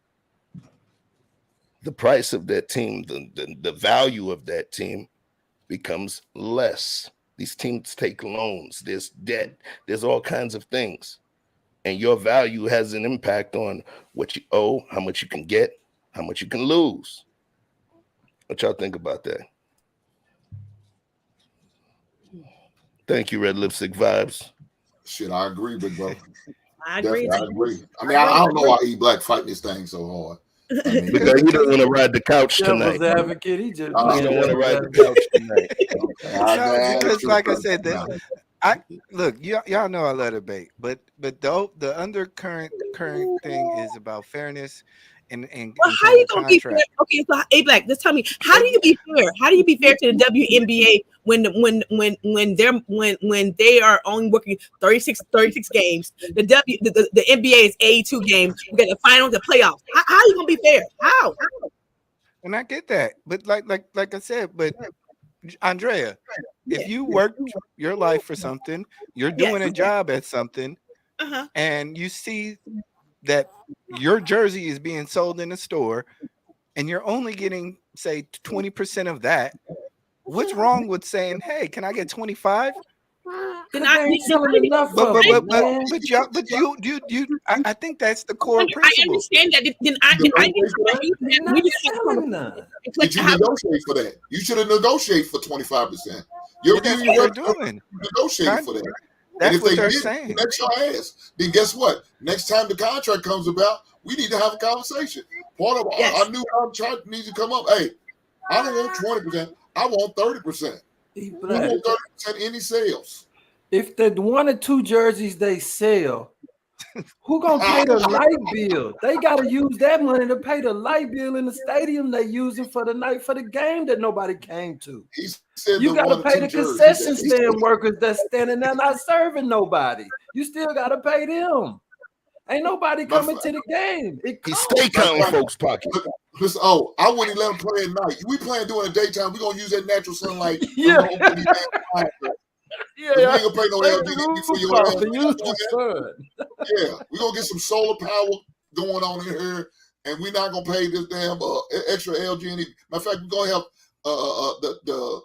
The price of that team, the value of that team becomes less. These teams take loans, there's debt, there's all kinds of things. And your value has an impact on what you owe, how much you can get, how much you can lose. What y'all think about that? Thank you, Red Lipstick Vibes. Shit, I agree, big bro. I agree. I agree. I mean, I don't know why E-Black fighting this thing so hard. I mean, because he don't want to ride the couch tonight. Devil's advocate, he just don't want to ride the couch tonight. Because, like I said, look, y'all know I love debate, but the undercurrent thing is about fairness. And well, how you gonna be fair? Okay, so A-Black, just tell me, how do you be fair? How do you be fair to the WNBA when they are only working 36 games? The NBA is 82 games. We got the finals, the playoffs. How are you gonna be fair? How? And I get that, but like I said, but Andrea, if you work your life for something, you're doing a job at something, and you see that your jersey is being sold in a store and you're only getting, say, 20% of that, what's wrong with saying, hey, can I get 25? Then I ain't selling enough of it, man. But you I think that's the core principle. I understand that. Then I Did you negotiate for that? You should have negotiated for 25%. That's what they're doing. Negotiate for that. That's and if what they they're didn't, saying. that's your ass. Then guess what? Next time the contract comes about, we need to have a conversation. Part of our new contract needs to come up. Hey, I don't want 20%. I want 30%. We want 30% any sales. If the 1 or 2 jerseys they sell, who gonna pay the light bill? They gotta use that money to pay the light bill in the stadium they using for the night for the game that nobody came to. You gotta pay the concession stand workers that's standing there not serving nobody. You still gotta pay them. Ain't nobody coming to the game. He stay counting folks' pockets. Listen, I wouldn't let them play at night. We playing during the daytime. We're gonna use that natural sunlight. Yeah. We ain't gonna pay no LED for your ass. Yeah, we're gonna get some solar power going on in here, and we're not gonna pay this damn extra LG. Matter of fact, we're gonna have the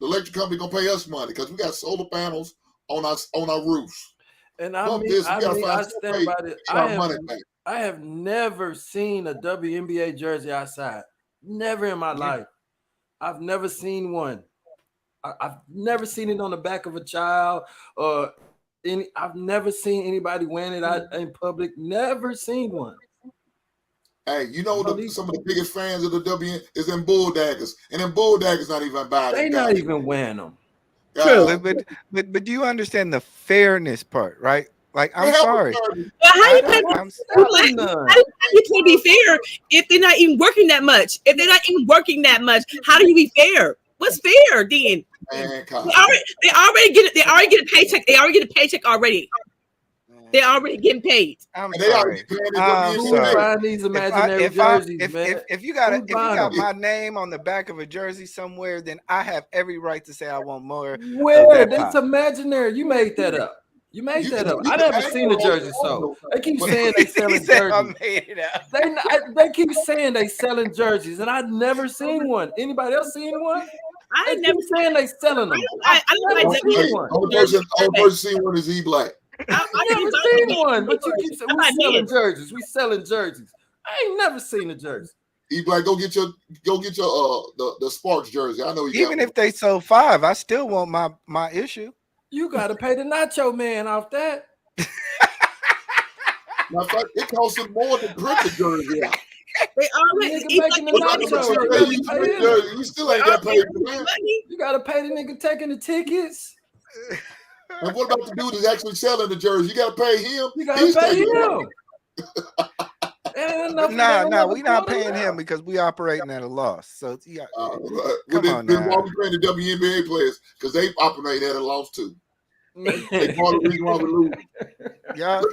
electric company gonna pay us money because we got solar panels on our roofs. And I stand by this. I have never seen a WNBA jersey outside. Never in my life. I've never seen one. I've never seen it on the back of a child or I've never seen anybody wearing it out in public. Never seen one. Hey, you know some of the biggest fans of the WN is in Bulldaggers, and then Bulldaggers not even buying. They not even wearing them. True, but do you understand the fairness part, right? Like, I'm sorry. Well, how you can be fair if they're not even working that much? If they're not even working that much, how do you be fair? What's fair, then? Man, they already get it. They already get a paycheck. They already get a paycheck already. They already getting paid. I'm sorry. These imaginary jerseys, man. If you got my name on the back of a jersey somewhere, then I have every right to say I want more. Where? That's imaginary. You made that up. You made that up. I never seen a jersey sold. They keep saying they selling jerseys. I made it up. They keep saying they selling jerseys, and I've never seen one. Anybody else seen one? I never saying they selling them. I never seen one. Only person seen one is E-Black. I never seen one, but you keep saying we selling jerseys. We selling jerseys. I ain't never seen a jersey. E-Black, go get your the Sparks jersey. I know you. Even if they sold 5, I still want my issue. You gotta pay the nacho man off that. Now, it costs them more than print the jersey out. They already making the nacho. You still ain't got paid for that. You gotta pay the nigga taking the tickets. And what about the dude that's actually selling the jersey? You gotta pay him. You gotta pay him. No, we're not paying him because we operating at a loss. So yeah, come on now. Why we paying the WNBA players? Because they operate at a loss too. They part of the reason why we lose. Y'all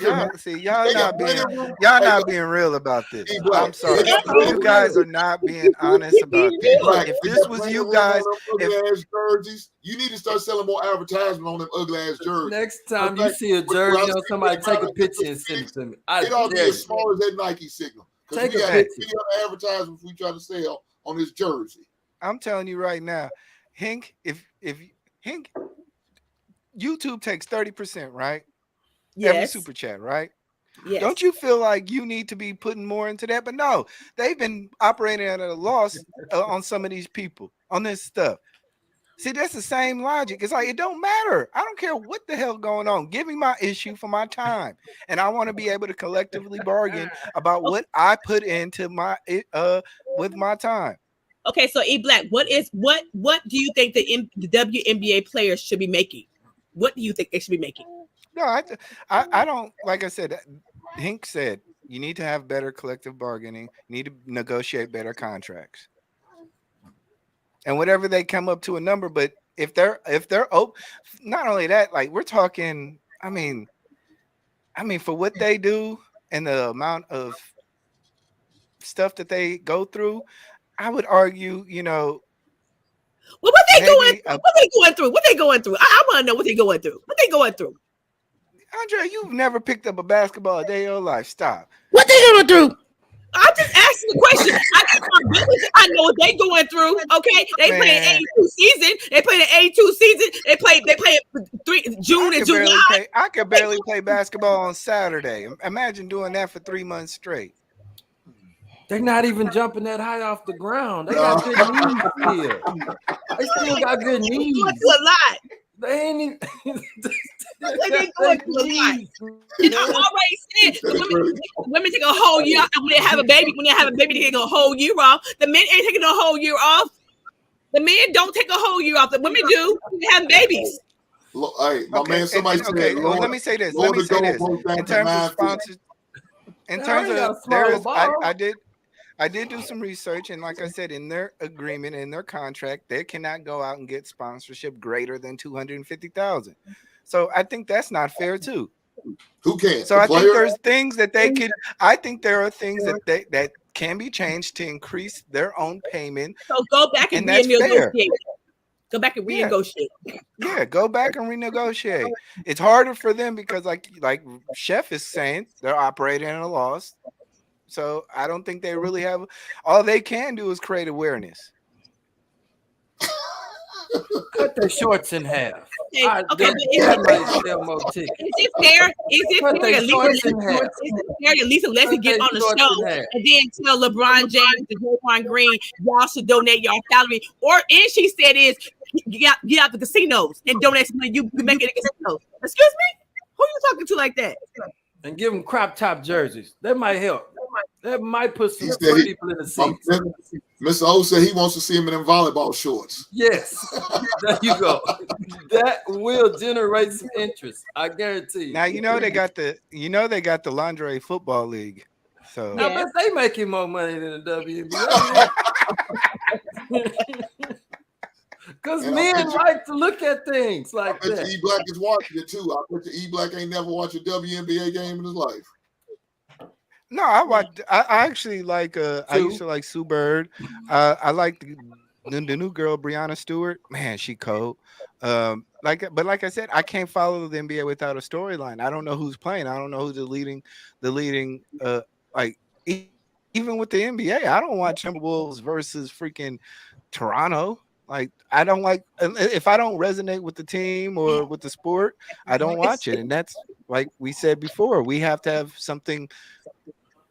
not being real about this. I'm sorry. You guys are not being honest about this. If this was you guys, jerseys, you need to start selling more advertisement on them ugly ass jerseys. Next time you see a jersey on somebody, take a picture and send it to me. It ought to be as small as that Nike signal. Take a picture. Advertisements we try to sell on this jersey. I'm telling you right now, Hink, if Hink, YouTube takes 30%, right? Yes. Every super chat, right? Yes. Don't you feel like you need to be putting more into that? But no, they've been operating at a loss on some of these people on this stuff. See, that's the same logic. It's like, it don't matter. I don't care what the hell going on. Give me my issue for my time. And I want to be able to collectively bargain about what I put into my with my time. Okay, so E-Black, what do you think the WNBA players should be making? What do you think they should be making? No, I don't. Like I said, Hink said, you need to have better collective bargaining. You need to negotiate better contracts, and whatever they come up to a number. But if they're open, not only that, like we're talking. I mean, for what they do and the amount of stuff that they go through, I would argue, Well, what they going through? What they going through? I want to know what they going through. What they going through? Andre, you've never picked up a basketball a day in your life. Stop. What they going through? I'm just asking the question. I got my business. I know what they going through. Okay, they play an 82 season. They play the 82 season. They play June and July. I could barely play basketball on Saturday. Imagine doing that for 3 months straight. They're not even jumping that high off the ground. They got good knees still. They still got good knees. Going through a lot. They ain't even. They going through a lot. And I always said, women take a whole year off when they have a baby. When they have a baby, they take a whole year off. The men ain't taking a whole year off. The men don't take a whole year off. The women do. They have babies. Hey, my man, somebody said, well, let me say this. Let me say this. In terms of sponsors, in terms of there is, I did do some research, and like I said, in their agreement, in their contract, they cannot go out and get sponsorship greater than $250,000. So I think that's not fair too. Who can? So I think there's things that they could. I think there are things that can be changed to increase their own payment. So go back and renegotiate. Go back and renegotiate. Yeah, go back and renegotiate. It's harder for them because, like Chef is saying, they're operating at a loss. So I don't think they really have. All they can do is create awareness. Cut their shorts in half. Okay, is it fair? Is it fair that Lisa Leslie get on the show and then tell LeBron James and Draymond Green y'all should donate your salary? Or and she said is get out the casinos and donate some money you can make it a casino. Excuse me? Who you talking to like that? And give them crop top jerseys. That might help. That might put some people in the seats. Mr. O said he wants to see him in them volleyball shorts. Yes, there you go. That will generate some interest. I guarantee you. Now they got the lingerie football league. So I bet they making more money than the WNBA. Because men like to look at things like that. E Black is watching it too. I bet you E Black ain't never watched a WNBA game in his life. No, I watched. I actually like. I used to like Sue Bird. I like the new girl Brianna Stewart. Man, she cold. But like I said, I can't follow the NBA without a storyline. I don't know who's playing. I don't know who's the leading. Even with the NBA, I don't watch Timberwolves versus freaking Toronto. Like, I don't like, if I don't resonate with the team or with the sport, I don't watch it. And that's like we said before, we have to have something.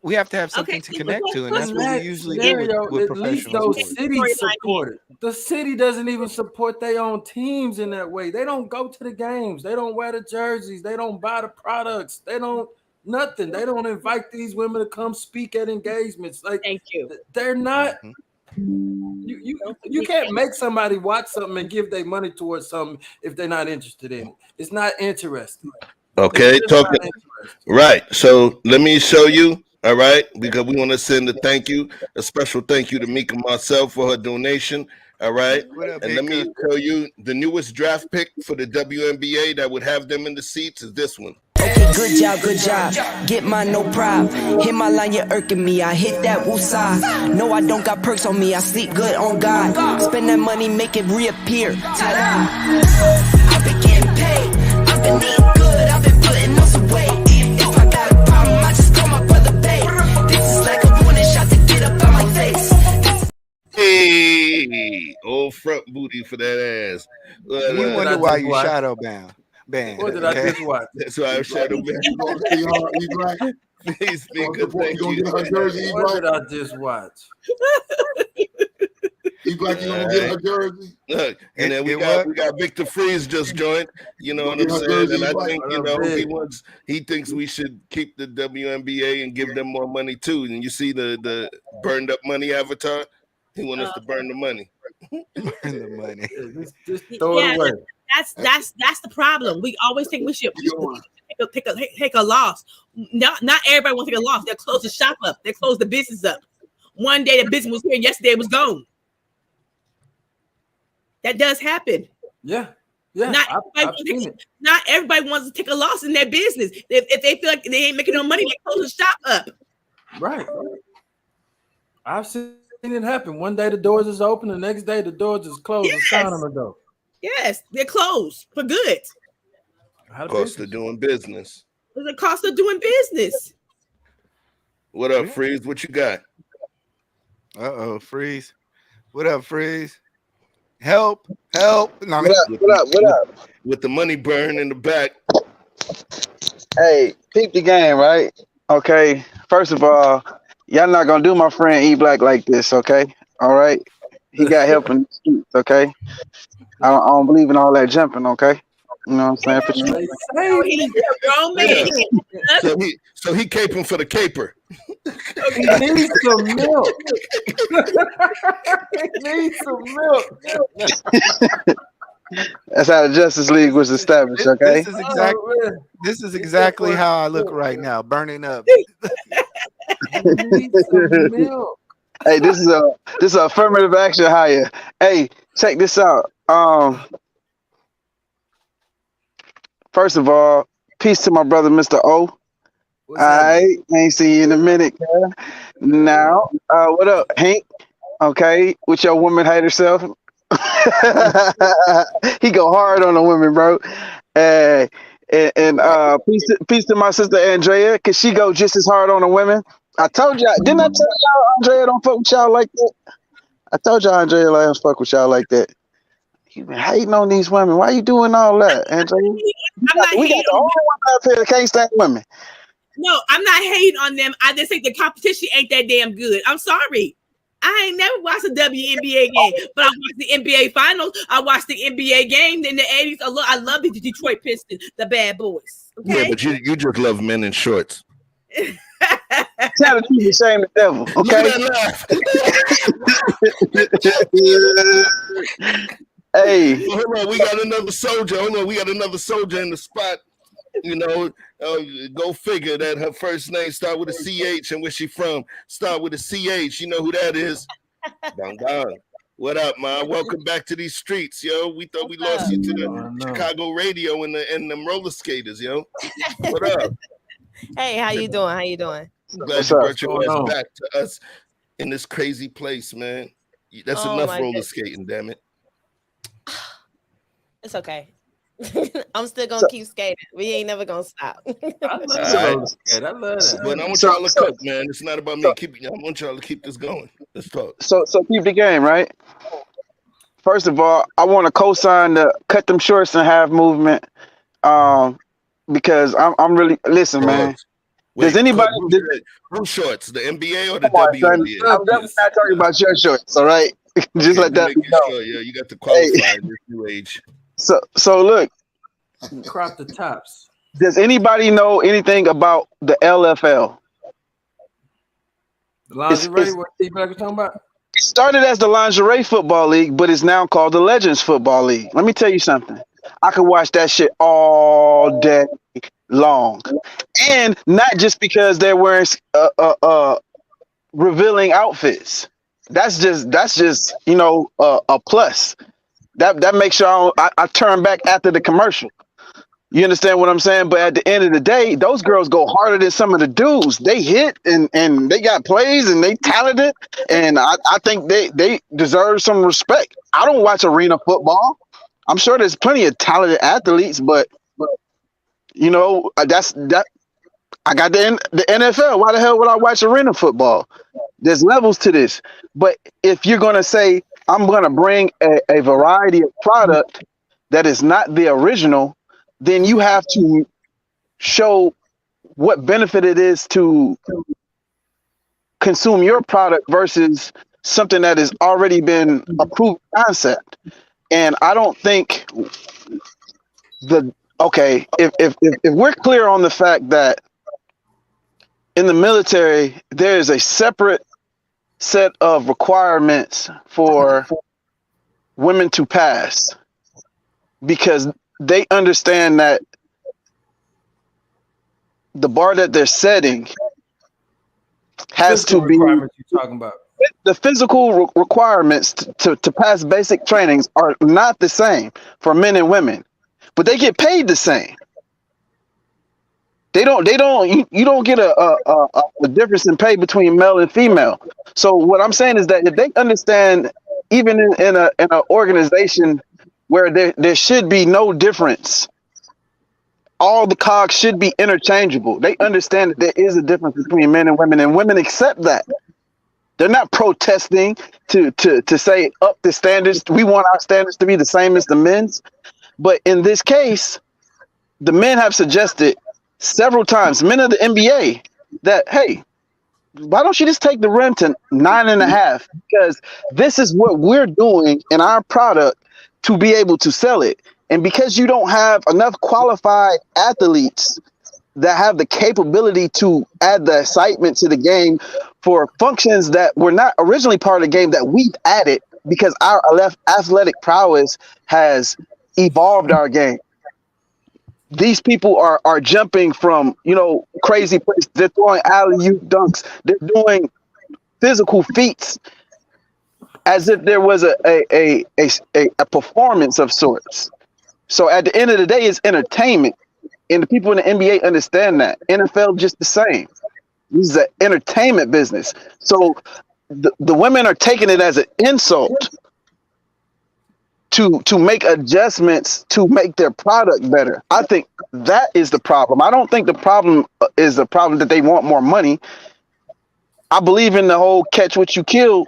We have to have something to connect to, and that's what we usually do with professional sports. Cities support it. The city doesn't even support their own teams in that way. They don't go to the games. They don't wear the jerseys. They don't buy the products. They don't nothing. They don't invite these women to come speak at engagements. Like, thank you. They're not. You can't make somebody watch something and give their money towards something if they're not interested in it. It's not interesting. Okay, talking right. So let me show you. All right, because we want to send a special thank you to Mika myself for her donation. All right, and let me tell you the newest draft pick for the WNBA that would have them in the seats is this one. Okay, good job. Get mine, no problem. Hit my line, you're irking me. I hit that woosah. No, I don't got perks on me. I sleep good on God. Spend that money, make it reappear. Ta-da! I've been getting paid. I've been eating good. I've been putting on some weight. If I got a problem, I just call my brother Bay. This is like a warning shot to get up on my face. Hey, old front booty for that ass. You wonder why you shadow bound. What did I just watch? That's why I'm shadow banned. Please speak good. Thank you. What did I just watch? E-Black, you gonna get her jersey? Look, and then we got Victor Freeze just joined. You know what I'm saying? And I think he thinks we should keep the WNBA and give them more money too. And you see the burned up money avatar. He wants us to burn the money. Burn the money. Just throw it away. That's the problem. We always think we should take a loss. Not everybody wants to take a loss. They'll close the shop up. They close the business up. One day the business was here, yesterday it was gone. That does happen. Yeah. Not everybody wants to take a loss in their business. If they feel like they ain't making no money, they close the shop up. Right. I've seen it happen. One day the doors is open, the next day the doors is closed. Yes. Sign on the door. Yes, they're closed for good. Cost of doing business. There's a cost of doing business. What up, Freeze? What you got? Freeze. What up, Freeze? Help. No, What up? With the money burn in the back. Hey, peep the game, right? Okay. First of all, y'all not gonna do my friend E Black like this, okay? All right. He got help in the streets, okay? I don't believe in all that jumping, okay? You know what I'm saying? He's a grown man. So he caping for the caper. He needs some milk. He needs some milk. That's how the Justice League was established, okay? This is exactly how I look right now, burning up. Hey, this is a affirmative action hire. Hey, check this out. First of all, peace to my brother, Mr. O. I ain't seen you in a minute. Now, what up, Hank? Okay, with your woman hater self. He go hard on the women, bro. And peace to my sister Andrea, cause she go just as hard on the women. I told y'all, didn't I tell y'all Andrea don't fuck with y'all like that? I told y'all Andrea don't fuck with y'all like that. You been hating on these women. Why you doing all that, Andrea? We got the only one out there that can't stand women. No, I'm not hating on them. I just think the competition ain't that damn good. I'm sorry. I ain't never watched a WNBA game, but I watched the NBA finals. I watched the NBA game in the 80s. I love the Detroit Pistons, the bad boys. Okay? Yeah, but you just love men in shorts. Tell the truth, shame the devil. Okay. Hey, hold on, we got another soldier. We got another soldier in the spot. You know, go figure that her first name start with a CH and where she from start with a CH. You know who that is? Dong Dong. What up, man? Welcome back to these streets, yo. We thought we lost you to the Chicago radio and them roller skaters, yo. What up? Hey, how you doing? Glad you brought your ass back to us in this crazy place, man. That's enough roller skating, damn it. It's okay. I'm still gonna keep skating. We ain't never gonna stop. I love that. But I want y'all to cook, man. It's not about me. I want y'all to keep this going. Let's talk. So keep the game, right? First of all, I want to co-sign the cut them shorts and have movement. Because I'm really man. Wait, does anybody who shorts? The NBA or the WNBA? I'm definitely not talking about your shorts, all right? Just let that be known. Sure, yeah, you got to qualify this new age. So look, crop the tops. Does anybody know anything about the LFL? The lingerie, what you talking about? It started as the Lingerie Football League, but it's now called the Legends Football League. Let me tell you something. I could watch that shit all day long, and not just because they're wearing revealing outfits. That's just a plus. That makes sure I turn back after the commercial. You understand what I'm saying? But at the end of the day, those girls go harder than some of the dudes. They hit and they got plays and they talented, and I think they deserve some respect. I don't watch arena football. I'm sure there's plenty of talented athletes, but that's I got the NFL. Why the hell would I watch arena football? There's levels to this. But if you're gonna say I'm gonna bring a variety of product that is not the original, then you have to show what benefit it is to consume your product versus something that has already been approved concept. And I don't think if we're clear on the fact that in the military there is a separate set of requirements for women to pass, because they understand that the bar that they're setting has to be you're talking about. The physical requirements to pass basic trainings are not the same for men and women, but they get paid the same. You don't get a difference in pay between male and female. So what I'm saying is that if they understand, even in an organization where there should be no difference all the cogs should be interchangeable. They understand that there is a difference between men and women accept that. They're not protesting to say up the standards. We want our standards to be the same as the men's. But in this case, the men have suggested several times, men of the NBA, that, hey, why don't you just take the rim to 9.5? Because this is what we're doing in our product to be able to sell it. And because you don't have enough qualified athletes that have the capability to add the excitement to the game for functions that were not originally part of the game that we've added, because our athletic prowess has evolved our game. These people are jumping from, crazy places. They're throwing alley-oop dunks. They're doing physical feats as if there was a performance of sorts. So at the end of the day, it's entertainment. And the people in the NBA understand that. NFL just the same. This is an entertainment business. So the women are taking it as an insult to make adjustments to make their product better. I think that is the problem. I don't think the problem is the problem that they want more money. I believe in the whole catch what you kill.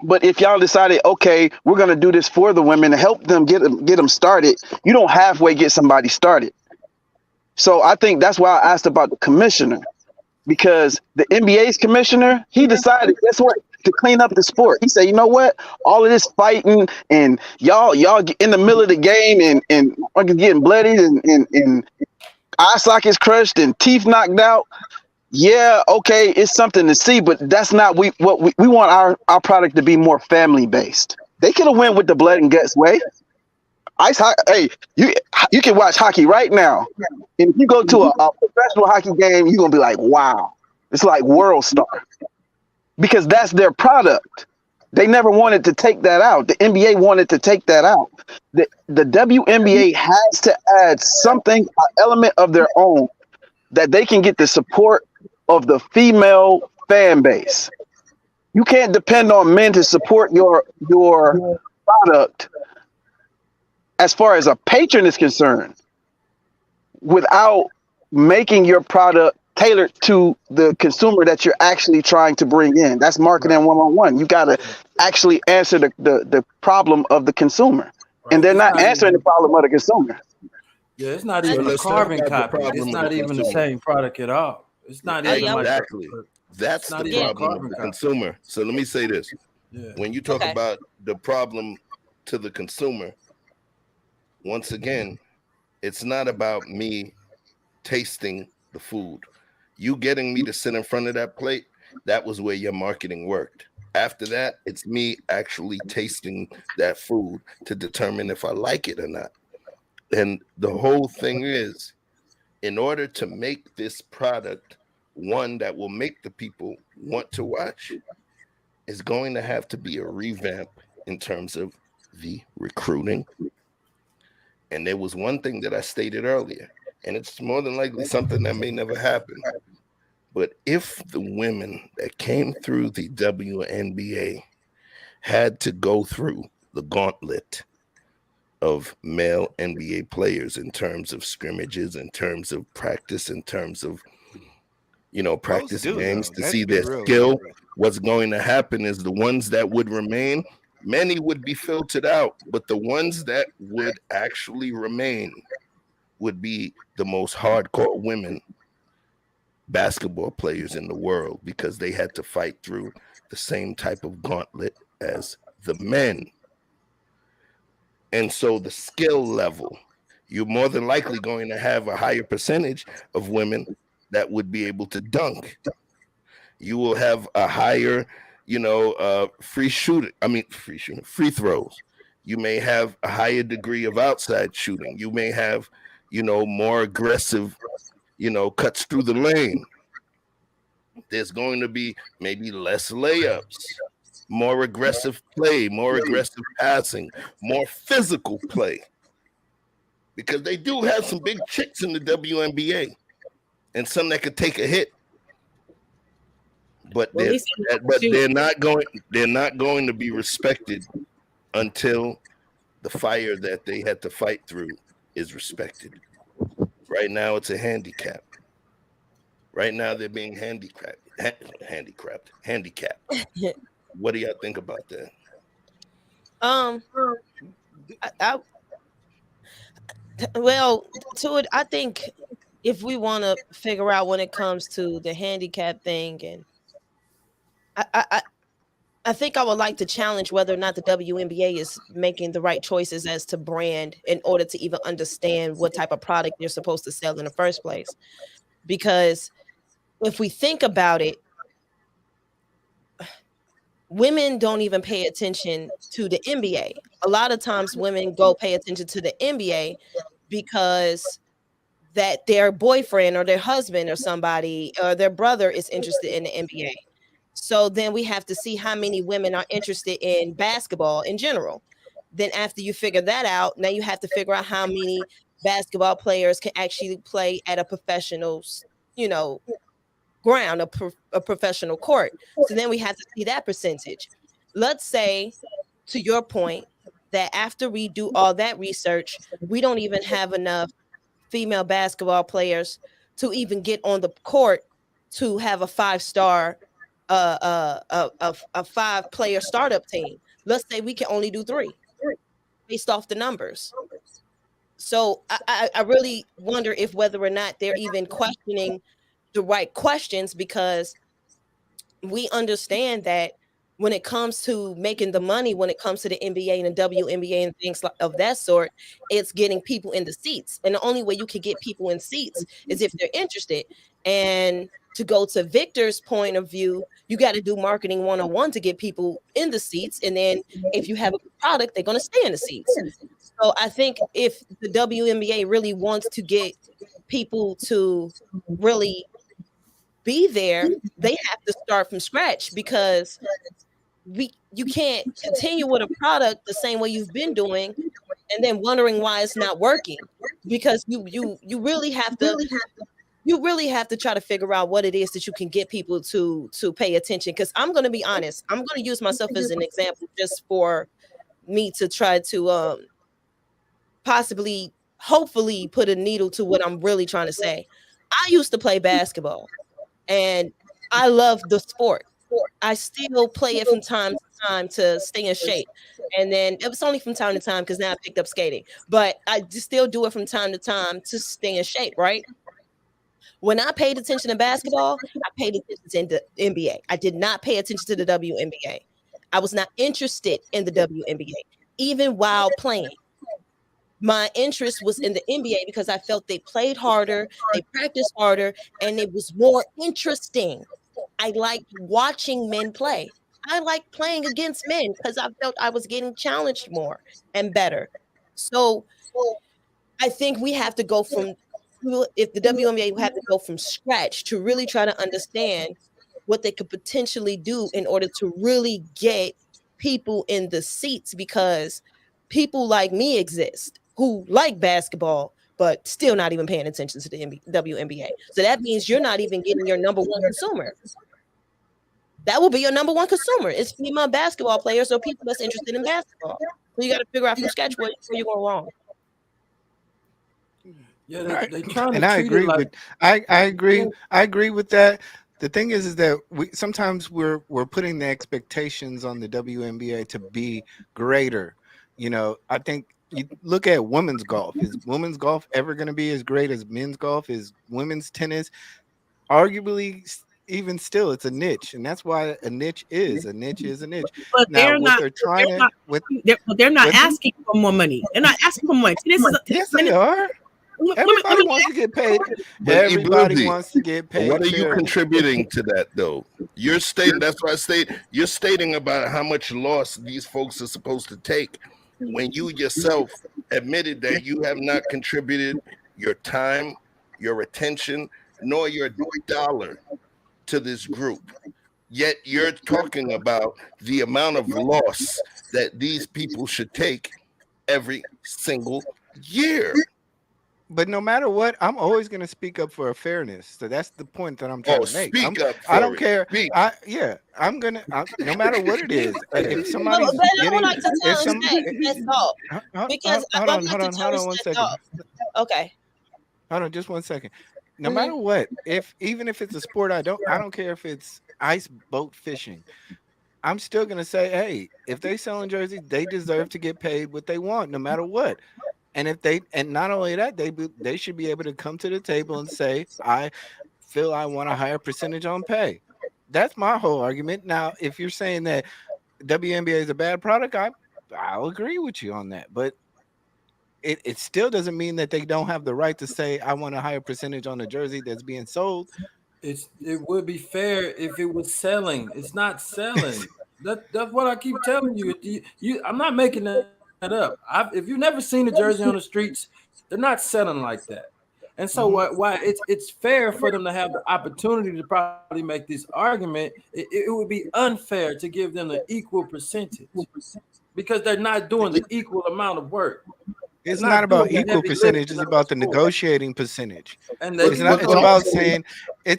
But if y'all decided, okay, we're going to do this for the women to help them get them started, you don't halfway get somebody started. So I think that's why I asked about the commissioner, because the NBA's commissioner, he decided, guess what, to clean up the sport. He said, you know what, all of this fighting and y'all get in the middle of the game and getting bloodied and eye sockets crushed and teeth knocked out. Yeah, okay, it's something to see, but that's not what we want our product to be more family based. They could have went with the blood and guts way. Ice hockey, hey, you can watch hockey right now. And if you go to a professional hockey game, you're gonna be like, wow, it's like World Star. Because that's their product. They never wanted to take that out. The NBA wanted to take that out. The WNBA has to add something, an element of their own, that they can get the support of the female fan base. You can't depend on men to support your product as far as a patron is concerned without making your product tailored to the consumer that you're actually trying to bring in. That's marketing 101. You got to actually answer the problem of the consumer. Right. And they're not answering the problem of the consumer. Yeah, it's not even a carbon copy. It's not even the same product at all. It's not even exactly. That's the problem of the consumer. So let me say this. Yeah. When you talk about the problem to the consumer, once again, it's not about me tasting the food. You getting me to sit in front of that plate, that was where your marketing worked. After that, it's me actually tasting that food to determine if I like it or not. And the whole thing is, in order to make this product one that will make the people want to watch, is going to have to be a revamp in terms of the recruiting. And there was one thing that I stated earlier, and it's more than likely something that may never happen. But if the women that came through the WNBA had to go through the gauntlet of male NBA players in terms of scrimmages, in terms of practice, in terms of, practice games to see their skill, what's going to happen is the ones that would remain, many would be filtered out, but the ones that would actually remain would be the most hardcore women basketball players in the world, because they had to fight through the same type of gauntlet as the men. And so the skill level, you're more than likely going to have a higher percentage of women that would be able to dunk. You will have a higher, free throws. You may have a higher degree of outside shooting. You may have, more aggressive, cuts through the lane. There's going to be maybe less layups, more aggressive play, more aggressive passing, more physical play. Because they do have some big chicks in the WNBA and some that could take a hit. But they're not going to be respected until the fire that they had to fight through is respected. Right now, it's a handicap. Right now, they're being handicapped. What do y'all think about that? Well, to it, I think if we want to figure out when it comes to the handicap thing, and I think I would like to challenge whether or not the WNBA is making the right choices as to brand in order to even understand what type of product they're supposed to sell in the first place. Because if we think about it, women don't even pay attention to the NBA. A lot of times women go pay attention to the NBA because that their boyfriend or their husband or somebody or their brother is interested in the NBA. So then we have to see how many women are interested in basketball in general. Then after you figure that out, now you have to figure out how many basketball players can actually play at a professional, ground, a professional court. So then we have to see that percentage. Let's say, to your point, that after we do all that research, we don't even have enough female basketball players to even get on the court to have a 5-star a 5-player startup team. Let's say we can only do 3 based off the numbers. So I really wonder if whether or not they're even questioning the right questions, because we understand that when it comes to making the money, when it comes to the NBA and the WNBA and things of that sort, it's getting people in the seats. And the only way you can get people in seats is if they're interested. And to go to Victor's point of view, you got to do marketing 101 to get people in the seats. And then if you have a product, they're going to stay in the seats. So I think if the WNBA really wants to get people to really be there, they have to start from scratch, because you can't continue with a product the same way you've been doing and then wondering why it's not working, because you really have to try to figure out what it is that you can get people to pay attention. Because I'm going to be honest, I'm going to use myself as an example just for me to try to hopefully put a needle to what I'm really trying to say. I used to play basketball and I love the sport. I still play it from time to time to stay in shape. And then it was only from time to time because now I picked up skating. But I just still do it from time to time to stay in shape, right? When I paid attention to basketball, I paid attention to the NBA. I did not pay attention to the WNBA. I was not interested in the WNBA, even while playing. My interest was in the NBA because I felt they played harder, they practiced harder, and it was more interesting. I liked watching men play. I liked playing against men because I felt I was getting challenged more and better. So I think we have to go from, if the WNBA have to go from scratch to really try to understand what they could potentially do in order to really get people in the seats, because people like me exist who like basketball, but still not even paying attention to the WNBA. So that means you're not even getting your number one consumer. That will be your number one consumer. It's female basketball players or people that's interested in basketball. So you got to figure out from sketch where you're going wrong. Yeah, they trying and to I treat agree it like with I agree with that. The thing is that we sometimes we're putting the expectations on the WNBA to be greater. I think you look at women's golf. Is women's golf ever going to be as great as men's golf? Is women's tennis? Arguably, even still, it's a niche, and that's why a niche is a niche. But Now, they're not. They're not asking for more money. They're not asking for more. Yes, they are. Everybody wants to get paid. Everybody wants to get paid. What are you contributing to that, though? You're stating. That's why I state. You're stating about how much loss these folks are supposed to take, when you yourself admitted that you have not contributed your time, your attention, nor your dollar to this group. Yet you're talking about the amount of loss that these people should take every single year. But no matter what, I'm always going to speak up for a fairness. So that's the point that I'm trying to make. I don't care. I'm gonna. No matter what it is, if somebody's getting, that's all. Because hold on 1 second. Okay. Hold on, just 1 second. No matter what, even if it's a sport, I don't care if it's ice boat fishing. I'm still gonna say, hey, if they selling jerseys, they deserve to get paid what they want, no matter what. And not only that, they should be able to come to the table and say, I feel I want a higher percentage on pay. That's my whole argument. Now, if you're saying that WNBA is a bad product, I'll agree with you on that. But it still doesn't mean that they don't have the right to say, I want a higher percentage on the jersey that's being sold. It would be fair if it was selling. It's not selling. That's what I keep telling you. I'm not making that up. If you've never seen a jersey on the streets, they're not selling like that. And so why it's fair for them to have the opportunity to probably make this argument. It would be unfair to give them the equal percentage because they're not doing the equal amount of work. It's not about equal percentage. It's about the negotiating percentage. And it's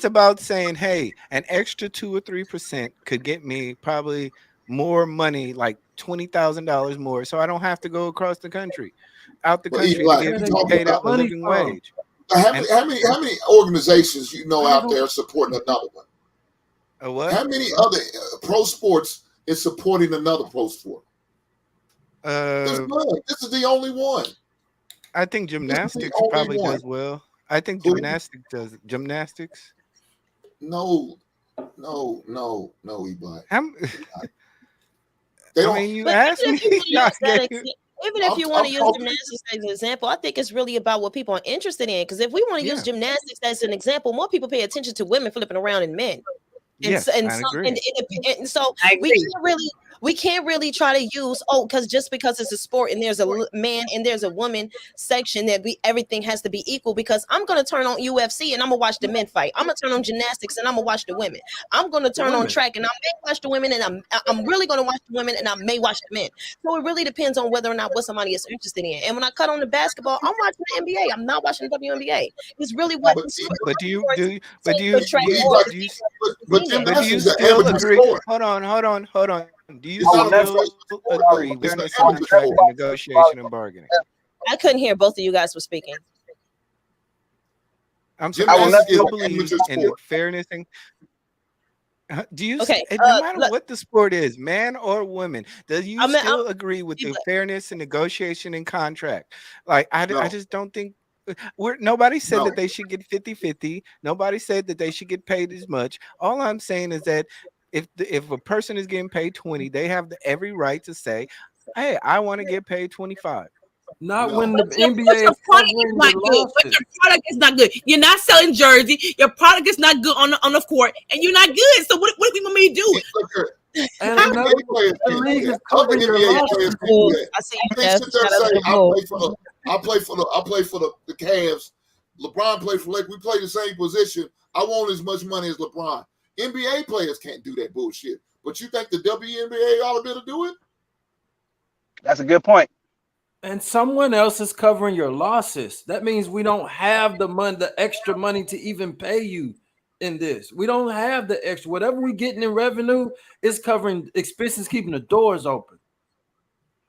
about saying, hey, an extra 2 or 3% could get me probably more money, like $20,000 more, so I don't have to go across the country, out the country to get paid out the living wage. How many organizations out there supporting another one? A what? How many other pro sports is supporting another pro sport? There's none. This is the only one. I think gymnastics probably does well. I think gymnastics does. Gymnastics? No, E-Black. You asked me. Even if you want to use gymnastics as an example, I think it's really about what people are interested in. Because if we want to use gymnastics as an example, more people pay attention to women flipping around than men. And so we can't really try to use because it's a sport and there's a man and there's a woman section that everything has to be equal, because I'm gonna turn on UFC and I'm gonna watch the men fight. I'm gonna turn on gymnastics and I'm gonna watch the women. I'm gonna turn on track and I may watch the women, and I'm really gonna watch the women and I may watch the men. So it really depends on whether or not what somebody is interested in. And when I cut on the babasketball, I'm watching the NBA. I'm not watching the WNBA. It's really what. But do you still agree? Hold on. Do you still agree with the contract and negotiation and bargaining? I couldn't hear both of you guys were speaking. I'm sorry. I still believe in fairness and. Do you? Okay. No matter what the sport is, man or woman, do you still agree with the fairness and negotiation and contract? Like I just don't think. Nobody said that they should get 50-50. Nobody said that they should get paid as much. All I'm saying is that if a person is getting paid 20, they have every right to say, hey, I want to get paid 25. When the NBA is product is not good. But your product is not good. You're not selling jersey. Your product is not good on the court, and you're not good. So what do you want me to do? And the league is covering your losses. I play for the Cavs. LeBron played for Lakers. We play the same position. I want as much money as LeBron. NBA players can't do that bullshit. But you think the WNBA ought to be able to do it? That's a good point. And someone else is covering your losses. That means we don't have the extra money to even pay you in this. We don't have the extra. Whatever we're getting in revenue is covering expenses, keeping the doors open.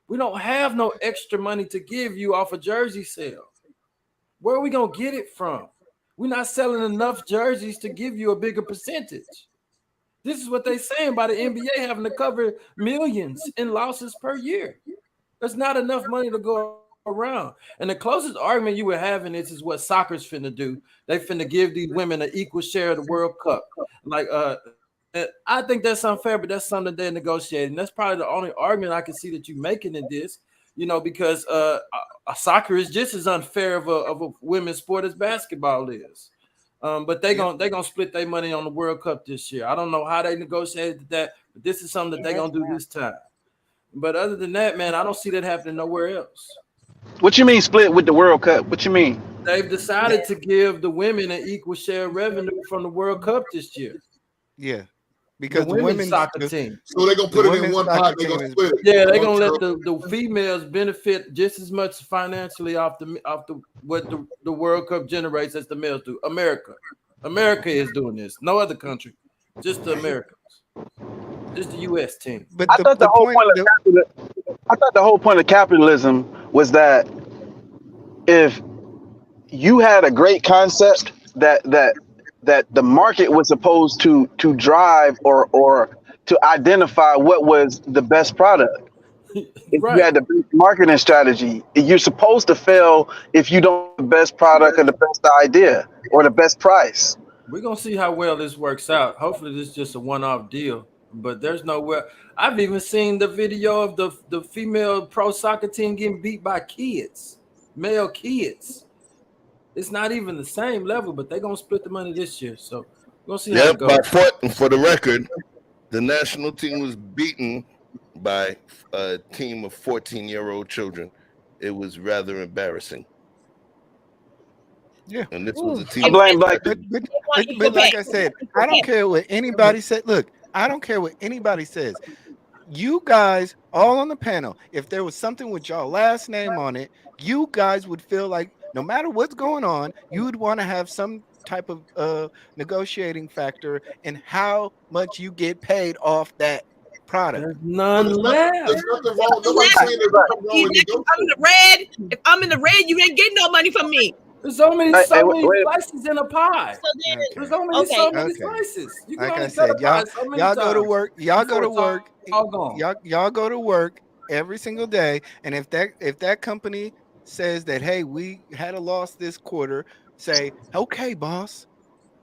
We don't have no extra money to give you off a jersey sale. Where are we going to get it from? We're not selling enough jerseys to give you a bigger percentage. This is what they're saying by the NBA having to cover millions in losses per year. There's not enough money to go around. And the closest argument you were having is what soccer's finna do. They finna give these women an equal share of the World Cup. I think that's unfair, but that's something they're negotiating. That's probably the only argument I can see that you're making in this, because soccer is just as unfair of a women's sport as basketball is. But they're gonna split their money on the World Cup this year. I don't know how they negotiated that, but this is something that they're gonna do this time. But other than that, man, I don't see that happening nowhere else. What you mean split with the World Cup? What you mean? They've decided to give the women an equal share of revenue from the World Cup this year. Yeah. Because the women's soccer team. So they're gonna put it in one pot. They're gonna split it. Yeah, they're gonna let the females benefit just as much financially off what the World Cup generates as the males do. America is doing this. No other country, just the Americans, just the U.S. team. But I thought the whole point of capitalism was that if you had a great concept that the market was supposed to drive or to identify what was the best product. If you Right. had the best marketing strategy, you're supposed to fail if you don't have the best product or the best idea or the best price. We're gonna see how well this works out. Hopefully, this is just a one-off deal. But there's no way. I've even seen the video of the female pro soccer team getting beat by kids, male kids. It's not even the same level, but they're gonna split the money this year. So we're gonna see how it goes. For the record, the national team was beaten by a team of 14-year-old children. It was rather embarrassing. Yeah, and this was a team. I blame Black. But like I said, I don't care what anybody said. Look, I don't care what anybody says. You guys all on the panel, if there was something with y'all last name on it, you guys would feel like no matter what's going on, you would want to have some type of negotiating factor in how much you get paid off that product. There's none left. There's nothing wrong. Nobody's saying there's nothing wrong with If I'm in the red, if I'm in the red, you ain't getting no money from me. There's so many wait. slices in a pie. So There's so many slices. You can Like I only said, cut a pie so many y'all go to times work. Y'all go to before work. it's all gone. Y'all go to work every single day. And if that company says that, hey, we had a loss this quarter, say, okay, boss.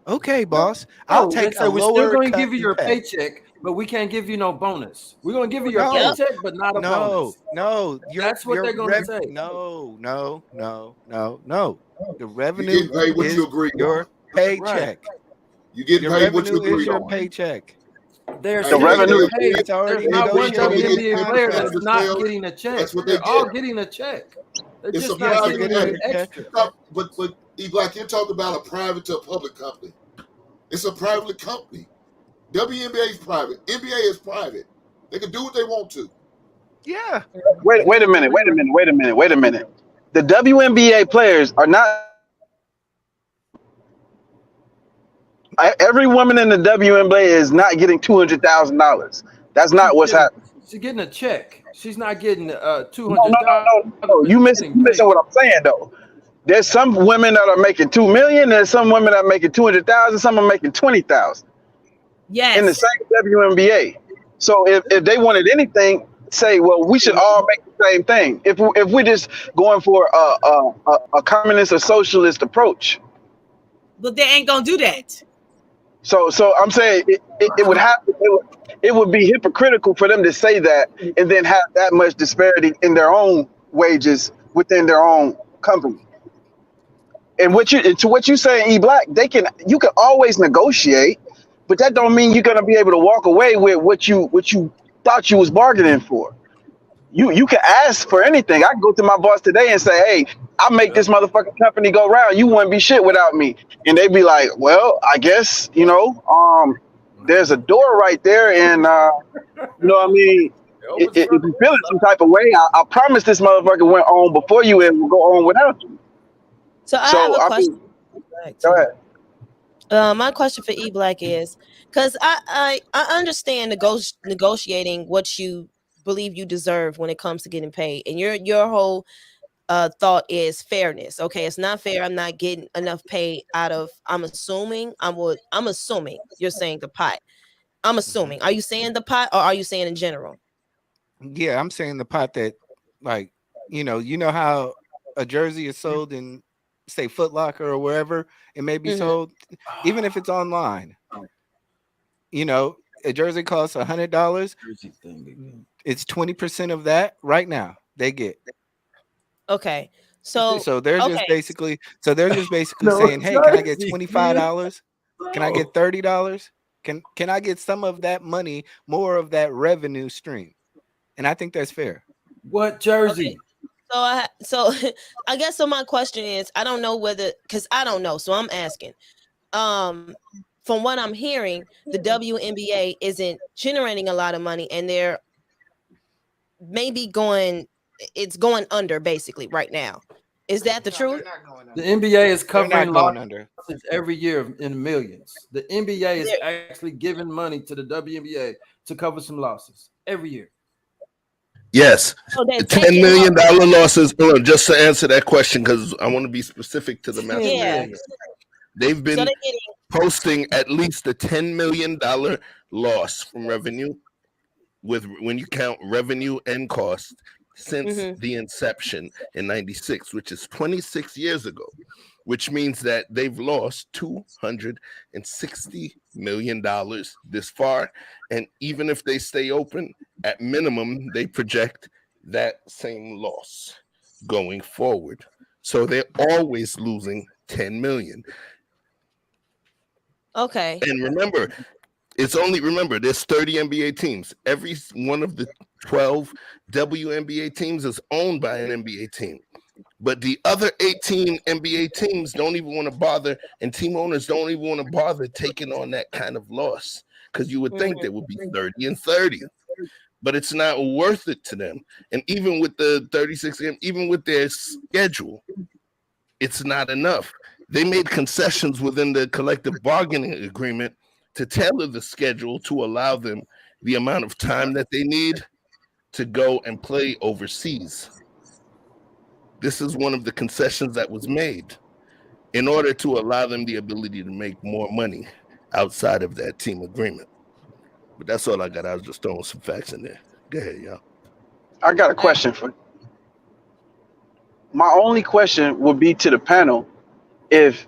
Okay, boss. I'll take a we're lower still going to cut give you in your pay. paycheck, but we can't give you no bonus. We're going to give you your No. paycheck, but not a bonus. No, That's what they're going to say. No. The revenue You're getting paid what is you agreed your on. paycheck. You get Your paid what you revenue is agreed your on. paycheck. There's The revenue- It's already There's not one negotiated. WNBA player That's that's the not sales. getting a check. That's what they They're all get. getting a check. They're It's just a not private getting company. any extra. But E Black, you're talking about a private to a public company. It's a private company. WNBA is private. NBA is private. They can do what they want to. Yeah. Wait a minute. The WNBA players are not. Every woman in the WNBA is not getting $200,000. That's not what's happening. She's getting a check. She's not getting $200,000. No. You missing what I'm saying though. There's some women that are making $2 million. There's some women that are making $200,000. Some are making $20,000. Yes. In the same WNBA. So if they wanted anything, say, well, we should all make the same thing. If we're just going for a communist or socialist approach. But they ain't gonna do that. So I'm saying it would have it would be hypocritical for them to say that and then have that much disparity in their own wages within their own company. And what you saying, E Black, you can always negotiate, but that don't mean you're gonna be able to walk away with what you thought you was bargaining for. You can ask for anything. I can go to my boss today and say, hey, I'll make this motherfucking company go round. You wouldn't be shit without me. And they'd be like, well, I guess, there's a door right there. And, you know what I mean? If you feel it some type of way, I promise this motherfucker went on before you and will go on without you. So I have a question. Go ahead. My question for E Black is, because I understand negotiating what you believe you deserve when it comes to getting paid, and your whole thought is fairness. Okay, it's not fair. I'm not getting enough pay out of. I'm assuming you're saying the pot. I'm assuming. Are you saying the pot, or are you saying in general? Yeah, I'm saying the pot that, like, you know how a jersey is sold in, say, Foot Locker or wherever it may be sold, even if it's online. A jersey costs $100. It's 20% of that right now. They get. Okay, so they're just basically saying, hey, can I get $25? Can I get $30? Can I get some of that money, more of that revenue stream? And I think that's fair. What jersey? Okay. So I guess my question is, I don't know because I don't know. So I'm asking. From what I'm hearing, the WNBA isn't generating a lot of money, and they're maybe going under basically right now. Is that the truth? The NBA is covering going losses every year in millions. The NBA is actually giving money to the WNBA to cover some losses every year. Yes, So they're $10 million losses. Hold on, just to answer that question, because I want to be specific to the masquerade. They've been posting at least a $10 million loss from revenue, with when you count revenue and cost, since the inception in '96, which is 26 years ago, which means that they've lost $260 million this far. And even if they stay open, at minimum, they project that same loss going forward. So they're always losing 10 million. Okay. And remember, there's 30 NBA teams. Every one of the 12 WNBA teams is owned by an NBA team. But the other 18 NBA teams don't even want to bother, and team owners don't even want to bother taking on that kind of loss, because you would think they would be 30 and 30. But it's not worth it to them. And even with the 36, even with their schedule, it's not enough. They made concessions within the collective bargaining agreement to tailor the schedule to allow them the amount of time that they need to go and play overseas. This is one of the concessions that was made in order to allow them the ability to make more money outside of that team agreement. But that's all I got. I was just throwing some facts in there. Go ahead, y'all. I got a question for you. My only question would be to the panel: if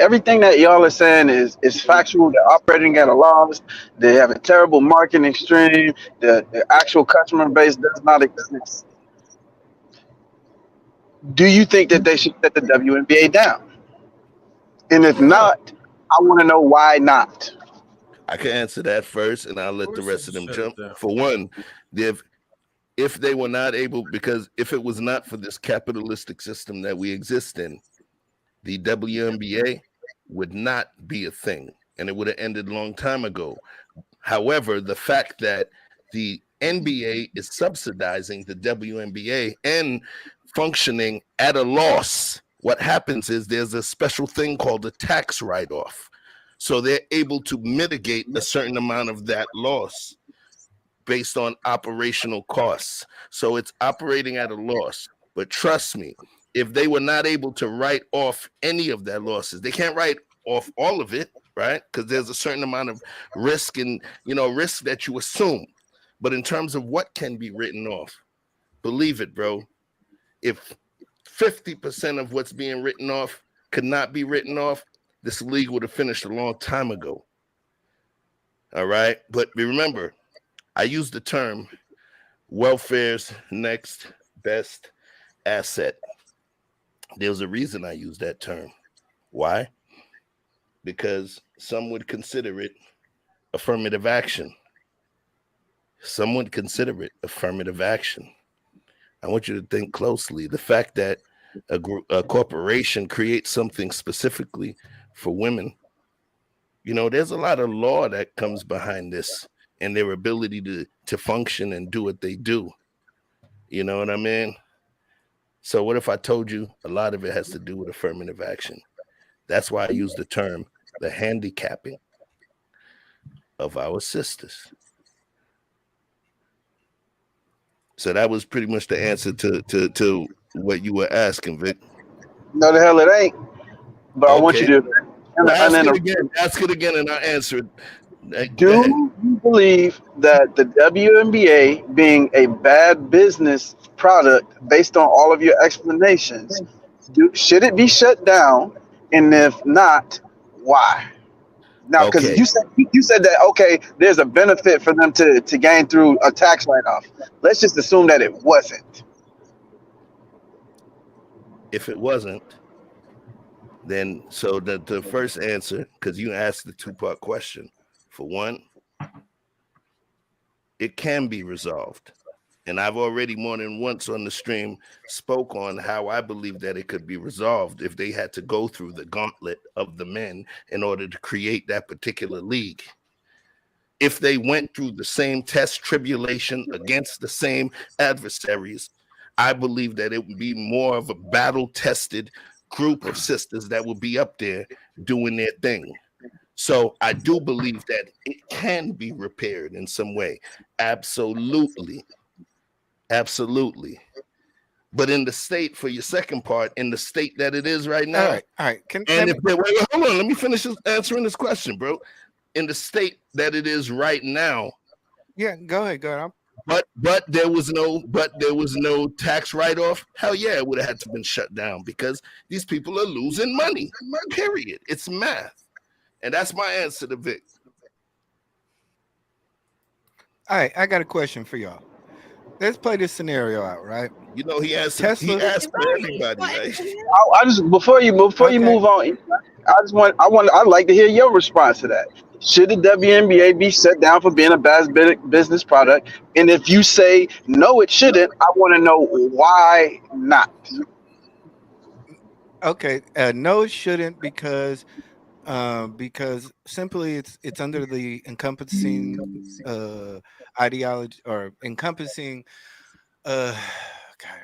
everything that y'all are saying is factual, they're operating at a loss, they have a terrible marketing stream, the actual customer base does not exist, do you think that they should shut the WNBA down? And if not, I want to know why not. I can answer that first, and I'll let the rest of them jump. For one, if they were not able, because if it was not for this capitalistic system that we exist in, the WNBA would not be a thing, and it would have ended a long time ago. However, the fact that the NBA is subsidizing the WNBA and functioning at a loss, what happens is there's a special thing called a tax write-off. So they're able to mitigate a certain amount of that loss based on operational costs. So it's operating at a loss. But trust me, if they were not able to write off any of their losses, they can't write off all of it, right? Because there's a certain amount of risk and, risk that you assume. But in terms of what can be written off, believe it, bro, if 50% of what's being written off could not be written off, this league would have finished a long time ago. All right? But remember, I use the term welfare's next best asset. There's a reason I use that term. Why? Because some would consider it affirmative action. Some would consider it affirmative action. I want you to think closely. The fact that a corporation creates something specifically for women, there's a lot of law that comes behind this and their ability to function and do what they do. You know what I mean? So what if I told you a lot of it has to do with affirmative action? That's why I use the term the handicapping of our sisters. So that was pretty much the answer to what you were asking, Vic. No, the hell it ain't. But okay. I want you to ask it again, and I'll answer it. Do you believe that the WNBA, being a bad business product based on all of your explanations, should it be shut down? And if not, why? Now, because you said that, okay, there's a benefit for them to gain through a tax write-off. Let's just assume that it wasn't. If it wasn't, then so the first answer, because you asked the two-part question. For one, it can be resolved. And I've already more than once on the stream spoke on how I believe that it could be resolved if they had to go through the gauntlet of the men in order to create that particular league. If they went through the same test tribulation against the same adversaries, I believe that it would be more of a battle-tested group of sisters that would be up there doing their thing. So I do believe that it can be repaired in some way. Absolutely. Absolutely. But in the state, for your second part, in the state that it is right now. All right. Wait, hold on. Let me finish answering this question, bro. In the state that it is right now. Yeah, go ahead. But there was no tax write-off. Hell yeah, it would have had to been shut down because these people are losing money. Period. It's math. And that's my answer to Vic. All right, I got a question for y'all. Let's play this scenario out, right? You know, he asked Tesla. He asked for everybody, right? I just before you move on, I'd like to hear your response to that. Should the WNBA be set down for being a bad business product? And if you say no, it shouldn't, I want to know why not. Okay, no, it shouldn't because simply it's under the encompassing ideology or encompassing God,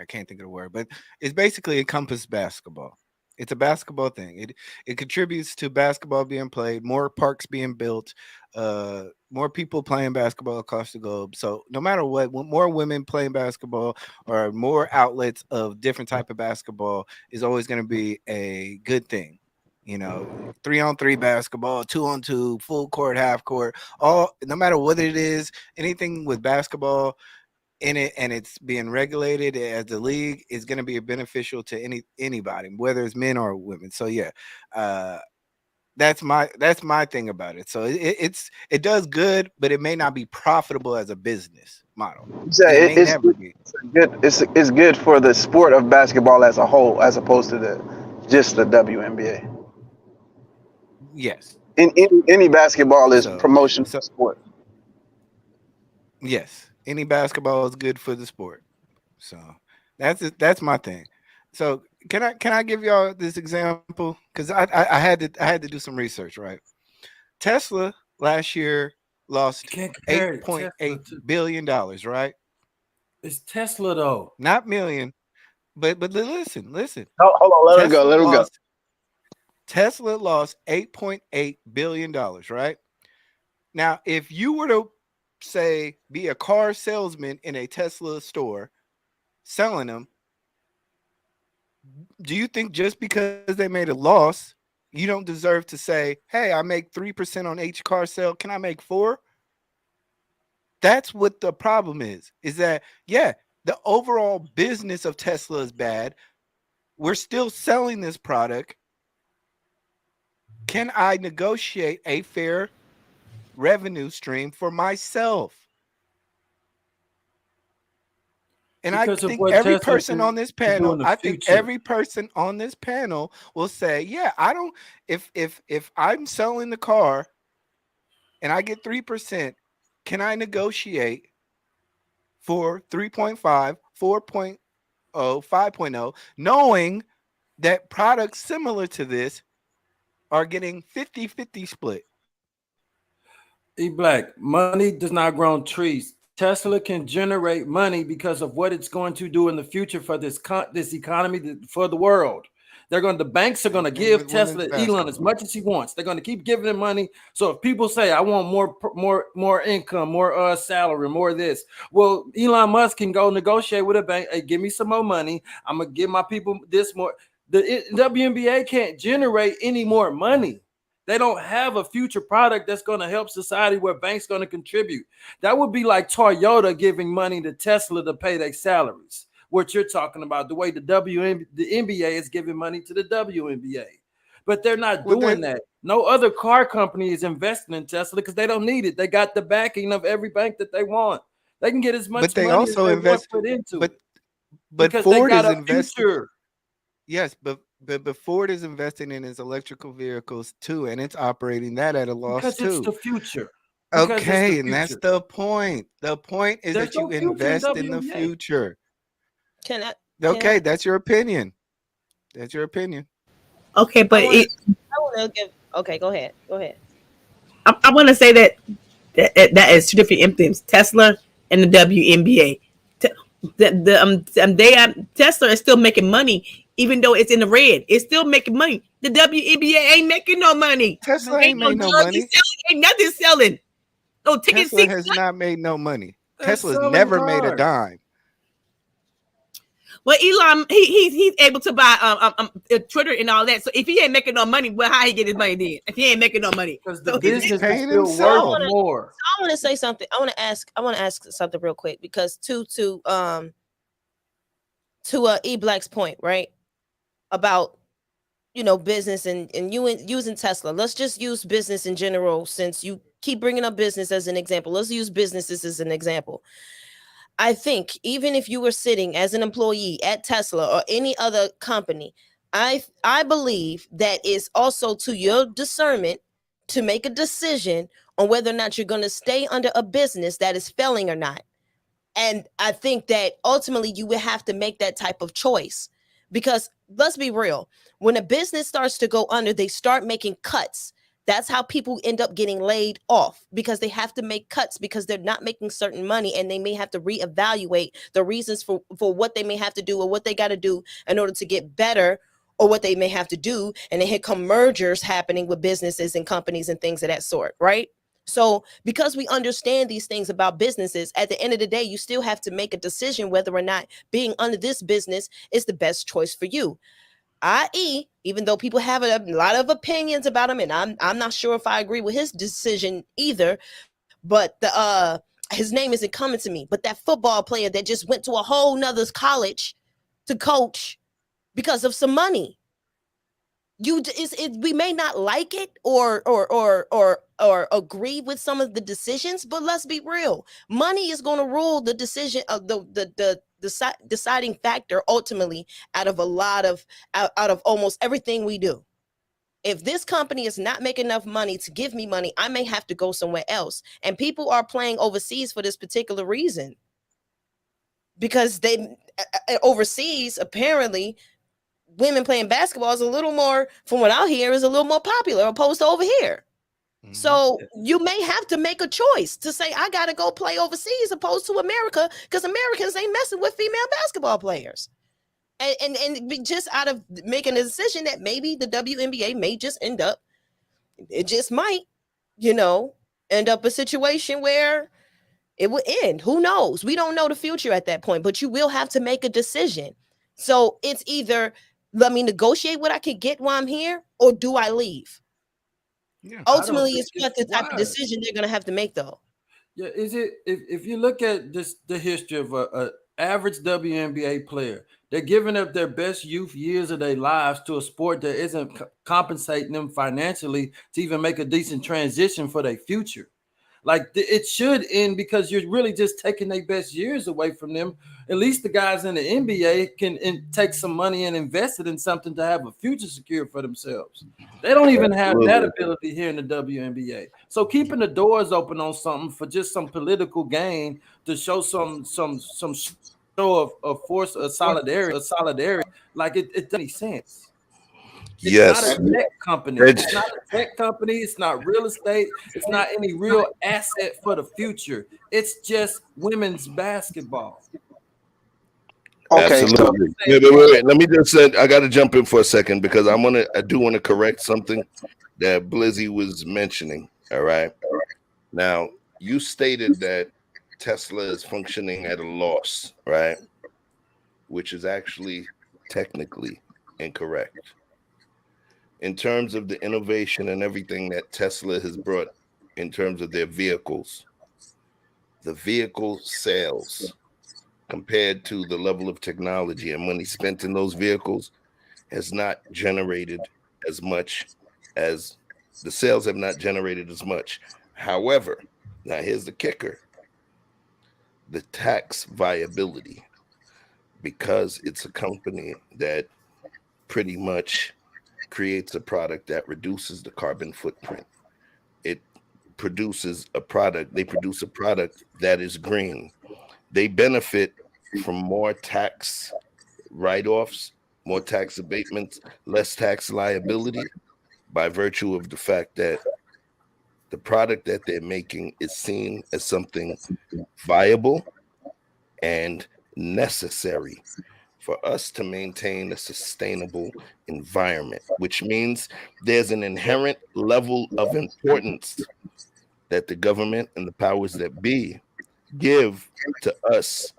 I can't think of the word, but it's basically encompass basketball. It's a basketball thing. It contributes to basketball being played, more parks being built, more people playing basketball across the globe. So no matter what, more women playing basketball or more outlets of different type of basketball is always going to be a good thing. You know, 3-on-3 basketball, 2-on-2, full court, half court, no matter what it is, anything with basketball in it and it's being regulated as the league is going to be beneficial to anybody, whether it's men or women. So yeah, that's my thing about it. So it does good, but it may not be profitable as a business model. It's good for the sport of basketball as a whole, as opposed to just the WNBA. Yes. In any basketball is promotion sport. Yes. Any basketball is good for the sport. So that's my thing. So can I give y'all this example? Because I had to do some research, right? Tesla last year lost $8.8 billion, right? It's Tesla though. Not million, but listen. Hold on, let him go. Tesla lost $8.8 billion, right? Now, if you were to say be a car salesman in a Tesla store selling them, do you think just because they made a loss, you don't deserve to say, hey, I make 3% on each car sale, can I make 4%? That's what the problem is that yeah, the overall business of Tesla is bad. We're still selling this product. Can I negotiate a fair revenue stream for myself? And I think every person on this panel, will say, yeah, I don't, if I'm selling the car and I get 3%, can I negotiate for 3.5, 4.0, 5.0, knowing that products similar to this are getting 50-50 split? E-Black, money does not grow on trees. Tesla can generate money because of what it's going to do in the future for this economy, for the world. The banks are going to give Tesla, Elon, as much as he wants. They're going to keep giving him money. So if people say, I want more income, more salary, more of this, well, Elon Musk can go negotiate with a bank. Hey, give me some more money. I'm going to give my people this more. The WNBA can't generate any more money. They don't have a future product that's going to help society where banks going to contribute. That would be like Toyota giving money to Tesla to pay their salaries. What you're talking about, the way the NBA is giving money to the WNBA. But they're not doing that. No other car company is investing in Tesla because they don't need it. They got the backing of every bank that they want. They can get as much money as they want to put into it. But Ford is investing. Yes, but Ford is investing in its electrical vehicles too, and it's operating that at a loss because too. It's the future. Okay, and that's the point. The point is that you invest in the future. Okay, that's your opinion. That's your opinion. Okay, but okay, go ahead. I want to say that is two different things: Tesla and the WNBA. Tesla is still making money, even though it's in the red. It's still making money. The WNBA ain't making no money. Tesla ain't made no money. Ain't nothing selling. No tickets. Tesla has not made no money. Tesla's never made a dime. Well, Elon, he's able to buy Twitter and all that. So if he ain't making no money, well, how he get his money then? If he ain't making no money, because the business is still worth more. I want to say something. I want to ask something real quick because to E Black's point, right, about business and using Tesla. Let's just use business in general, since you keep bringing up business as an example. Let's use businesses as an example. I think even if you were sitting as an employee at Tesla or any other company, I believe that is also to your discernment to make a decision on whether or not you're going to stay under a business that is failing or not. And I think that ultimately you would have to make that type of choice, because let's be real, when a business starts to go under, they start making cuts. That's how people end up getting laid off, because they have to make cuts because they're not making certain money, and they may have to reevaluate the reasons for what they may have to do or what they got to do in order to get better, or what they may have to do. And then here come mergers happening with businesses and companies and things of that sort, right? So because we understand these things about businesses, at the end of the day, you still have to make a decision whether or not being under this business is the best choice for you. I.e., even though people have a lot of opinions about him, and I'm not sure if I agree with his decision either, but his name isn't coming to me. But that football player that just went to a whole nother college to coach because of some money. We may not like it or agree with some of the decisions, but let's be real. Money is going to rule the decision of the deciding factor ultimately out of almost everything we do. If this company is not making enough money to give me money, I may have to go somewhere else. And people are playing overseas for this particular reason, because they overseas, apparently women playing basketball is a little more, from what I hear, is a little more popular opposed to over here. So you may have to make a choice to say, I got to go play overseas opposed to America, because Americans ain't messing with female basketball players. And just out of making a decision that maybe the WNBA may just end up, it just might, end up a situation where it will end. Who knows? We don't know the future at that point, but you will have to make a decision. So it's either let me negotiate what I can get while I'm here, or do I leave? Yeah, ultimately, it's what the type of decision they're going to have to make, though. Yeah, is it if you look at the history of a average WNBA player, they're giving up their best youth years of their lives to a sport that isn't compensating them financially to even make a decent transition for their future. Like it should end, because you're really just taking their best years away from them. At least the guys in the NBA can take some money and invest it in something to have a future secure for themselves. They don't even have that ability here in the WNBA. So keeping the doors open on something for just some political gain to show some show of force or solidarity, like it doesn't make sense. It's yes. not a tech company. It's not a tech company. It's not real estate. It's not any real asset for the future. It's just women's basketball. Okay, absolutely. Wait. Let me just say, I got to jump in for a second, because I do want to correct something that Blizzy was mentioning. All right. Now, you stated that Tesla is functioning at a loss, right? Which is actually technically incorrect. In terms of the innovation and everything that Tesla has brought in terms of their vehicles, the vehicle sales compared to the level of technology and money spent in those vehicles has not generated as much as the sales have not generated as much. However, now here's the kicker: the tax viability, because it's a company that pretty much creates a product that reduces the carbon footprint. It produces a product. They produce a product that is green. They benefit from more tax write-offs, more tax abatements, less tax liability, by virtue of the fact that the product that they're making is seen as something viable and necessary for us to maintain a sustainable environment, which means there's an inherent level of importance that the government and the powers that be give to us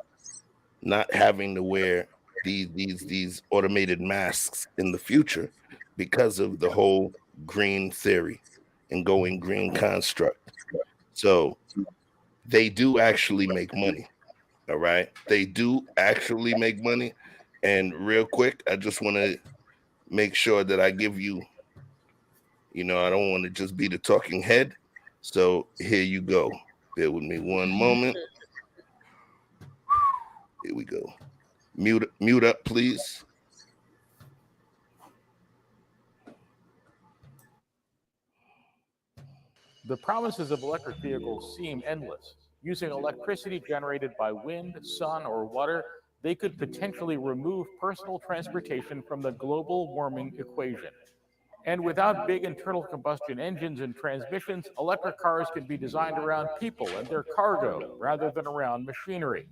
not having to wear these automated masks in the future because of the whole green theory and going green construct. So they do actually make money. All right. They do actually make money. And real quick, I just want to make sure that I give you, I don't want to just be the talking head. So here you go. Bear with me one moment. Here we go. Mute up, please. The promises of electric vehicles seem endless. Using electricity generated by wind, sun, or water, they could potentially remove personal transportation from the global warming equation. And without big internal combustion engines and transmissions, electric cars can be designed around people and their cargo rather than around machinery.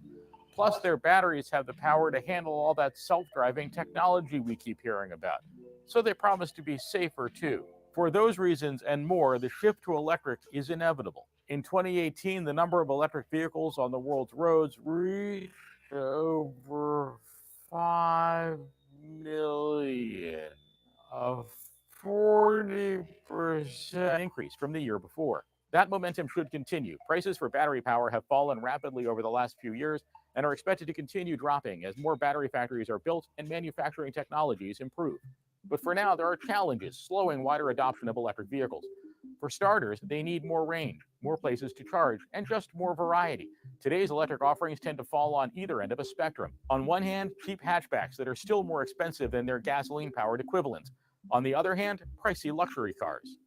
Plus, their batteries have the power to handle all that self-driving technology we keep hearing about. So they promise to be safer too. For those reasons and more, the shift to electric is inevitable. In 2018, the number of electric vehicles on the world's roads reached over 5 million, a 40% increase from the year before. That momentum should continue. Prices for battery power have fallen rapidly over the last few years and are expected to continue dropping as more battery factories are built and manufacturing technologies improve. But for now, there are challenges slowing wider adoption of electric vehicles. For starters, they need more range, more places to charge, and just more variety. Today's electric offerings tend to fall on either end of a spectrum. On one hand, cheap hatchbacks that are still more expensive than their gasoline-powered equivalents. On the other hand, pricey luxury cars.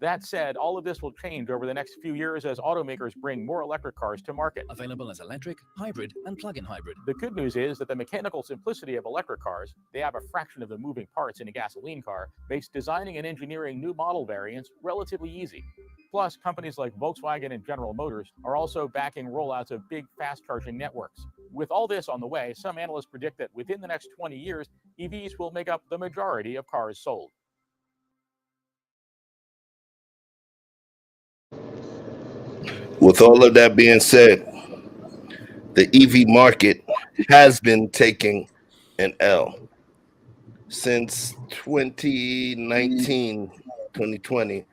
That said, all of this will change over the next few years as automakers bring more electric cars to market. Available as electric, hybrid, and plug-in hybrid. The good news is that the mechanical simplicity of electric cars, they have a fraction of the moving parts in a gasoline car, makes designing and engineering new model variants relatively easy. Plus, companies like Volkswagen and General Motors are also backing rollouts of big fast-charging networks. With all this on the way, some analysts predict that within the next 20 years, EVs will make up the majority of cars sold. With all of that being said, the EV market has been taking an L. Since 2019, 2020,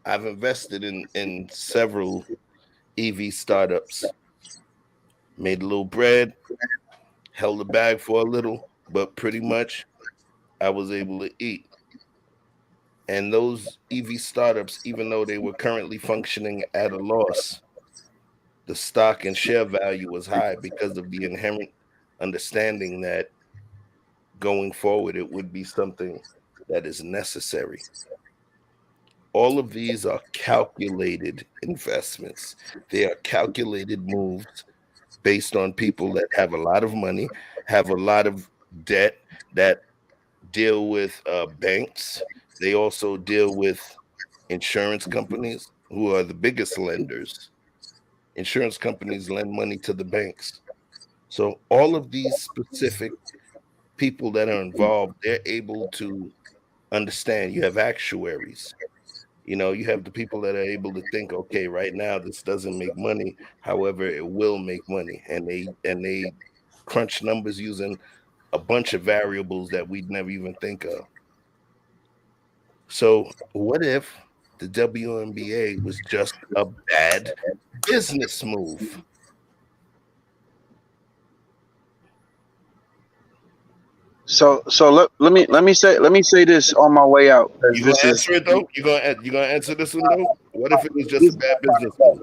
I've invested in several EV startups, made a little bread, held the bag for a little, but pretty much I was able to eat. And those EV startups, even though they were currently functioning at a loss, the stock and share value was high because of the inherent understanding that going forward, it would be something that is necessary. All of these are calculated investments. They are calculated moves based on people that have a lot of money, have a lot of debt, that deal with banks. They also deal with insurance companies, who are the biggest lenders. Insurance companies lend money to the banks. So all of these specific people that are involved, they're able to understand. You have actuaries. You have the people that are able to think, okay, right now this doesn't make money. However, it will make money. And they crunch numbers using a bunch of variables that we'd never even think of. So what if the WNBA was just a bad business move? So let me say this on my way out. You gonna answer it though? You gonna answer this one though? What if it was just a bad business move?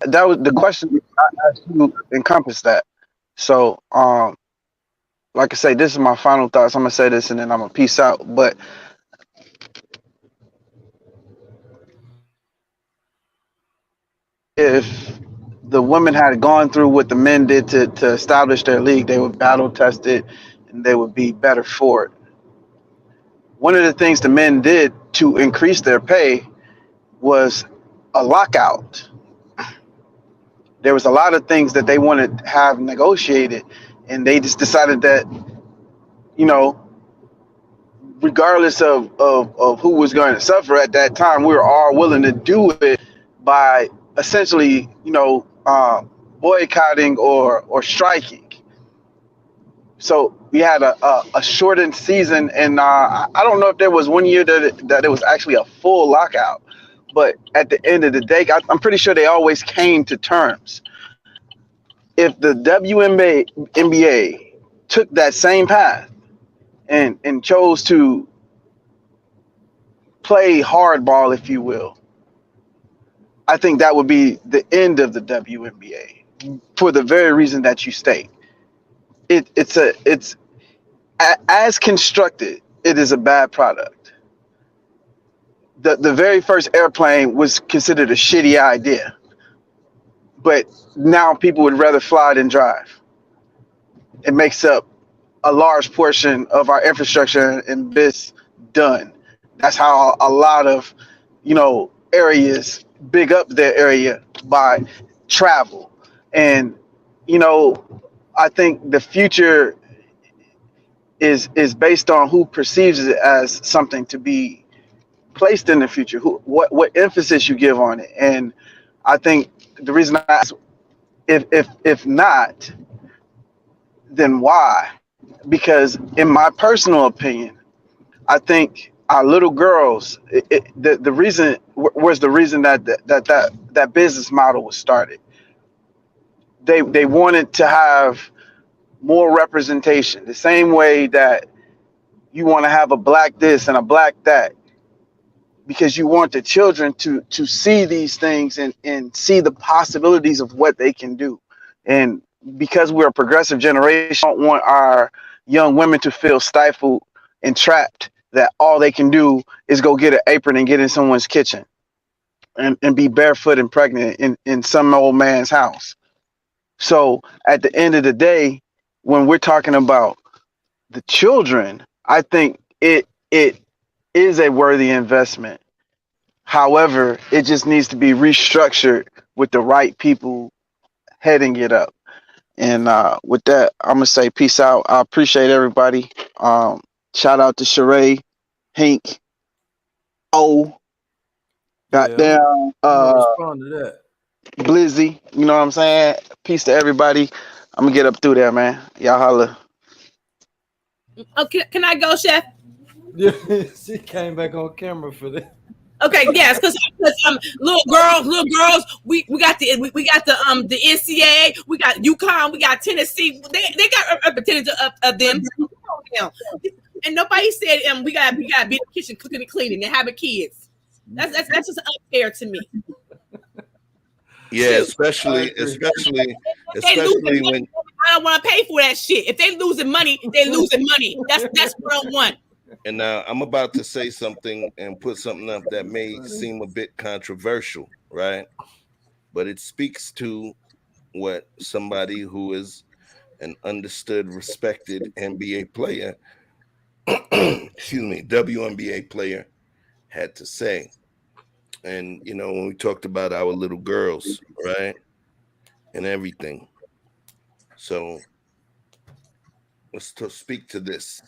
That was the question I asked you, encompass that. So like I say, this is my final thoughts. I'm gonna say this and then I'm gonna peace out. But if the women had gone through what the men did to establish their league, they would battle tested and they would be better for it. One of the things the men did to increase their pay was a lockout. There was a lot of things that they wanted to have negotiated, and they just decided that, regardless of who was going to suffer at that time, we were all willing to do it by essentially, boycotting or striking. So we had a shortened season, and I don't know if there was one year that it was actually a full lockout. But at the end of the day, I'm pretty sure they always came to terms. If the WNBA took that same path and chose to play hardball, if you will, I think that would be the end of the WNBA for the very reason that you state. It's as constructed, it is a bad product. The very first airplane was considered a shitty idea, but now people would rather fly than drive. It makes up a large portion of our infrastructure and this done. That's how a lot of, areas big up their area by travel. And, I think the future is based on who perceives it as something to be placed in the future, what emphasis you give on it. And I think the reason I ask, if not, then why? Because in my personal opinion, I think our little girls, the reason was the reason that business model was started. They wanted to have more representation, the same way that you want to have a black this and a black that, because you want the children to see these things and see the possibilities of what they can do. And because we're a progressive generation, we don't want our young women to feel stifled and trapped, that all they can do is go get an apron and get in someone's kitchen and be barefoot and pregnant in some old man's house. So at the end of the day, when we're talking about the children, I think it is a worthy investment. However, it just needs to be restructured with the right people heading it up. And with that, I'm gonna say peace out. I appreciate everybody. Shout out to Sheree, Hank, O, goddamn, respond to that. Blizzy. You know what I'm saying? Peace to everybody. I'm gonna get up through there, man. Y'all holla. Okay, can I go, Chef? Yeah, she came back on camera for that. Okay, yes, because little girls, we got the NCAA, we got UConn, we got Tennessee. They got representatives of them. And nobody said we gotta be in the kitchen cooking and cleaning and having kids. That's just unfair to me. Yeah, especially when I don't want to pay for that shit. If they losing money, they losing money. That's what I want. And now I'm about to say something and put something up that may seem a bit controversial, right? But it speaks to what somebody who is an understood, respected NBA player, WNBA player, had to say. And, when we talked about our little girls, right? And everything. So let's speak to this.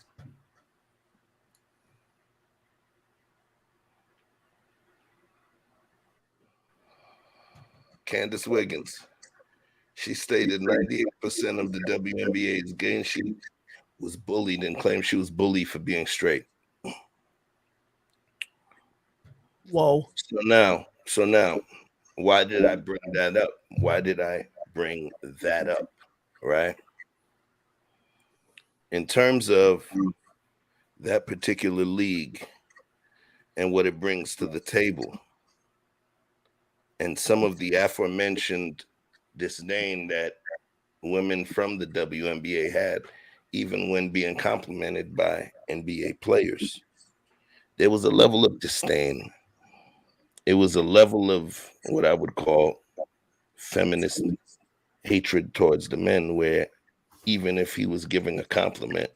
Candace Wiggins, she stated 98% of the WNBA's game she was bullied and claimed she was bullied for being straight. Whoa. So now, why did I bring that up? Right? In terms of that particular league and what it brings to the table, and some of the aforementioned disdain that women from the WNBA had, even when being complimented by NBA players, there was a level of disdain. It was a level of what I would call feminist hatred towards the men, where even if he was giving a compliment,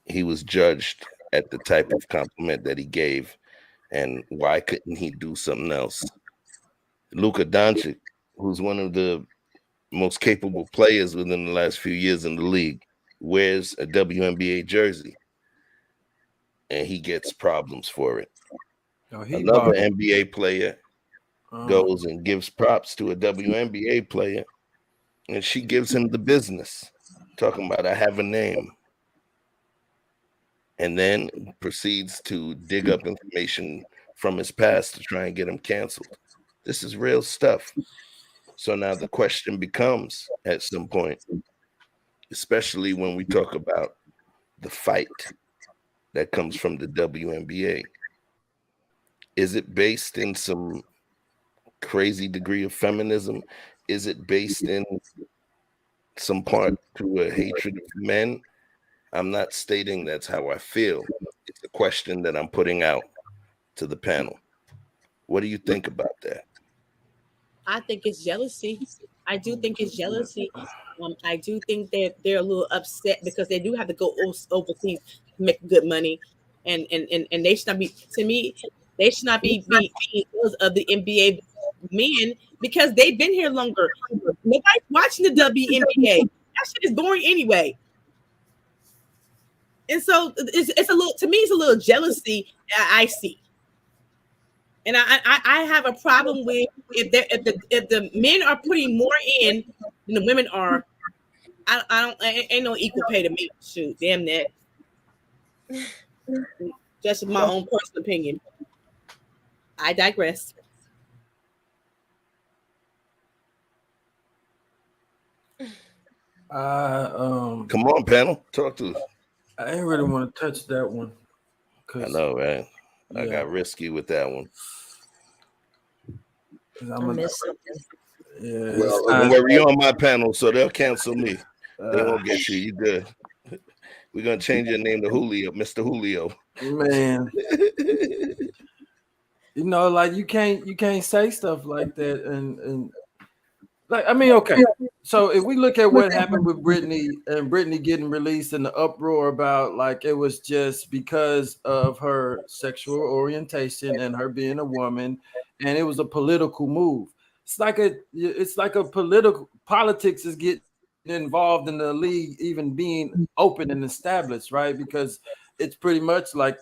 he was judged at the type of compliment that he gave. And why couldn't he do something else? Luka Doncic, who's one of the most capable players within the last few years in the league, wears a WNBA jersey, and he gets problems for it. Another NBA player goes and gives props to a WNBA player, and she gives him the business. talking about I have a name, and then proceeds to dig up information from his past to try and get him canceled. This is real stuff. So now the question becomes at some point, especially when we talk about the fight that comes from the WNBA, is it based in some crazy degree of feminism? Is it based in some part to a hatred of men? I'm not stating that's how I feel. It's a question that I'm putting out to the panel. What do you think about that? I think it's jealousy. I do think it's jealousy. I do think that they're a little upset because they do have to go overseas to make good money, and they should not be. To me, they should not be because of the NBA men because they've been here longer. Nobody's watching the WNBA. That shit is boring anyway. And so it's a little, to me, it's a little jealousy I see. And I have a problem with if the men are putting more in than the women are. I ain't no equal pay to me. Shoot, damn that. Just my own personal opinion. I digress. Come on, panel, talk to us. I ain't really want to touch that one. I know, right? Yeah. I got risky with that one. I missed something. Yeah, well, don't worry, you're on my panel, so they'll cancel me. They won't get you. You good? We're gonna change your name to Julio, Mr. Julio. Man, you know, like you can't say stuff like that, and like I mean, okay. So if we look at what happened with Britney and Britney getting released and the uproar about like it was just because of her sexual orientation and her being a woman, and it was a political move. It's like a politics is getting involved in the league even being open and established, right? Because it's pretty much like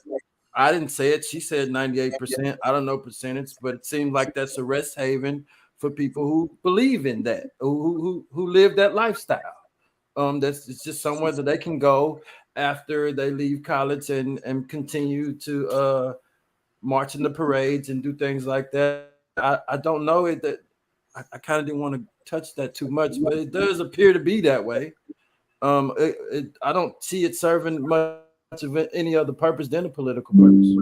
I didn't say it. She said 98%. I don't know percentage, but it seems like that's a rest haven for people who believe in that, who live that lifestyle. That's it's just somewhere that they can go after they leave college and continue to march in the parades and do things like that. I don't know it that I kind of didn't want to touch that too much, but it does appear to be that way. I don't see it serving much of any other purpose than a political purpose.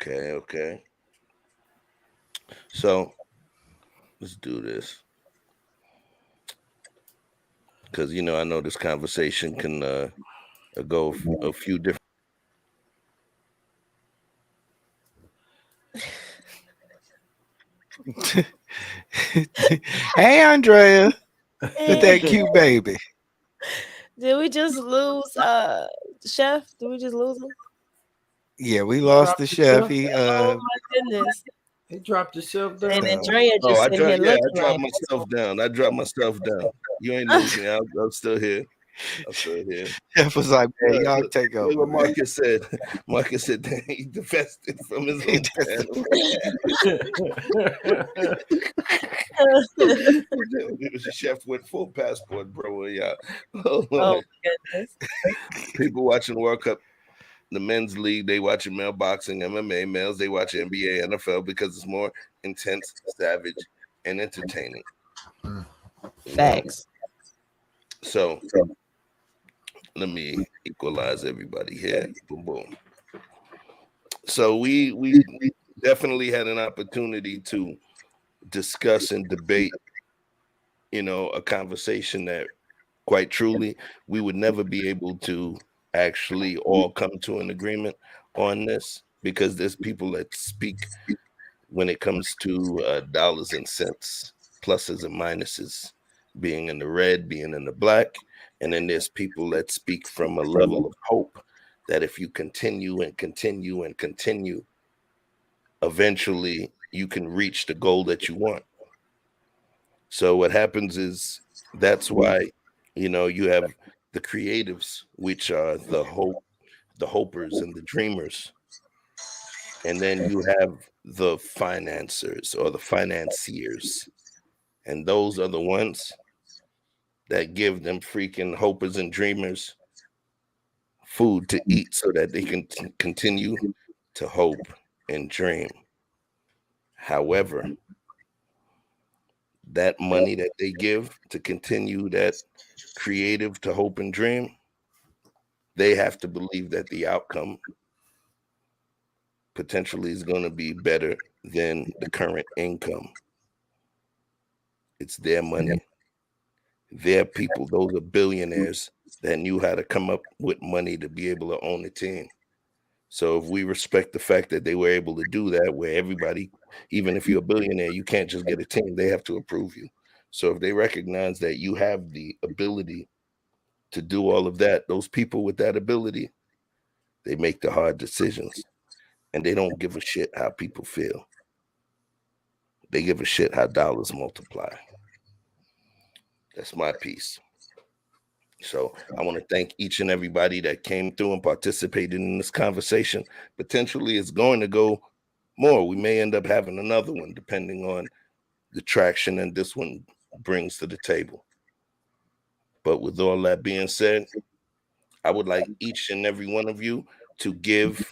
Okay. So let's do this. Because I know this conversation can go a few different. Hey, Andrea, with that cute baby. Did we just lose Chef? Did we just lose him? Yeah, we lost the chef. He oh my goodness. He dropped himself down. And Andrea just I sitting here dropped looking myself down. I dropped myself down. You ain't losing. I'm still here. Chef was like, man, y'all take over. What Marcus said. Marcus said that he defested from his own panel. It was a chef with full passport, bro. Yeah. Oh goodness. People watching the World Cup, the men's league, they watching male boxing, MMA. Males, they watch NBA, NFL because it's more intense, savage, and entertaining. Thanks. So let me equalize everybody here. Boom, boom. So we definitely had an opportunity to discuss and debate, a conversation that quite truly we would never be able to actually all come to an agreement on this, because there's people that speak when it comes to dollars and cents, pluses and minuses, being in the red, being in the black. And then there's people that speak from a level of hope that if you continue and continue and continue, eventually you can reach the goal that you want. So what happens is that's why, you have the creatives, which are the hopers and the dreamers. And then you have the financiers or the financiers. And those are the ones that give them freaking hopers and dreamers food to eat so that they can continue to hope and dream. However, that money that they give to continue that creative to hope and dream, they have to believe that the outcome potentially is going to be better than the current income. It's their money. Their people, those are billionaires that knew how to come up with money to be able to own a team. So if we respect the fact that they were able to do that, where everybody, even if you're a billionaire, you can't just get a team, they have to approve you. So if they recognize that you have the ability to do all of that, those people with that ability, they make the hard decisions. And they don't give a shit how people feel. They give a shit how dollars multiply. That's my piece. So I want to thank each and everybody that came through and participated in this conversation. Potentially it's going to go more. We may end up having another one depending on the traction and this one brings to the table. But with all that being said, I would like each and every one of you to give,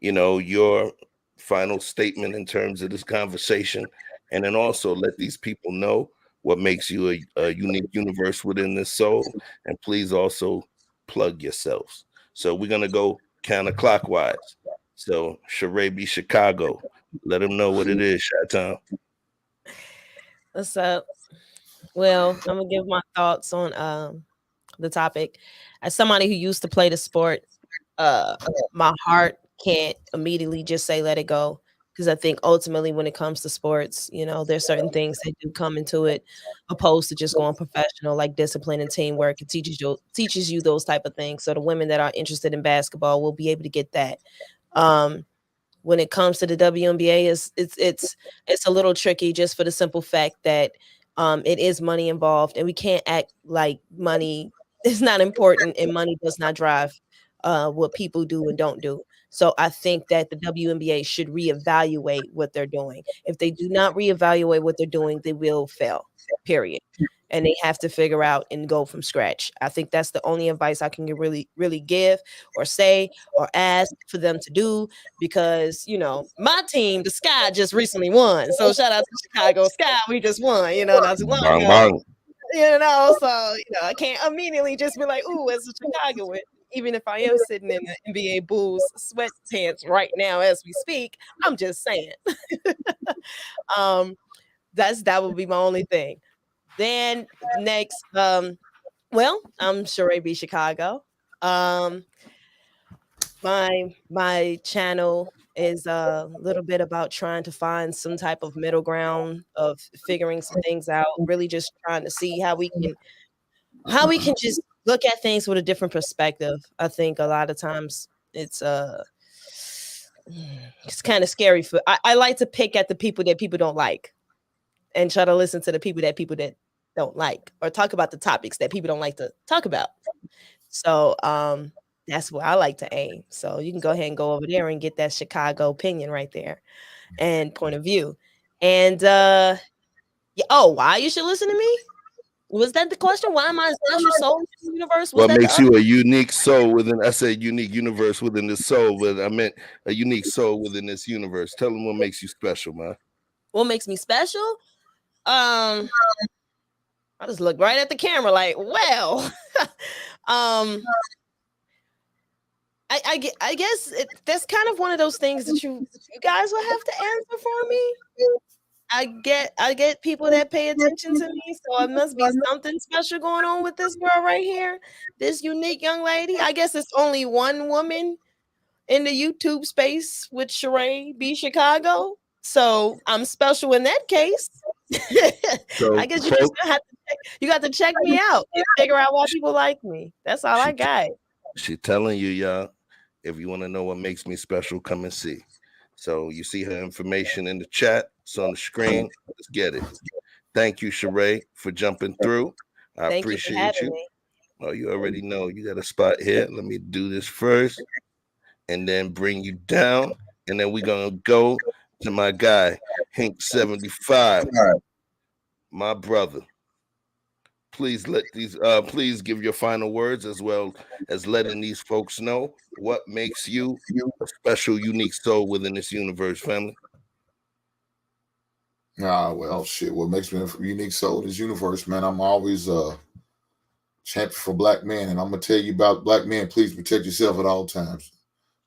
your final statement in terms of this conversation, and then also let these people know what makes you a unique universe within this soul. And please also plug yourselves. So we're going to go counterclockwise. So Sheree B. Chicago, let them know what it is, Chi-Town. What's up? Well, I'm going to give my thoughts on the topic. As somebody who used to play the sport, my heart can't immediately just say let it go, because I think ultimately when it comes to sports, there's certain things that do come into it, opposed to just going professional, like discipline and teamwork. It teaches you those type of things. So the women that are interested in basketball will be able to get that. When it comes to the WNBA, it's a little tricky, just for the simple fact that it is money involved, and we can't act like money is not important and money does not drive what people do and don't do. So I think that the WNBA should reevaluate what they're doing. If they do not reevaluate what they're doing, they will fail, period. And they have to figure out and go from scratch. I think that's the only advice I can really, really give or say or ask for them to do, because, my team, the Sky, just recently won. So shout out to Chicago Sky. We just won, not too long ago. So, I can't immediately just be like, ooh, as a Chicagoan, even if I am sitting in the NBA Bulls sweatpants right now as we speak, I'm just saying. That would be my only thing. Then next, I'm Sheree B. Chicago. My channel is a little bit about trying to find some type of middle ground of figuring some things out, really just trying to see how we can just look at things with a different perspective. I think a lot of times it's kind of scary. I like to pick at the people that people don't like and try to listen to the people that don't like, or talk about the topics that people don't like to talk about. So that's where I like to aim. So you can go ahead and go over there and get that Chicago opinion right there and point of view. And why you should listen to me? Was that the question? Why am I a special soul in the universe? What makes you a unique soul within? I said unique universe within this soul, but I meant a unique soul within this universe. Tell them what makes you special, man. What makes me special? I just look right at the camera like, well, I guess that's kind of one of those things that you guys will have to answer for me. I get people that pay attention to me, so it must be something special going on with this girl right here, this unique young lady. I guess it's only one woman in the YouTube space with Sheree B. Chicago, so I'm special in that case. So, I guess you got to check me out and figure out why people like me. That's all I got. She's telling you, y'all, if you want to know what makes me special, come and see. So you see her information in the chat. It's on the screen. Let's get it. Thank you, Sheree, for jumping through. I appreciate you. Oh, you already know you got a spot here. Let me do this first and then bring you down. And then we're going to go to my guy, Hink 75. my brother, please please give your final words as well as letting these folks know what makes you a special, unique soul within this universe, family. Well, shit. What makes me a unique soul in this universe, man? I'm always champion for black men, and I'm gonna tell you about black men. Please protect yourself at all times.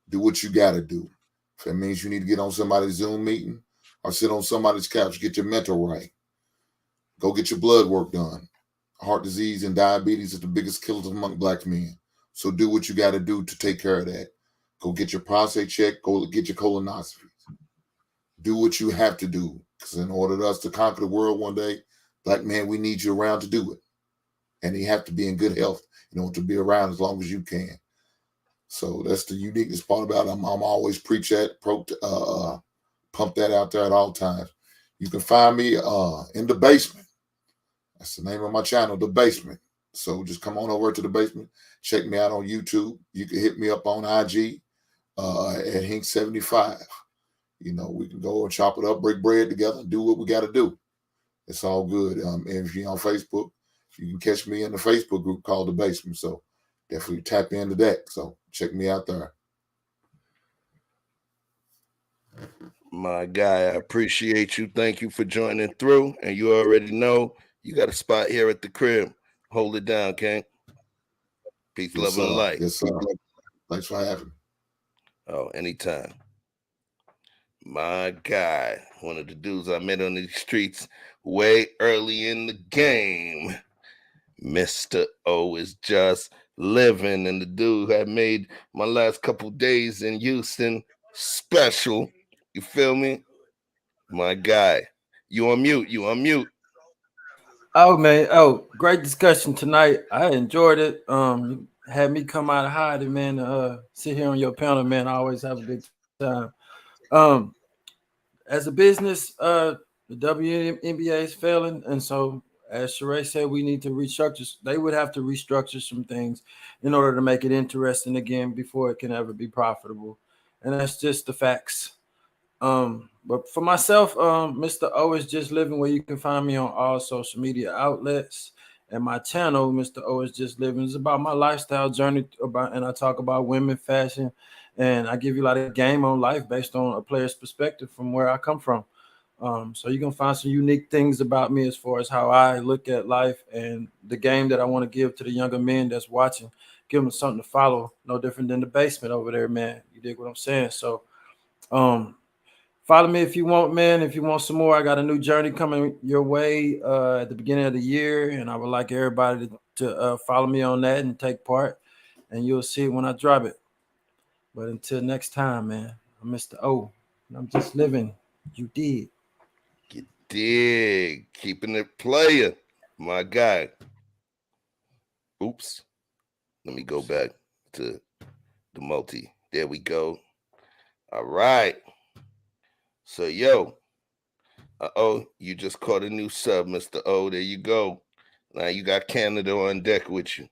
Do what you gotta do. If that means you need to get on somebody's Zoom meeting or sit on somebody's couch, get your mental right. Go get your blood work done. Heart disease and diabetes are the biggest killers among black men. So do what you got to do to take care of that. Go get your prostate check. Go get your colonoscopy. Do what you have to do. Because in order for us to conquer the world one day, black man, we need you around to do it. And you have to be in good health in order to be around as long as you can. So that's the uniqueness part about it. I'm always preach that, pump that out there at all times. You can find me in the basement. That's the name of my channel, The Basement. So just come on over to The Basement. Check me out on YouTube. You can hit me up on IG at Hink75. You know, we can go and chop it up, break bread together, and do what we got to do. It's all good. And if you're on Facebook, you can catch me in the Facebook group called The Basement. So definitely tap into that. So check me out there. My guy, I appreciate you. Thank you for joining through. And you already know you got a spot here at the crib. Hold it down, King. Peace, Yes, love, and light. Yes, sir. Thanks for having me. Oh, anytime. My guy, one of the dudes I met on the streets way early in the game. Mr. O is just living, and the dude had made my last couple days in Houston special. You feel me? My guy. You on mute. You on mute. Oh man, great discussion tonight. I enjoyed it. You had me come out of hiding, man, sit here on your panel, man. I always have a good time. As a business, the WNBA is failing, and so as Sheree said, we need to restructure. They would have to restructure some things in order to make it interesting again before it can ever be profitable, and that's just the facts. But for myself, Mr. O is just living, where you can find me on all social media outlets. And my channel, Mr. O is just living, is about my lifestyle journey and I talk about women, fashion, and I give you a lot of game on life based on a player's perspective from where I come from. So you can find some unique things about me as far as how I look at life and the game that I want to give to the younger men that's watching. Give them something to follow, no different than The Basement over there, man. You dig what I'm saying? So follow me if you want, man. If you want some more, I got a new journey coming your way at the beginning of the year, and I would like everybody to follow me on that and take part, and you'll see it when I drop it. But until next time, man, I'm Mr. O, and I'm just living. You did. You dig. Keeping it player. My guy. Oops. Let me go back to the multi. There we go. All right. So, yo. You just caught a new sub, Mr. O. There you go. Now you got Canada on deck with you.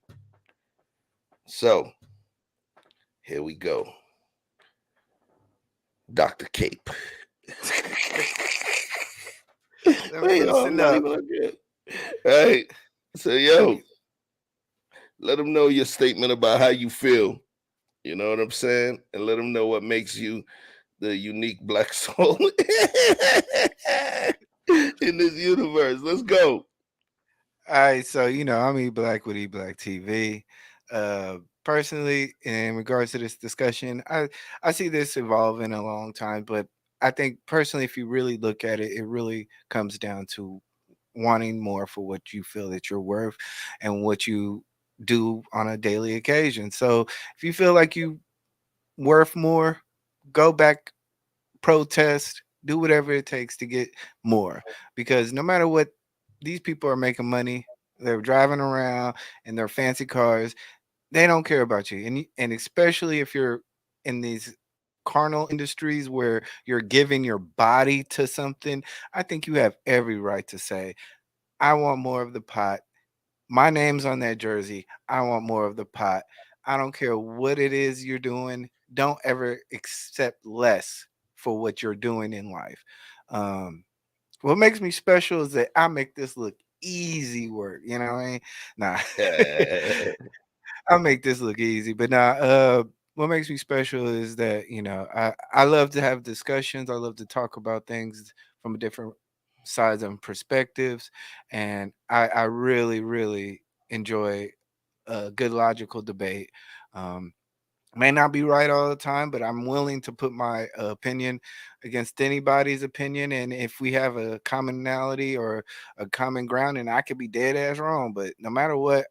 So, here we go. Dr. Cape. Wait, I'm not even good. Right. So, yo, let them know your statement about how you feel. You know what I'm saying? And let them know what makes you the unique black soul in this universe. Let's go. All right, so I'm E Black with E Black TV. Personally, in regards to this discussion, I see this evolving a long time, but I think personally, if you really look at it, it really comes down to wanting more for what you feel that you're worth and what you do on a daily occasion. So if you feel like you worth more, go back, protest, do whatever it takes to get more, because no matter what, these people are making money, they're driving around in their fancy cars, they don't care about you. And especially if you're in these carnal industries where you're giving your body to something, I think you have every right to say, I want more of the pot. My name's on that jersey. I want more of the pot. I don't care what it is you're doing. Don't ever accept less for what you're doing in life. What makes me special is that I make this look easy work. You know what I mean? Nah. I make this look easy, but what makes me special is that, I love to have discussions. I love to talk about things from different sides and perspectives. And I really, really enjoy a good logical debate. May not be right all the time, but I'm willing to put my opinion against anybody's opinion. And if we have a commonality or a common ground, and I could be dead ass wrong, but no matter what,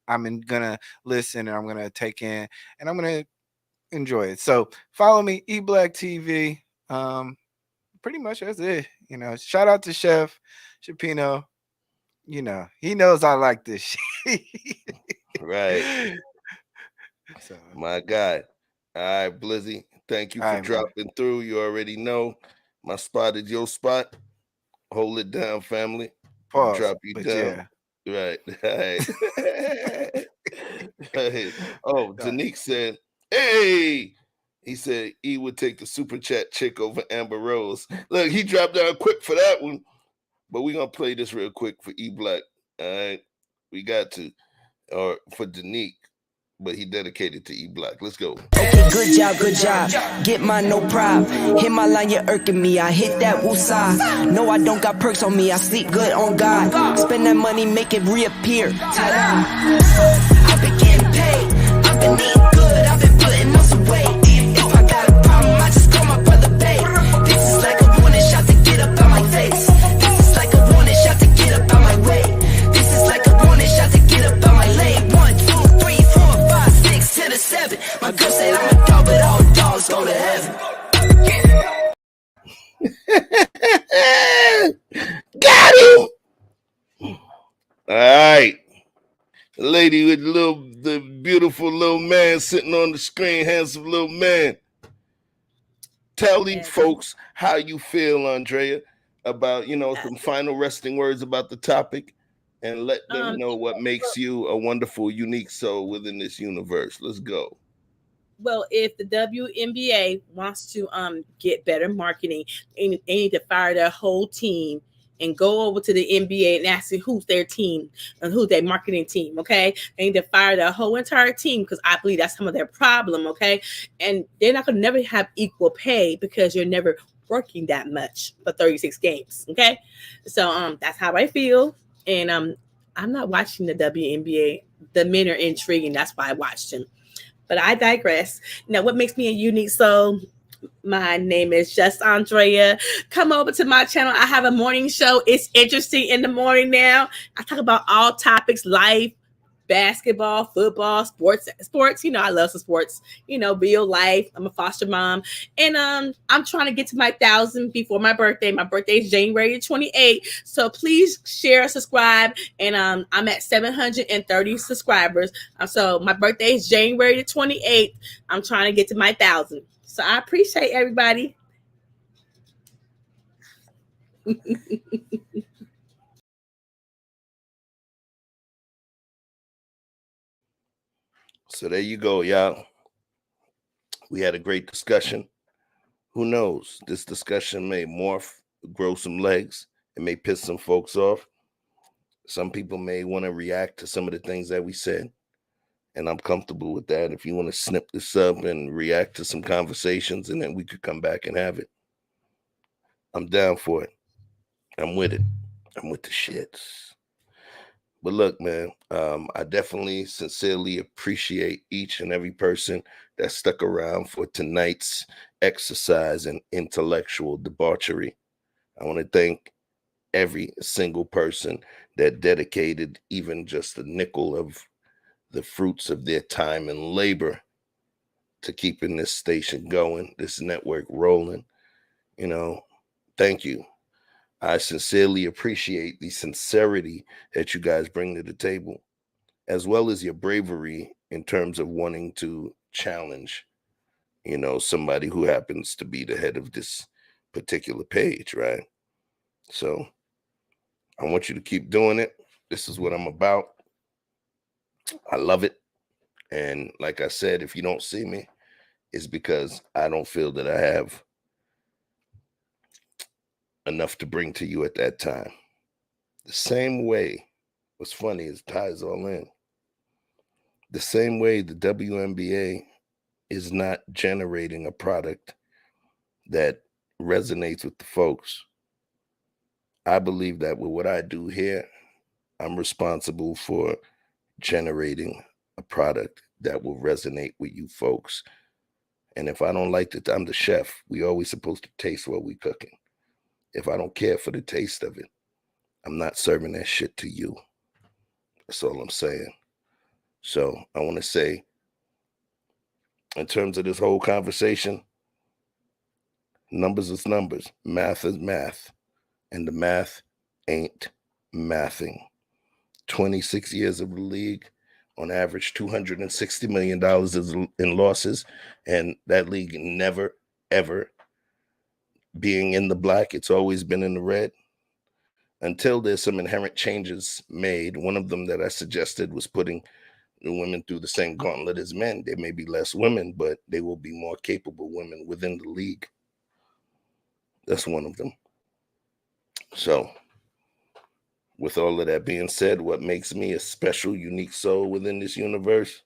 gonna listen and I'm gonna take in and I'm gonna enjoy it. So follow me, eBlack TV. Pretty much that's it. Shout out to Chef Shapino. He knows I like this shit. Right. So, my guy. All right, Blizzy. Thank you for dropping through. You already know my spot is your spot. Hold it down, family. Pause, Drop you but down. Right. Right. Right. Oh, Danique said, hey. He said he would take the super chat chick over Amber Rose. Look, he dropped down quick for that one. But we're gonna play this real quick for E Black. All right. We got to. Or for Danique. But he dedicated to E Black. Let's go. Okay, good job, good job. Get mine, no problem. Hit my line, you're irking me. I hit that woosah. No, I don't got perks on me. I sleep good on God. Spend that money, make it reappear. Ta-da. I've been getting paid. I've been eating good. I've been putting on some weight. If I got a problem, I just call my brother Babe. This is like a warning shot to get up out my face. This is like a warning shot to get up out my way. This is like a warning shot to get up out my lane. 1, 2, 3, 4, 5, 6 to the 7. My girl said I'm a dog, but all dogs go to heaven. Got him. All right. The lady with the beautiful little man sitting on the screen, handsome little man. Tell these folks how you feel, Andrea, about, some final resting words about the topic, and let them know what makes you a wonderful, unique soul within this universe. Let's go. Well, if the WNBA wants to get better marketing, they need to fire their whole team and go over to the NBA and ask who's their team and who's their marketing team, okay? They need to fire their whole entire team because I believe that's some of their problem, okay? And they're not going to never have equal pay because you're never working that much for 36 games, okay? So that's how I feel. And I'm not watching the WNBA. The men are intriguing. That's why I watched them. But I digress. Now, what makes me a unique soul? My name is Just Andrea. Come over to my channel. I have a morning show. It's interesting in the morning now. I talk about all topics, life, basketball, football, sports. I love some sports, real life. I'm a foster mom. And I'm trying to get to my 1,000 before my birthday. My birthday is January 28th. So please share, subscribe. And I'm at 730 subscribers. So my birthday is January 28th. I'm trying to get to my 1,000. So I appreciate everybody. So there you go, y'all. We had a great discussion. Who knows? This discussion may morph, grow some legs. It may piss some folks off. Some people may want to react to some of the things that we said. And I'm comfortable with that. If you want to snip this up and react to some conversations, and then we could come back and have it. I'm down for it. I'm with it. I'm with the shits. But look, man, I definitely sincerely appreciate each and every person that stuck around for tonight's exercise and intellectual debauchery. I want to thank every single person that dedicated even just a nickel of the fruits of their time and labor to keeping this station going, this network rolling. Thank you. I sincerely appreciate the sincerity that you guys bring to the table, as well as your bravery in terms of wanting to challenge, somebody who happens to be the head of this particular page, right? So I want you to keep doing it. This is what I'm about. I love it. And like I said, if you don't see me, it's because I don't feel that I have enough to bring to you at that time. The same way, what's funny is it ties all in. The same way the WNBA is not generating a product that resonates with the folks. I believe that with what I do here, I'm responsible for generating a product that will resonate with you folks. And if I don't like it, I'm the chef. We always supposed to taste what we cooking. If I don't care for the taste of it, I'm not serving that shit to you. That's all I'm saying. So I want to say, in terms of this whole conversation, numbers is numbers, math is math, and the math ain't mathing. 26 years of the league, on average $260 million in losses, and that league never, ever being in the black. It's always been in the red until there's some inherent changes made. One of them that I suggested was putting the women through the same gauntlet as men. There may be less women, but they will be more capable women within the league. That's one of them. So with all of that being said, what makes me a special, unique soul within this universe?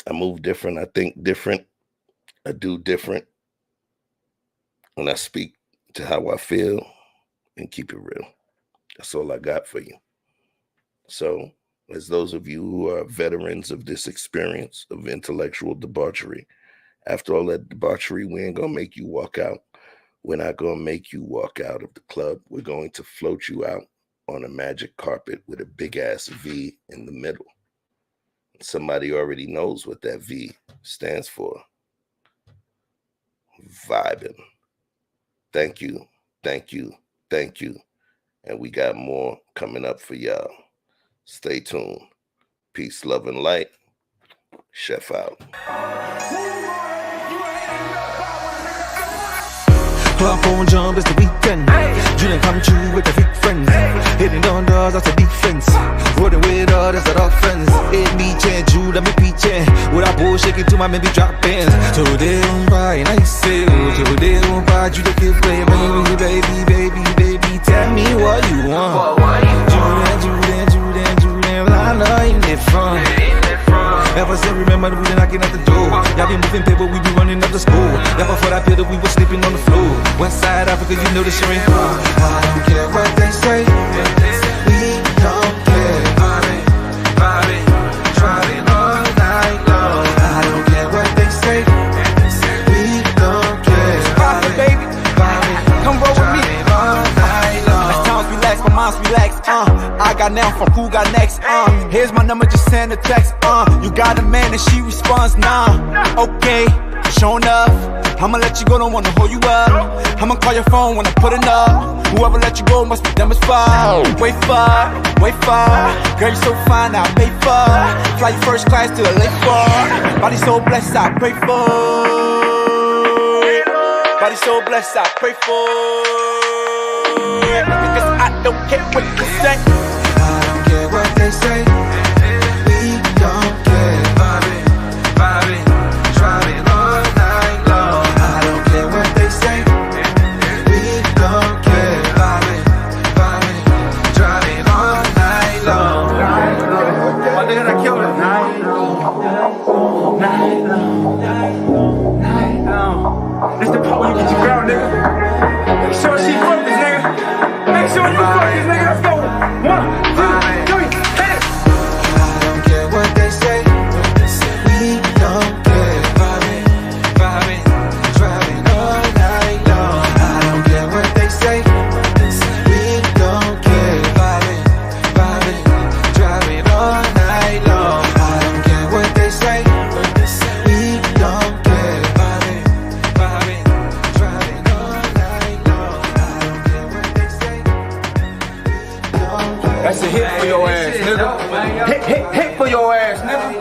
I move different. I think different. I do different. And I speak to how I feel and keep it real. That's all I got for you. So, as those of you who are veterans of this experience of intellectual debauchery, after all that debauchery, we ain't gonna make you walk out. We're not gonna make you walk out of the club. We're going to float you out on a magic carpet with a big ass V in the middle. Somebody already knows what that V stands for. Vibing. Thank you, thank you, thank you. And we got more coming up for y'all. Stay tuned. Peace, love, and light. Chef out. Club phone jump, it's the weekend. Dream come true with the big friends. Hitting on doors, that's a defense. Rolling with all, that's an offense. It me change, you let me peach. With a bull shaking to my maybe drop pins. So they don't buy, and I say, so they don't buy, you the give play, baby, baby, baby, baby. Tell me what you want. Julian, I know you live fun. Ever since remember we been knocking at the door. Y'all been moving paper, we be running up the school. Y'all before that pillar, we was sleeping on the floor. West Side Africa, you know the shit ain't wrong. I don't care what they say. We don't care. Bobby, driving all night long. I don't care what they say. We don't care. Bobby, baby, Bobby, come roll with me. All night long. As times relax, my mind's relaxed. I got now from who got next. Here's my number, just send a text. You got a man and she responds, nah. Okay, showing up. I'ma let you go, don't wanna hold you up. I'ma call your phone when I put it up. Whoever let you go must be dumb as fuck. Wait for. Girl, you so fine, I'll pay for. Fly you first class to the lake for. Body so blessed, I pray for. Body so blessed, I pray for. Because I don't care what you say. I don't care what they say. We don't care. Bobby, driving all night long. I don't care what they say. We don't care. Bobby, driving all night long. My nigga, I killed it. Night long. It's the part when you get your girl, nigga. Make sure she focus, nigga. Make sure you focus, nigga. Let's go. 1, 2, 3, hit it. I don't care what they say. We don't care. Bobby, driving all night long. I don't care what they say. We don't care. Bobby, driving all night long. I don't care what they say. We don't care. Bobby, driving all night long. I don't care what they say. That's a hit for your ass, nigga. Hit for your ass, nigga.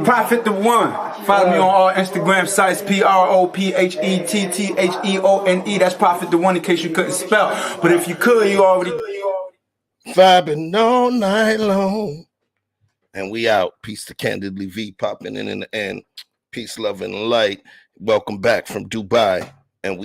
Prophet the One. Follow me on all Instagram sites, PROPHETTHEONE. That's Prophet the One in case you couldn't spell. But if you could, you already Vibing all night long. And we out. Peace to Candidly V popping in the end. Peace, love, and light. Welcome back from Dubai.